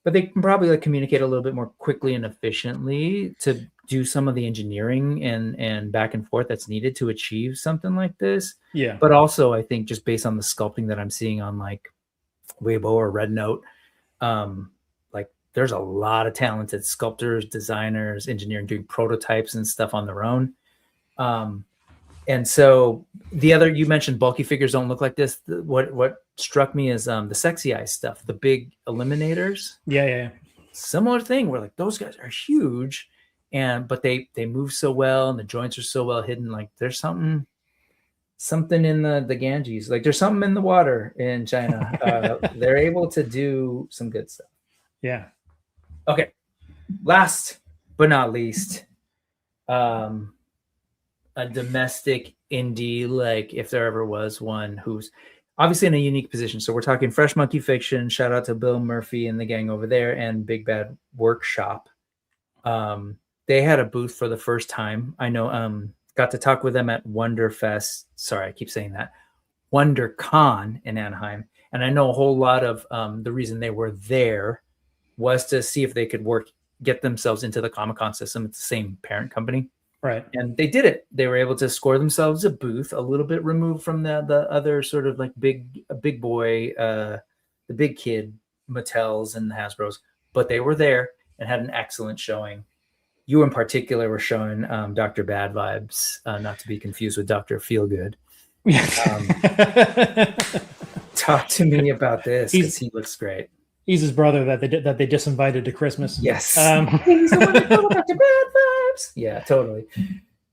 but they can probably like communicate a little bit more quickly and efficiently to do some of the engineering and back and forth that's needed to achieve something like this. Yeah. But also I think just based on the sculpting that I'm seeing on like Weibo or Red Note, like there's a lot of talented sculptors, designers, engineering, doing prototypes and stuff on their own. And so the other, you mentioned bulky figures don't look like this. What struck me is the sexy eye stuff, the big eliminators. Yeah. similar thing where like those guys are huge, but they move so well and the joints are so well hidden. Like there's something in the Ganges. Like there's something in the water in China. They're able to do some good stuff. Yeah. Okay. Last but not least, a domestic indie, like if there ever was one, who's obviously in a unique position. So we're talking Fresh Monkey Fiction. Shout out to Bill Murphy and the gang over there, and Big Bad Workshop. They had a booth for the first time. I know. Got to talk with them at Wonderfest. Sorry, I keep saying that. WonderCon in Anaheim, and I know a whole lot of the reason they were there was to see if they could get themselves into the Comic-Con system. It's the same parent company. Right. And they did it. They were able to score themselves a booth a little bit removed from the other sort of like big boy, the big kid Mattels and the Hasbros, but they were there and had an excellent showing. You in particular were showing Dr. Bad Vibes, not to be confused with Dr. Feelgood. Talk to me about this, because he looks great. He's his brother that they disinvited to Christmas. Yes. He's the one that called Dr. Bad Vibes. Yeah, totally.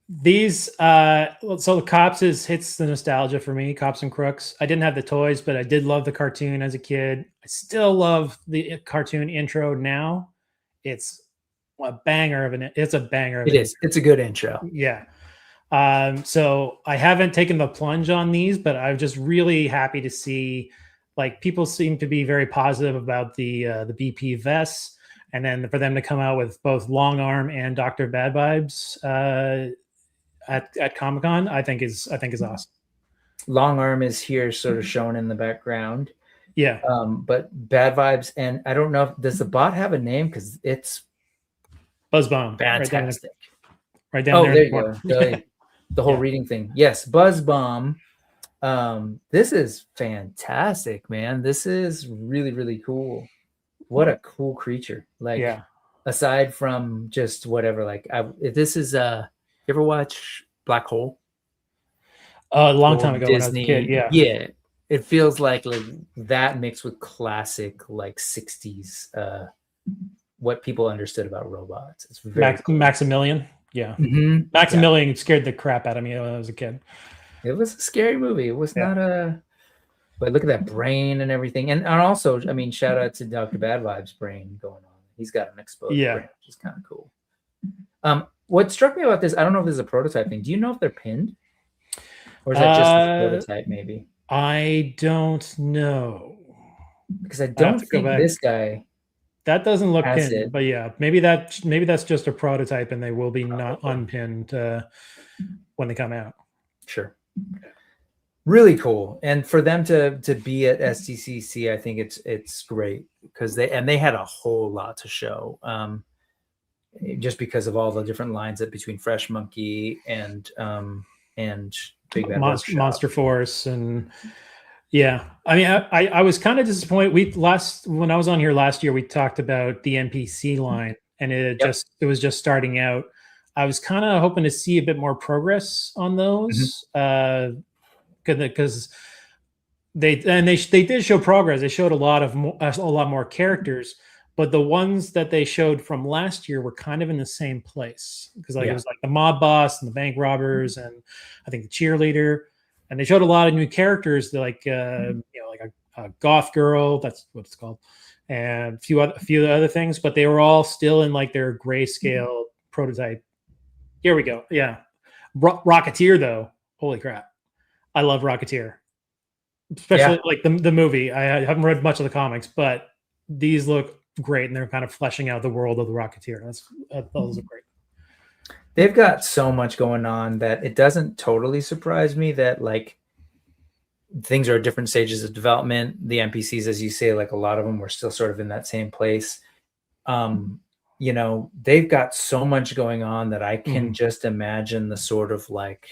These so the Cops hits the nostalgia for me. Cops and Crooks. I didn't have the toys, but I did love the cartoon as a kid. I still love the cartoon intro now. It's a banger of an. It's a banger. Of it is. It's a good intro. Yeah. So I haven't taken the plunge on these, but I'm just really happy to see. Like people seem to be very positive about the BP vests, and then for them to come out with both Long Arm and Dr. Bad Vibes at Comic-Con, I think is awesome. Long Arm is here, sort of shown in the background. Yeah. But Bad Vibes, and I don't know, does the bot have a name? Because it's Buzzbomb. fantastic. Right down there. There you go. The whole reading thing. Yes, Buzzbomb. This is fantastic, man. This is really, really cool. What a cool creature. Like, aside from just whatever, like this is you ever watch Black Hole? A long time ago Disney. When I was a kid, yeah. It feels like that mixed with classic like 60s what people understood about robots. It's very cool. Maximilian. Yeah. Mm-hmm. Maximilian scared the crap out of me when I was a kid. It was a scary movie. It was not but look at that brain and everything. And also, I mean, shout out to Dr. Bad Vibes brain going on. He's got an exposed brain, which is kind of cool. What struck me about this, I don't know if this is a prototype thing. Do you know if they're pinned? Or is that just a prototype maybe? I don't know. Because I don't think this guy that doesn't look pinned, but yeah, maybe that's just a prototype and they will be not unpinned when they come out. Sure. Really cool. And for them to be at SDCC, I think it's great because they had a whole lot to show. Just because of all the different lines between Fresh Monkey and Big Bad Monster Force and I mean I was kind of disappointed. When I was on here last year, we talked about the NPC line and it was just starting out. I was kind of hoping to see a bit more progress on those because they did show progress. They showed a lot more characters, but the ones that they showed from last year were kind of in the same place because it was like the mob boss and the bank robbers and I think the cheerleader, and they showed a lot of new characters like like a goth girl, that's what it's called, and a few other things, but they were all still in like their grayscale prototype. Here we go. Yeah. Rocketeer, though. Holy crap. I love Rocketeer. Especially like the movie. I haven't read much of the comics, but these look great and they're kind of fleshing out the world of the Rocketeer. Those are great. They've got so much going on that it doesn't totally surprise me that like things are at different stages of development. The NPCs, as you say, like a lot of them were still sort of in that same place. They've got so much going on that I can just imagine the sort of like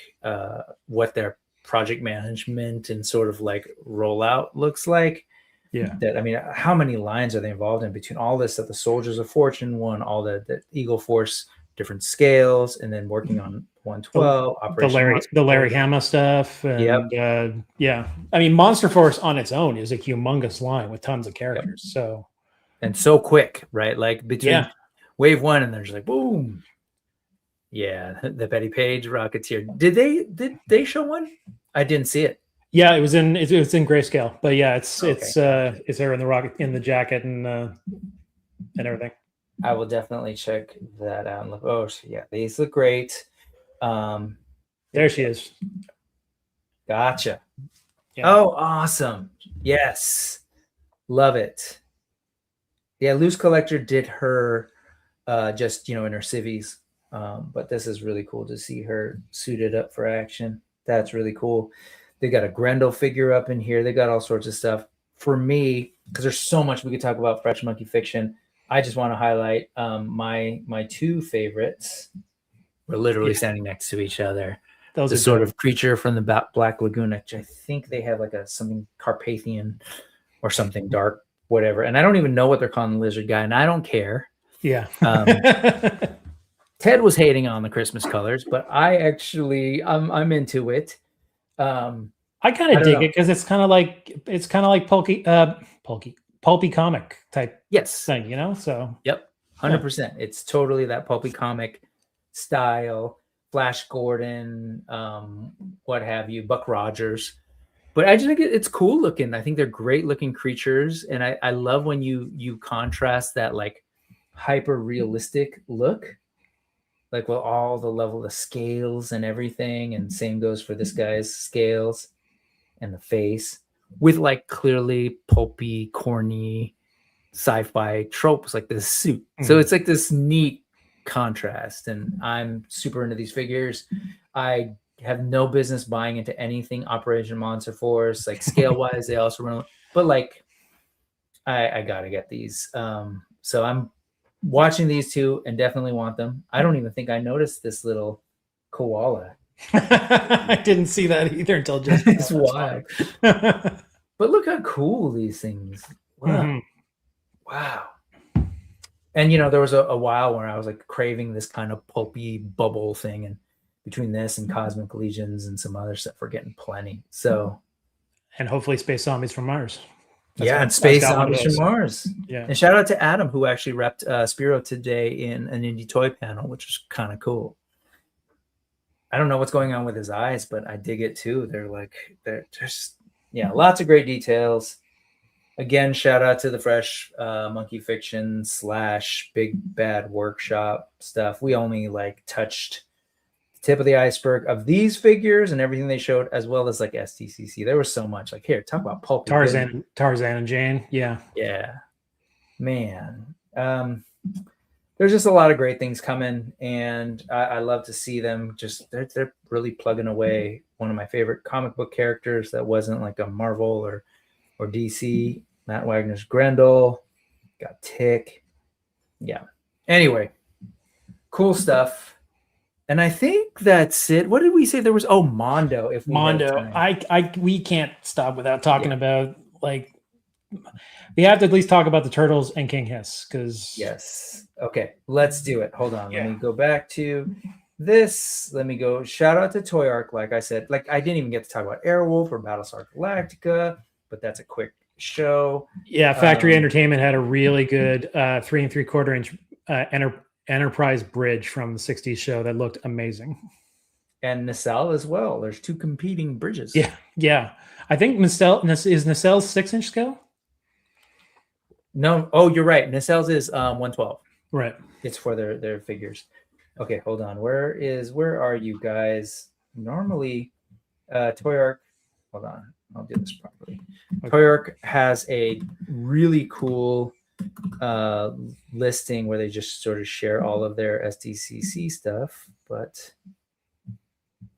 what their project management and sort of like rollout looks like. Yeah. That, I mean, how many lines are they involved in between all this that the Soldiers of Fortune one, all the Eagle Force, different scales, and then working on 112, the Larry Hama stuff. And, I mean, Monster Force on its own is a humongous line with tons of characters. So. and so quick, right? Like between wave 1 and there's like boom. Yeah, the Betty Page Rocketeer. Did they show one? I didn't see it. Yeah, it was in grayscale, but yeah, it's her in the rocket in the jacket and everything. I will definitely check that out. Oh, yeah, these look great. There she is. Gotcha. Yeah. Oh, awesome. Yes. Love it. Yeah, Loose Collector did her just, in her civvies. But this is really cool to see her suited up for action. That's really cool. They got a Grendel figure up in here. They got all sorts of stuff. For me, because there's so much we could talk about Fresh Monkey Fiction, I just want to highlight my 2 favorites. We're literally standing next to each other. Those the sort of creature from the Black Lagoon, which I think they have like something Carpathian or something dark, whatever. And I don't even know what they're calling the lizard guy, and I don't care. Yeah. Ted was hating on the Christmas colors, but I actually I'm into it. I kind of dig it because it's kind of like pulpy comic type thing, So yep, 100%. It's totally that pulpy comic style. Flash Gordon, what have you, Buck Rogers. But I just think it's cool looking. I think they're great looking creatures, and I love when you contrast that like hyper realistic look, like with all the level of scales and everything, and same goes for this guy's scales and the face, with like clearly pulpy, corny sci-fi tropes like this suit. So it's like this neat contrast, and I'm super into these figures. I have no business buying into anything Operation Monster Force, like scale wise. They also run, but like I gotta get these. So I'm watching these 2 and definitely want them. I don't even think I noticed this little koala. I didn't see that either until just it's wild. But look how cool these things. Wow. Wow. And there was a while where I was like craving this kind of pulpy bubble thing, and between this and Cosmic Legions and some other stuff, we're getting plenty. So, and hopefully Space Zombies from Mars. And Space Zombies from Mars. Yeah. And shout out to Adam, who actually repped Spiro today in an indie toy panel, which was kind of cool. I don't know what's going on with his eyes, but I dig it too. They're just lots of great details. Again, shout out to the Fresh Monkey Fiction / Big Bad Workshop stuff. We only like touched the tip of the iceberg of these figures and everything they showed, as well as like SDCC. There was so much. Like, here, talk about pulp. Tarzan and Jane. Yeah. Yeah. Man. There's just a lot of great things coming, and I love to see them. Just they're really plugging away one of my favorite comic book characters that wasn't like a Marvel or DC. Matt Wagner's Grendel, got Tick. Yeah. Anyway, cool stuff. And I think that's it. What did we say? There was Mondo. If Mondo, we can't stop without talking about we have to at least talk about the Turtles and King Hiss because yes. Okay, let's do it. Hold on. Let me go back to this. Let me go. Shout out to Toy Arc. Like I said, I didn't even get to talk about Airwolf or Battlestar Galactica, but that's a quick show. Yeah, Factory Entertainment had a really good 3 3/4 inch Enterprise bridge from the 60s show that looked amazing. And Nacelle as well. There's 2 competing bridges. Yeah. I think is Nacelle's 6-inch scale? No. Oh, you're right. Nacelle's is 112. Right. It's for their figures. Okay, hold on. Where are you guys? Normally, Toy Arc. Hold on. I'll do this properly. Okay. Toy Arc has a really cool listing where they just sort of share all of their SDCC stuff, but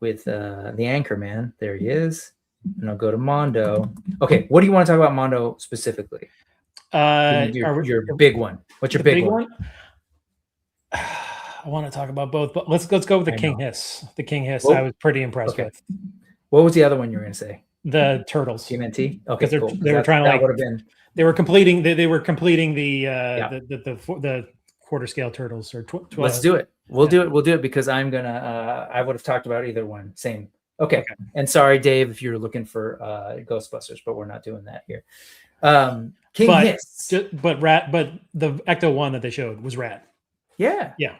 with the Anchorman, there he is. And I'll go to Mondo. Okay, what do you want to talk about Mondo specifically? Your big one. What's your big one? I want to talk about both, but let's go with the King Hiss. The King Hiss, I was pretty impressed with. What was the other one you were going to say? The Turtles. TMNT. Okay, cool. They were trying to would have been. They were completing the quarter scale Turtles or 12. Let's do it. We'll do it because I'm gonna. I would have talked about either one. Same. Okay. And sorry, Dave, if you're looking for Ghostbusters, but we're not doing that here. King Hiss. But the Ecto one that they showed was rad. Yeah. Yeah.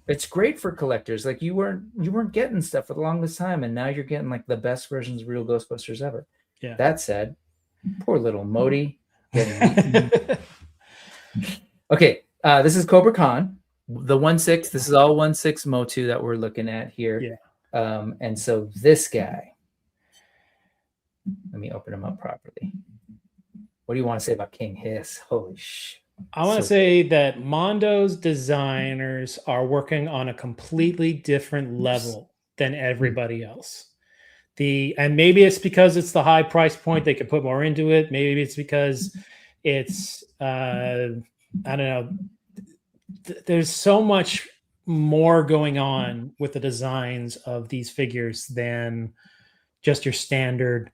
It's great for collectors. Like you weren't getting stuff for the longest time, and now you're getting like the best versions of real Ghostbusters ever. Yeah. That said, poor little Modi. Okay, this is Cobra Khan, the 1/6. This is all 1/6 MOTU that we're looking at here. Yeah. And so this guy, let me open him up properly. What do you want to say about King Hiss? Holy shit. I want to say that Mondo's designers are working on a completely different level than everybody else. And maybe it's because it's the high price point, they could put more into it. Maybe it's because it's I don't know. There's so much more going on with the designs of these figures than just your standard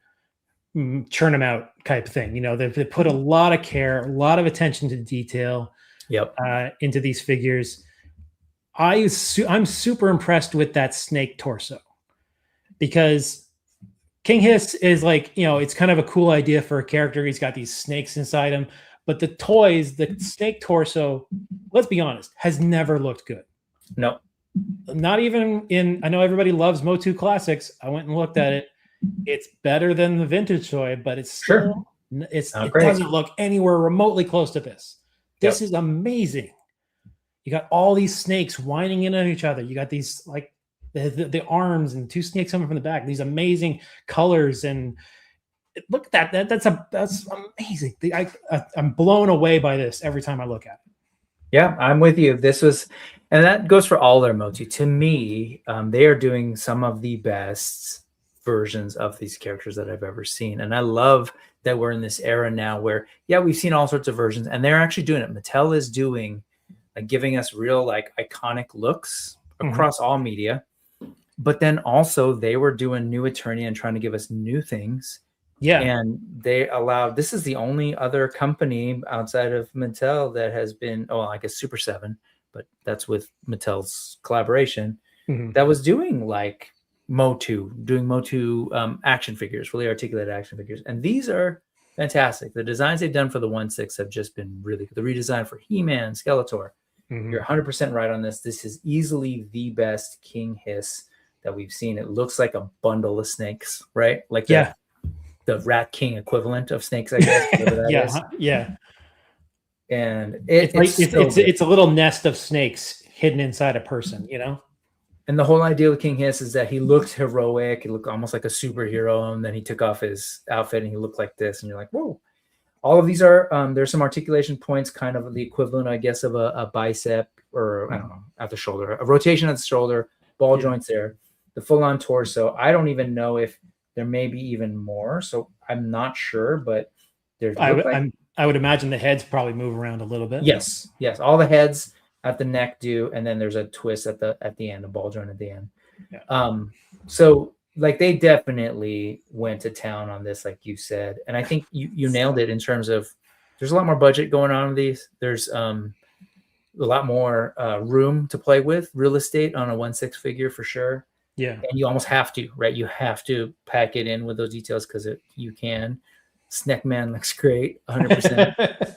churn them out type thing. You know, they put a lot of care, a lot of attention to detail into these figures. I'm super impressed with that snake torso, because King Hiss is like, you know, it's kind of a cool idea for a character. He's got these snakes inside him, but the toys, the snake torso, let's be honest, has never looked good. No, not even in, I know everybody loves MOTU Classics. I went and looked at it. It's better than the vintage toy, but it's still, it doesn't look anywhere remotely close to this. This is amazing. You got all these snakes whining in on each other. You got these like the arms and two snakes coming from the back. These amazing colors, and look at that. That's amazing. I'm blown away by this every time I look at it. Yeah, I'm with you. This was, and that goes for all their MOTU. To me, they are doing some of the best versions of these characters that I've ever seen. And I love that we're in this era now where, yeah, we've seen all sorts of versions, and they're actually doing it. Mattel is doing, like, giving us real, like, iconic looks across all media. But then also they were doing new Eternia and trying to give us new things. Yeah. And they allowed, this is the only other company outside of Mattel that has been, oh, I guess Super 7, but that's with Mattel's collaboration, that was doing like MOTU, doing MOTU action figures, fully articulated action figures. And these are fantastic. The designs they've done for the 1/6 have just been really good. The redesign for He-Man, Skeletor, you're 100% right on this. This is easily the best King Hiss that we've seen. It looks like a bundle of snakes, right? Like the Rat King equivalent of snakes, I guess. Yeah. And it's a little nest of snakes hidden inside a person, you know? And the whole idea with King Hiss is that he looked heroic. He looked almost like a superhero. And then he took off his outfit and he looked like this. And you're like, whoa. All of these are, there's some articulation points, kind of the equivalent, I guess, of a bicep or, I don't know, at the shoulder. A rotation at the shoulder, ball joints there. The full-on torso. I don't even know if there may be even more. So I'm not sure, but there's. I would imagine the heads probably move around a little bit. Yes. All the heads at the neck do, and then there's a twist at the end, a ball joint at the end. So like they definitely went to town on this, like you said, and I think you nailed it in terms of there's a lot more budget going on with these. There's a lot more room to play with, real estate on a 1/6 figure for sure. Yeah, and you almost have to, right? You have to pack it in with those details because you can. Snackman looks great, 100%.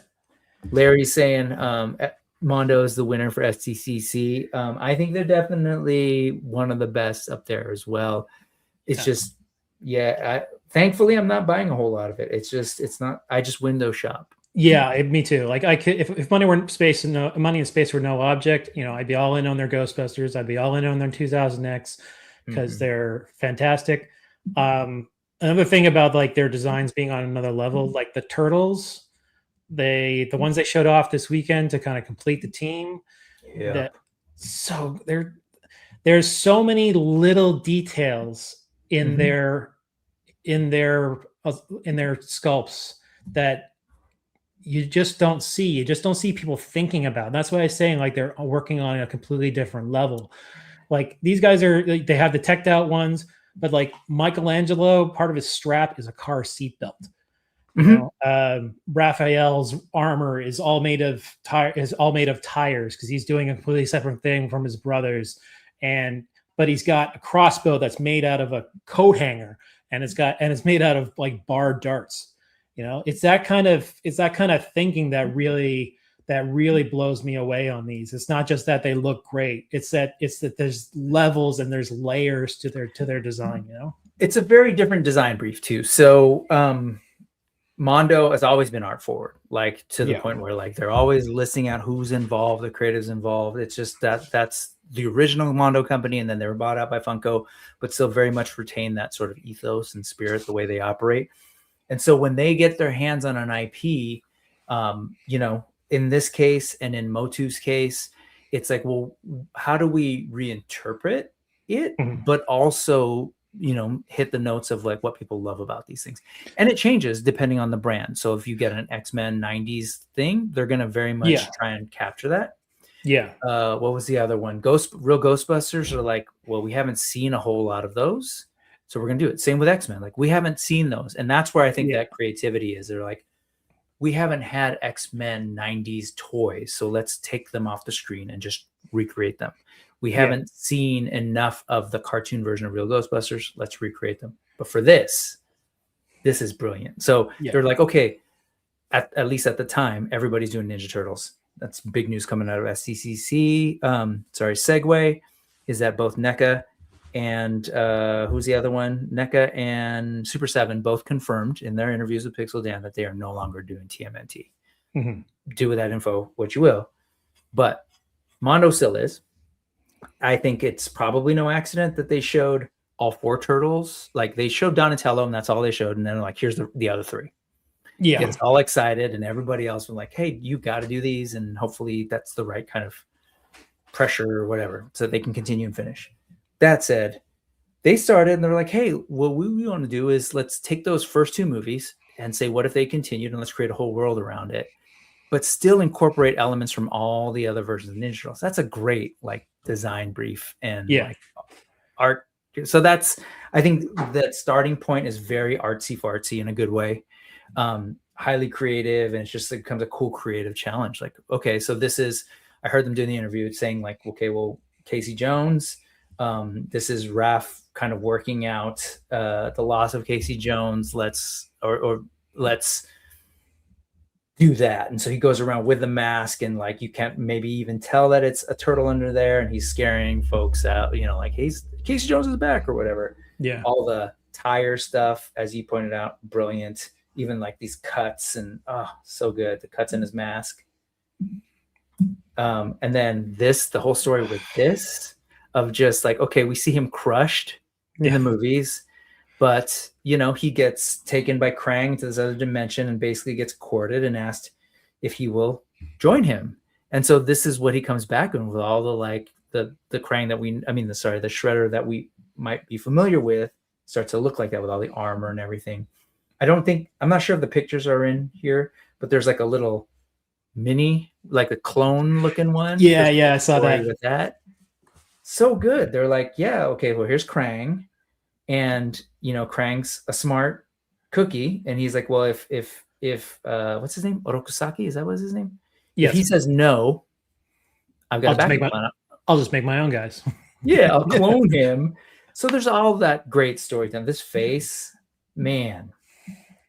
Larry's saying Mondo is the winner for SDCC. I think they're definitely one of the best up there as well. It's just, thankfully I'm not buying a whole lot of it. It's not, I just window shop. Yeah, me too. Like I could, if money and space were no object, you know, I'd be all in on their Ghostbusters. I'd be all in on their 2000X because they're fantastic. Another thing about like their designs being on another level, like the Turtles, the ones they showed off this weekend to kind of complete the team. Yeah. There's so many little details in their sculpts that you just don't see. You just don't see people thinking about. That's why I'm saying like they're working on a completely different level. Like these guys they have the teched out ones, but like Michelangelo, part of his strap is a car seatbelt. You know, Raphael's armor is all made of tires because he's doing a completely separate thing from his brothers. But he's got a crossbow that's made out of a coat hanger, and it's made out of like barred darts. You know, it's that kind of thinking that really blows me away on these. It's not just that they look great. It's that there's levels and there's layers to their design, you know? It's a very different design brief too. So Mondo has always been art forward, like to the point where like they're always listing out who's involved, the creatives involved. It's just that's the original Mondo company, and then they were bought out by Funko, but still very much retain that sort of ethos and spirit, the way they operate. And so when they get their hands on an IP, you know, in this case and in Motu's case, it's like, well, how do we reinterpret it, but also, you know, hit the notes of like what people love about these things? And it changes depending on the brand. So if you get an X-Men 90s thing, they're going to very much try and capture that. Yeah. What was the other one? Real Ghostbusters are like, well, we haven't seen a whole lot of those, so we're going to do it. Same with X-Men. Like, we haven't seen those. And that's where I think that creativity is. They're like, we haven't had X-Men 90s toys, so let's take them off the screen and just recreate them. We haven't seen enough of the cartoon version of Real Ghostbusters. Let's recreate them. But for this is brilliant. So they're like, okay, at least at the time, everybody's doing Ninja Turtles. That's big news coming out of SDCC. Segue is that both NECA and who's the other one? NECA and Super 7 both confirmed in their interviews with Pixel Dan that they are no longer doing TMNT. Do with that info what you will. But Mondo still is. I think it's probably no accident that they showed all 4 turtles. Like, they showed Donatello, and that's all they showed. And then like, here's the other 3. Yeah. Gets all excited, and everybody else was like, hey, you got to do these. And hopefully that's the right kind of pressure or whatever, so they can continue and finish. That said, they started and they're like, hey, what we want to do is let's take those first 2 movies and say, what if they continued, and let's create a whole world around it, but still incorporate elements from all the other versions of Ninja Turtles. That's a great like design brief and like art. So that's, I think that starting point is very artsy fartsy in a good way. Highly creative, and it's just, it becomes a cool creative challenge. Like, okay, so this is, I heard them doing the interview saying like, okay, well, Casey Jones, this is Raph kind of working out the loss of Casey Jones. Let's do that. And so he goes around with the mask, and like, you can't maybe even tell that it's a turtle under there, and he's scaring folks out, you know, like, hey, Casey Jones is back or whatever. Yeah. All the tire stuff, as you pointed out, brilliant. Even like these cuts, and so good. The cuts in his mask. And then the whole story with this of just like, okay, we see him crushed in the movies, but you know, he gets taken by Krang to this other dimension and basically gets courted and asked if he will join him. And so this is what he comes back with all the like the Krang that the Shredder that we might be familiar with starts to look like that with all the armor and everything. I'm not sure if the pictures are in here, but there's like a little mini, like a clone looking one. Yeah, I saw that. With that. So good. They're like, yeah, okay, well, here's Krang. And, you know, Krang's a smart cookie. And he's like, well, if what's his name? Orokusaki? Is that what's his name? Yes. If he says no, I've got I'll just make my own guys. Yeah, I'll clone him. So there's all that great storytelling. This face, man.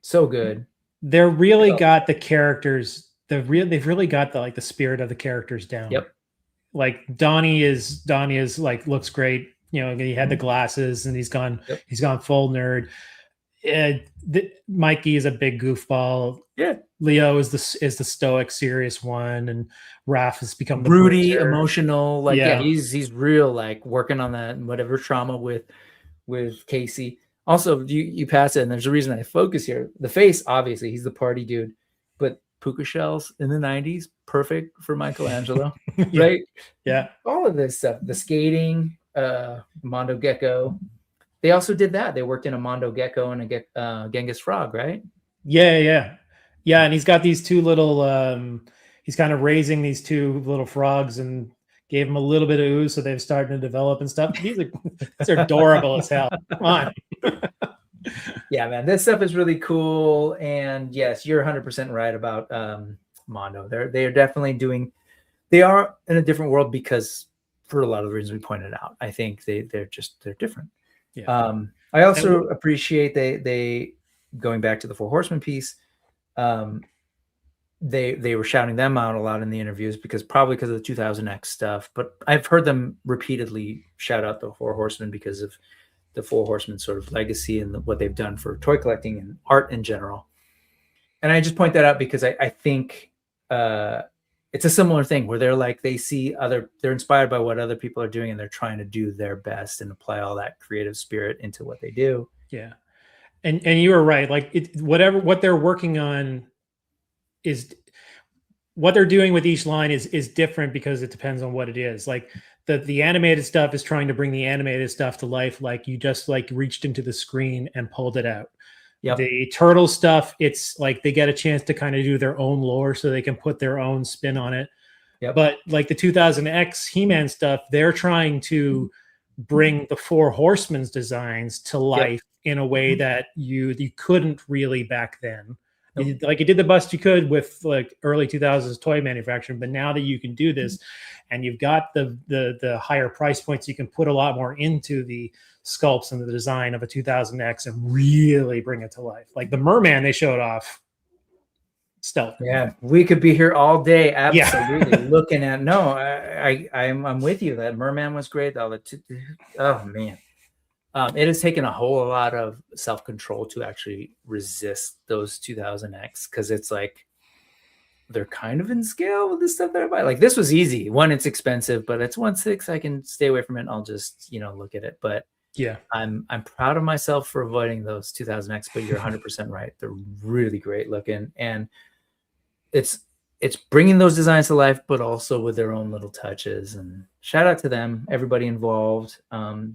So good. They're really got the characters. They've really got the spirit of the characters down. Yep. Like Donnie is like, looks great. You know, he had the glasses, and he's gone full nerd. Mikey is a big goofball. Yeah. Leo is the stoic, serious one, and Raph has become the broody, emotional. Like, he's real, like working on that and whatever trauma with Casey. Also, you pass it, and there's a reason I focus here. The face, obviously, he's the party dude, but puka shells in the 90s, perfect for Michelangelo, right? Yeah. All of this stuff, the skating, Mondo Gecko. They also did that. They worked in a Mondo Gecko and a Genghis Frog, right? Yeah. And he's got these 2 little, he's kind of raising these 2 little frogs and gave them a little bit of ooze, so they're starting to develop and stuff. These are adorable as hell. Come on. Yeah, man, this stuff is really cool. And yes, you're 100% right about Mondo. They are definitely they are in a different world because for a lot of the reasons we pointed out. I think they're different. Yeah. I also appreciate they going back to the 4 Horsemen piece. they were shouting them out a lot in the interviews probably because of the 2000X stuff. But I've heard them repeatedly shout out the Four Horsemen because of the Four Horsemen sort of legacy and what they've done for toy collecting and art in general. And I just point that out because I think it's a similar thing where they see they're inspired by what other people are doing and they're trying to do their best and apply all that creative spirit into what they do. Yeah. And you were right. Like what they're working on is what they're doing with each line is different because it depends on what it is. Like the animated stuff is trying to bring the animated stuff to life. Like you just reached into the screen and pulled it out. Yep. The turtle stuff, it's like they get a chance to kind of do their own lore so they can put their own spin on it. Yep. But like the 2000X He-Man stuff, they're trying to bring the Four Horsemen's designs to life in a way that you couldn't really back then. Like you did the best you could with like early 2000s toy manufacturing, but now that you can do this and you've got the higher price points, you can put a lot more into the sculpts and the design of a 2000X and really bring it to life. Like the Merman they showed off, stealth. Yeah, we could be here all day, absolutely looking at. No, I'm with you. That Merman was great. Oh man. It has taken a whole lot of self-control to actually resist those 2000X because it's like they're kind of in scale with the stuff that I buy. Like this was easy. One, it's expensive, but it's 1/6. I can stay away from it. And I'll just look at it. But yeah, I'm proud of myself for avoiding those 2000X. But you're 100% right. They're really great looking, and it's bringing those designs to life, but also with their own little touches. And shout out to them, everybody involved.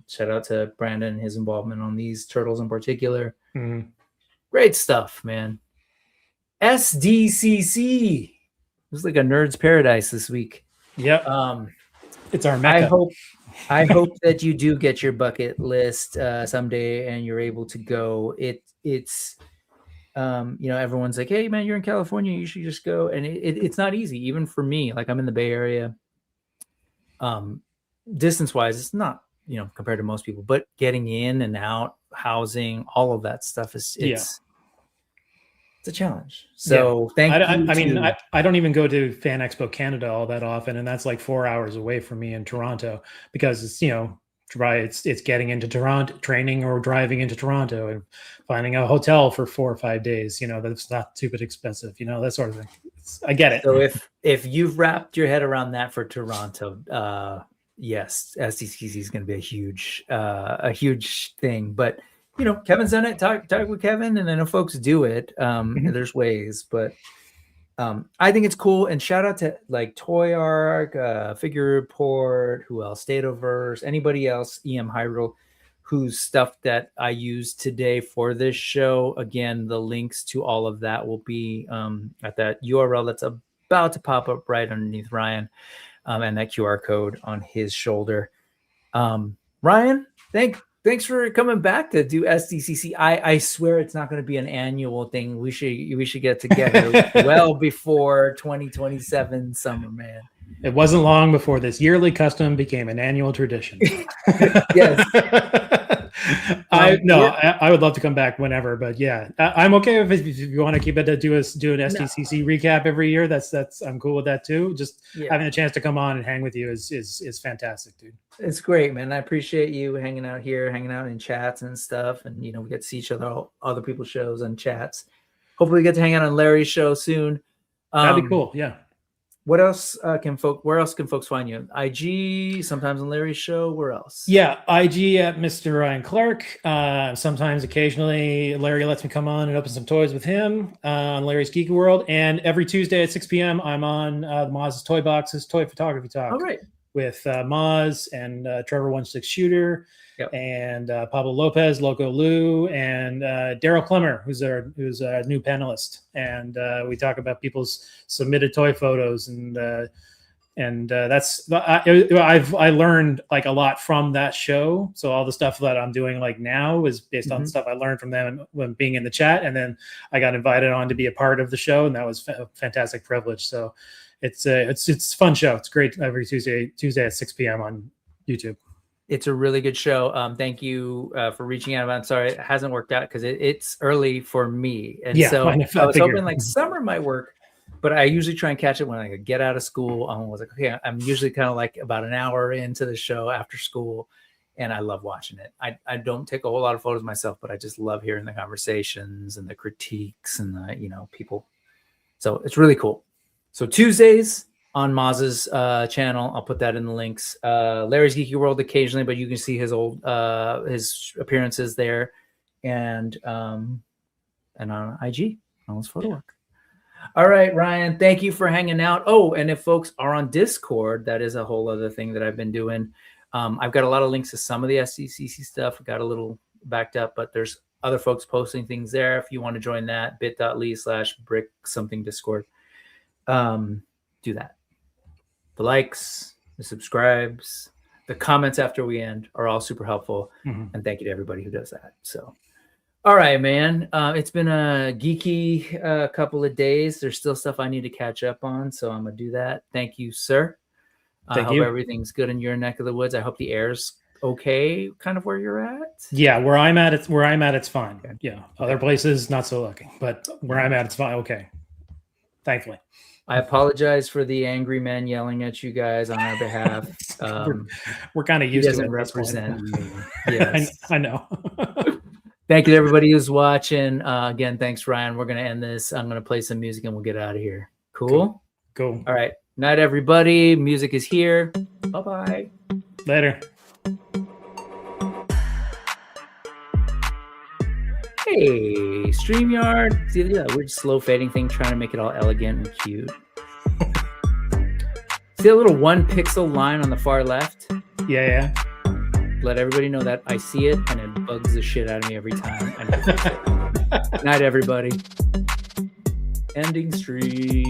Shout out to Brandon and his involvement on these turtles in particular. Mm-hmm. Great stuff, man. SDCC. It was like a nerd's paradise this week. Yep. It's our Mecca. I hope that you do get your bucket list someday and you're able to go. It's everyone's like, hey man, you're in California, you should just go. And it's not easy, even for me. Like I'm in the Bay Area. Distance wise, it's not, compared to most people, but getting in and out, housing, all of that stuff it's a challenge. So thank you. I don't even go to Fan Expo Canada all that often, and that's like 4 hours away from me in Toronto because it's it's getting into Toronto, training or driving into Toronto and finding a hotel for 4 or 5 days. That's not stupid expensive. That sort of thing. I get it. So if you've wrapped your head around that for Toronto, yes, SDCC is going to be a huge thing. But Kevin's done it. Talk with Kevin, and I know folks do it. There's ways, but I think it's cool. And shout out to like Toy Arc, Figure Report, who else? Statoverse, anybody else, EM Hyrule, whose stuff that I used today for this show. Again, the links to all of that will be at that URL that's about to pop up right underneath Ryan, and that QR code on his shoulder. Ryan, thanks for coming back to do SDCC. I swear it's not going to be an annual thing. We should get together well before 2027 summer, man. It wasn't long before this yearly custom became an annual tradition. Yes. I would love to come back whenever, but yeah, I'm okay if you want to keep it to do an SDCC recap every year. That's I'm cool with that too. Just having a chance to come on and hang with you is fantastic, dude. It's great, man. I appreciate you hanging out here, hanging out in chats and stuff, and we get to see each other people's shows and chats. Hopefully, we get to hang out on Larry's show soon. That'd be cool. Yeah. What else where else can folks find you? IG, sometimes on Larry's show. Where else? Yeah, IG at Mr. Ryan Clark. Sometimes, occasionally, Larry lets me come on and open some toys with him on Larry's Geeky World. And every Tuesday at 6 p.m., I'm on Maz's Toy Boxes Toy Photography Talk. All right. With Maz and Trevor 16 Shooter, and Pablo Lopez, Loco Lou, and Daryl Clemmer, who's a new panelist. And we talk about people's submitted toy photos, and that's I learned like a lot from that show. So all the stuff that I'm doing like now is based on stuff I learned from them when being in the chat, and then I got invited on to be a part of the show, and that was a fantastic privilege. So. It's a fun show. It's great every Tuesday at 6 p.m. on YouTube. It's a really good show. Thank you for reaching out. I'm sorry it hasn't worked out because it's early for me, and so I was hoping like summer might work. But I usually try and catch it when I get out of school. I was like, okay, I'm usually kind of like about an hour into the show after school, and I love watching it. I don't take a whole lot of photos myself, but I just love hearing the conversations and the critiques and the people. So it's really cool. So Tuesdays on Maz's channel, I'll put that in the links. Larry's Geeky World occasionally, but you can see his old his appearances there, and on IG on his photo work. All right, Ryan, thank you for hanging out. Oh, and if folks are on Discord, that is a whole other thing that I've been doing. I've got a lot of links to some of the SDCC stuff. Got a little backed up, but there's other folks posting things there. If you want to join that, bit.ly/Brick Something Discord. Do that. The likes, the subscribes, the comments after we end are all super helpful. And thank you to everybody who does that. So. All right, man. It's been a geeky couple of days. There's still stuff I need to catch up on, so I'm going to do that. Thank you, sir. I hope everything's good in your neck of the woods. I hope the air's okay, kind of where you're at. Yeah, where I'm at, it's fine. Okay. Yeah, other places, not so lucky. But where I'm at, it's fine. Okay. Thankfully. I apologize for the angry men yelling at you guys on our behalf. We're kind of used to it. He doesn't represent me. Yes. I know. Thank you to everybody who's watching. Again, thanks, Ryan. We're going to end this. I'm going to play some music and we'll get out of here. Cool? Cool. All right. Night, everybody. Music is here. Bye-bye. Later. Hey, StreamYard. See that weird slow fading thing, trying to make it all elegant and cute. See that little 1 pixel line on the far left? Yeah. Let everybody know that I see it and it bugs the shit out of me every time. Night, everybody. Ending stream.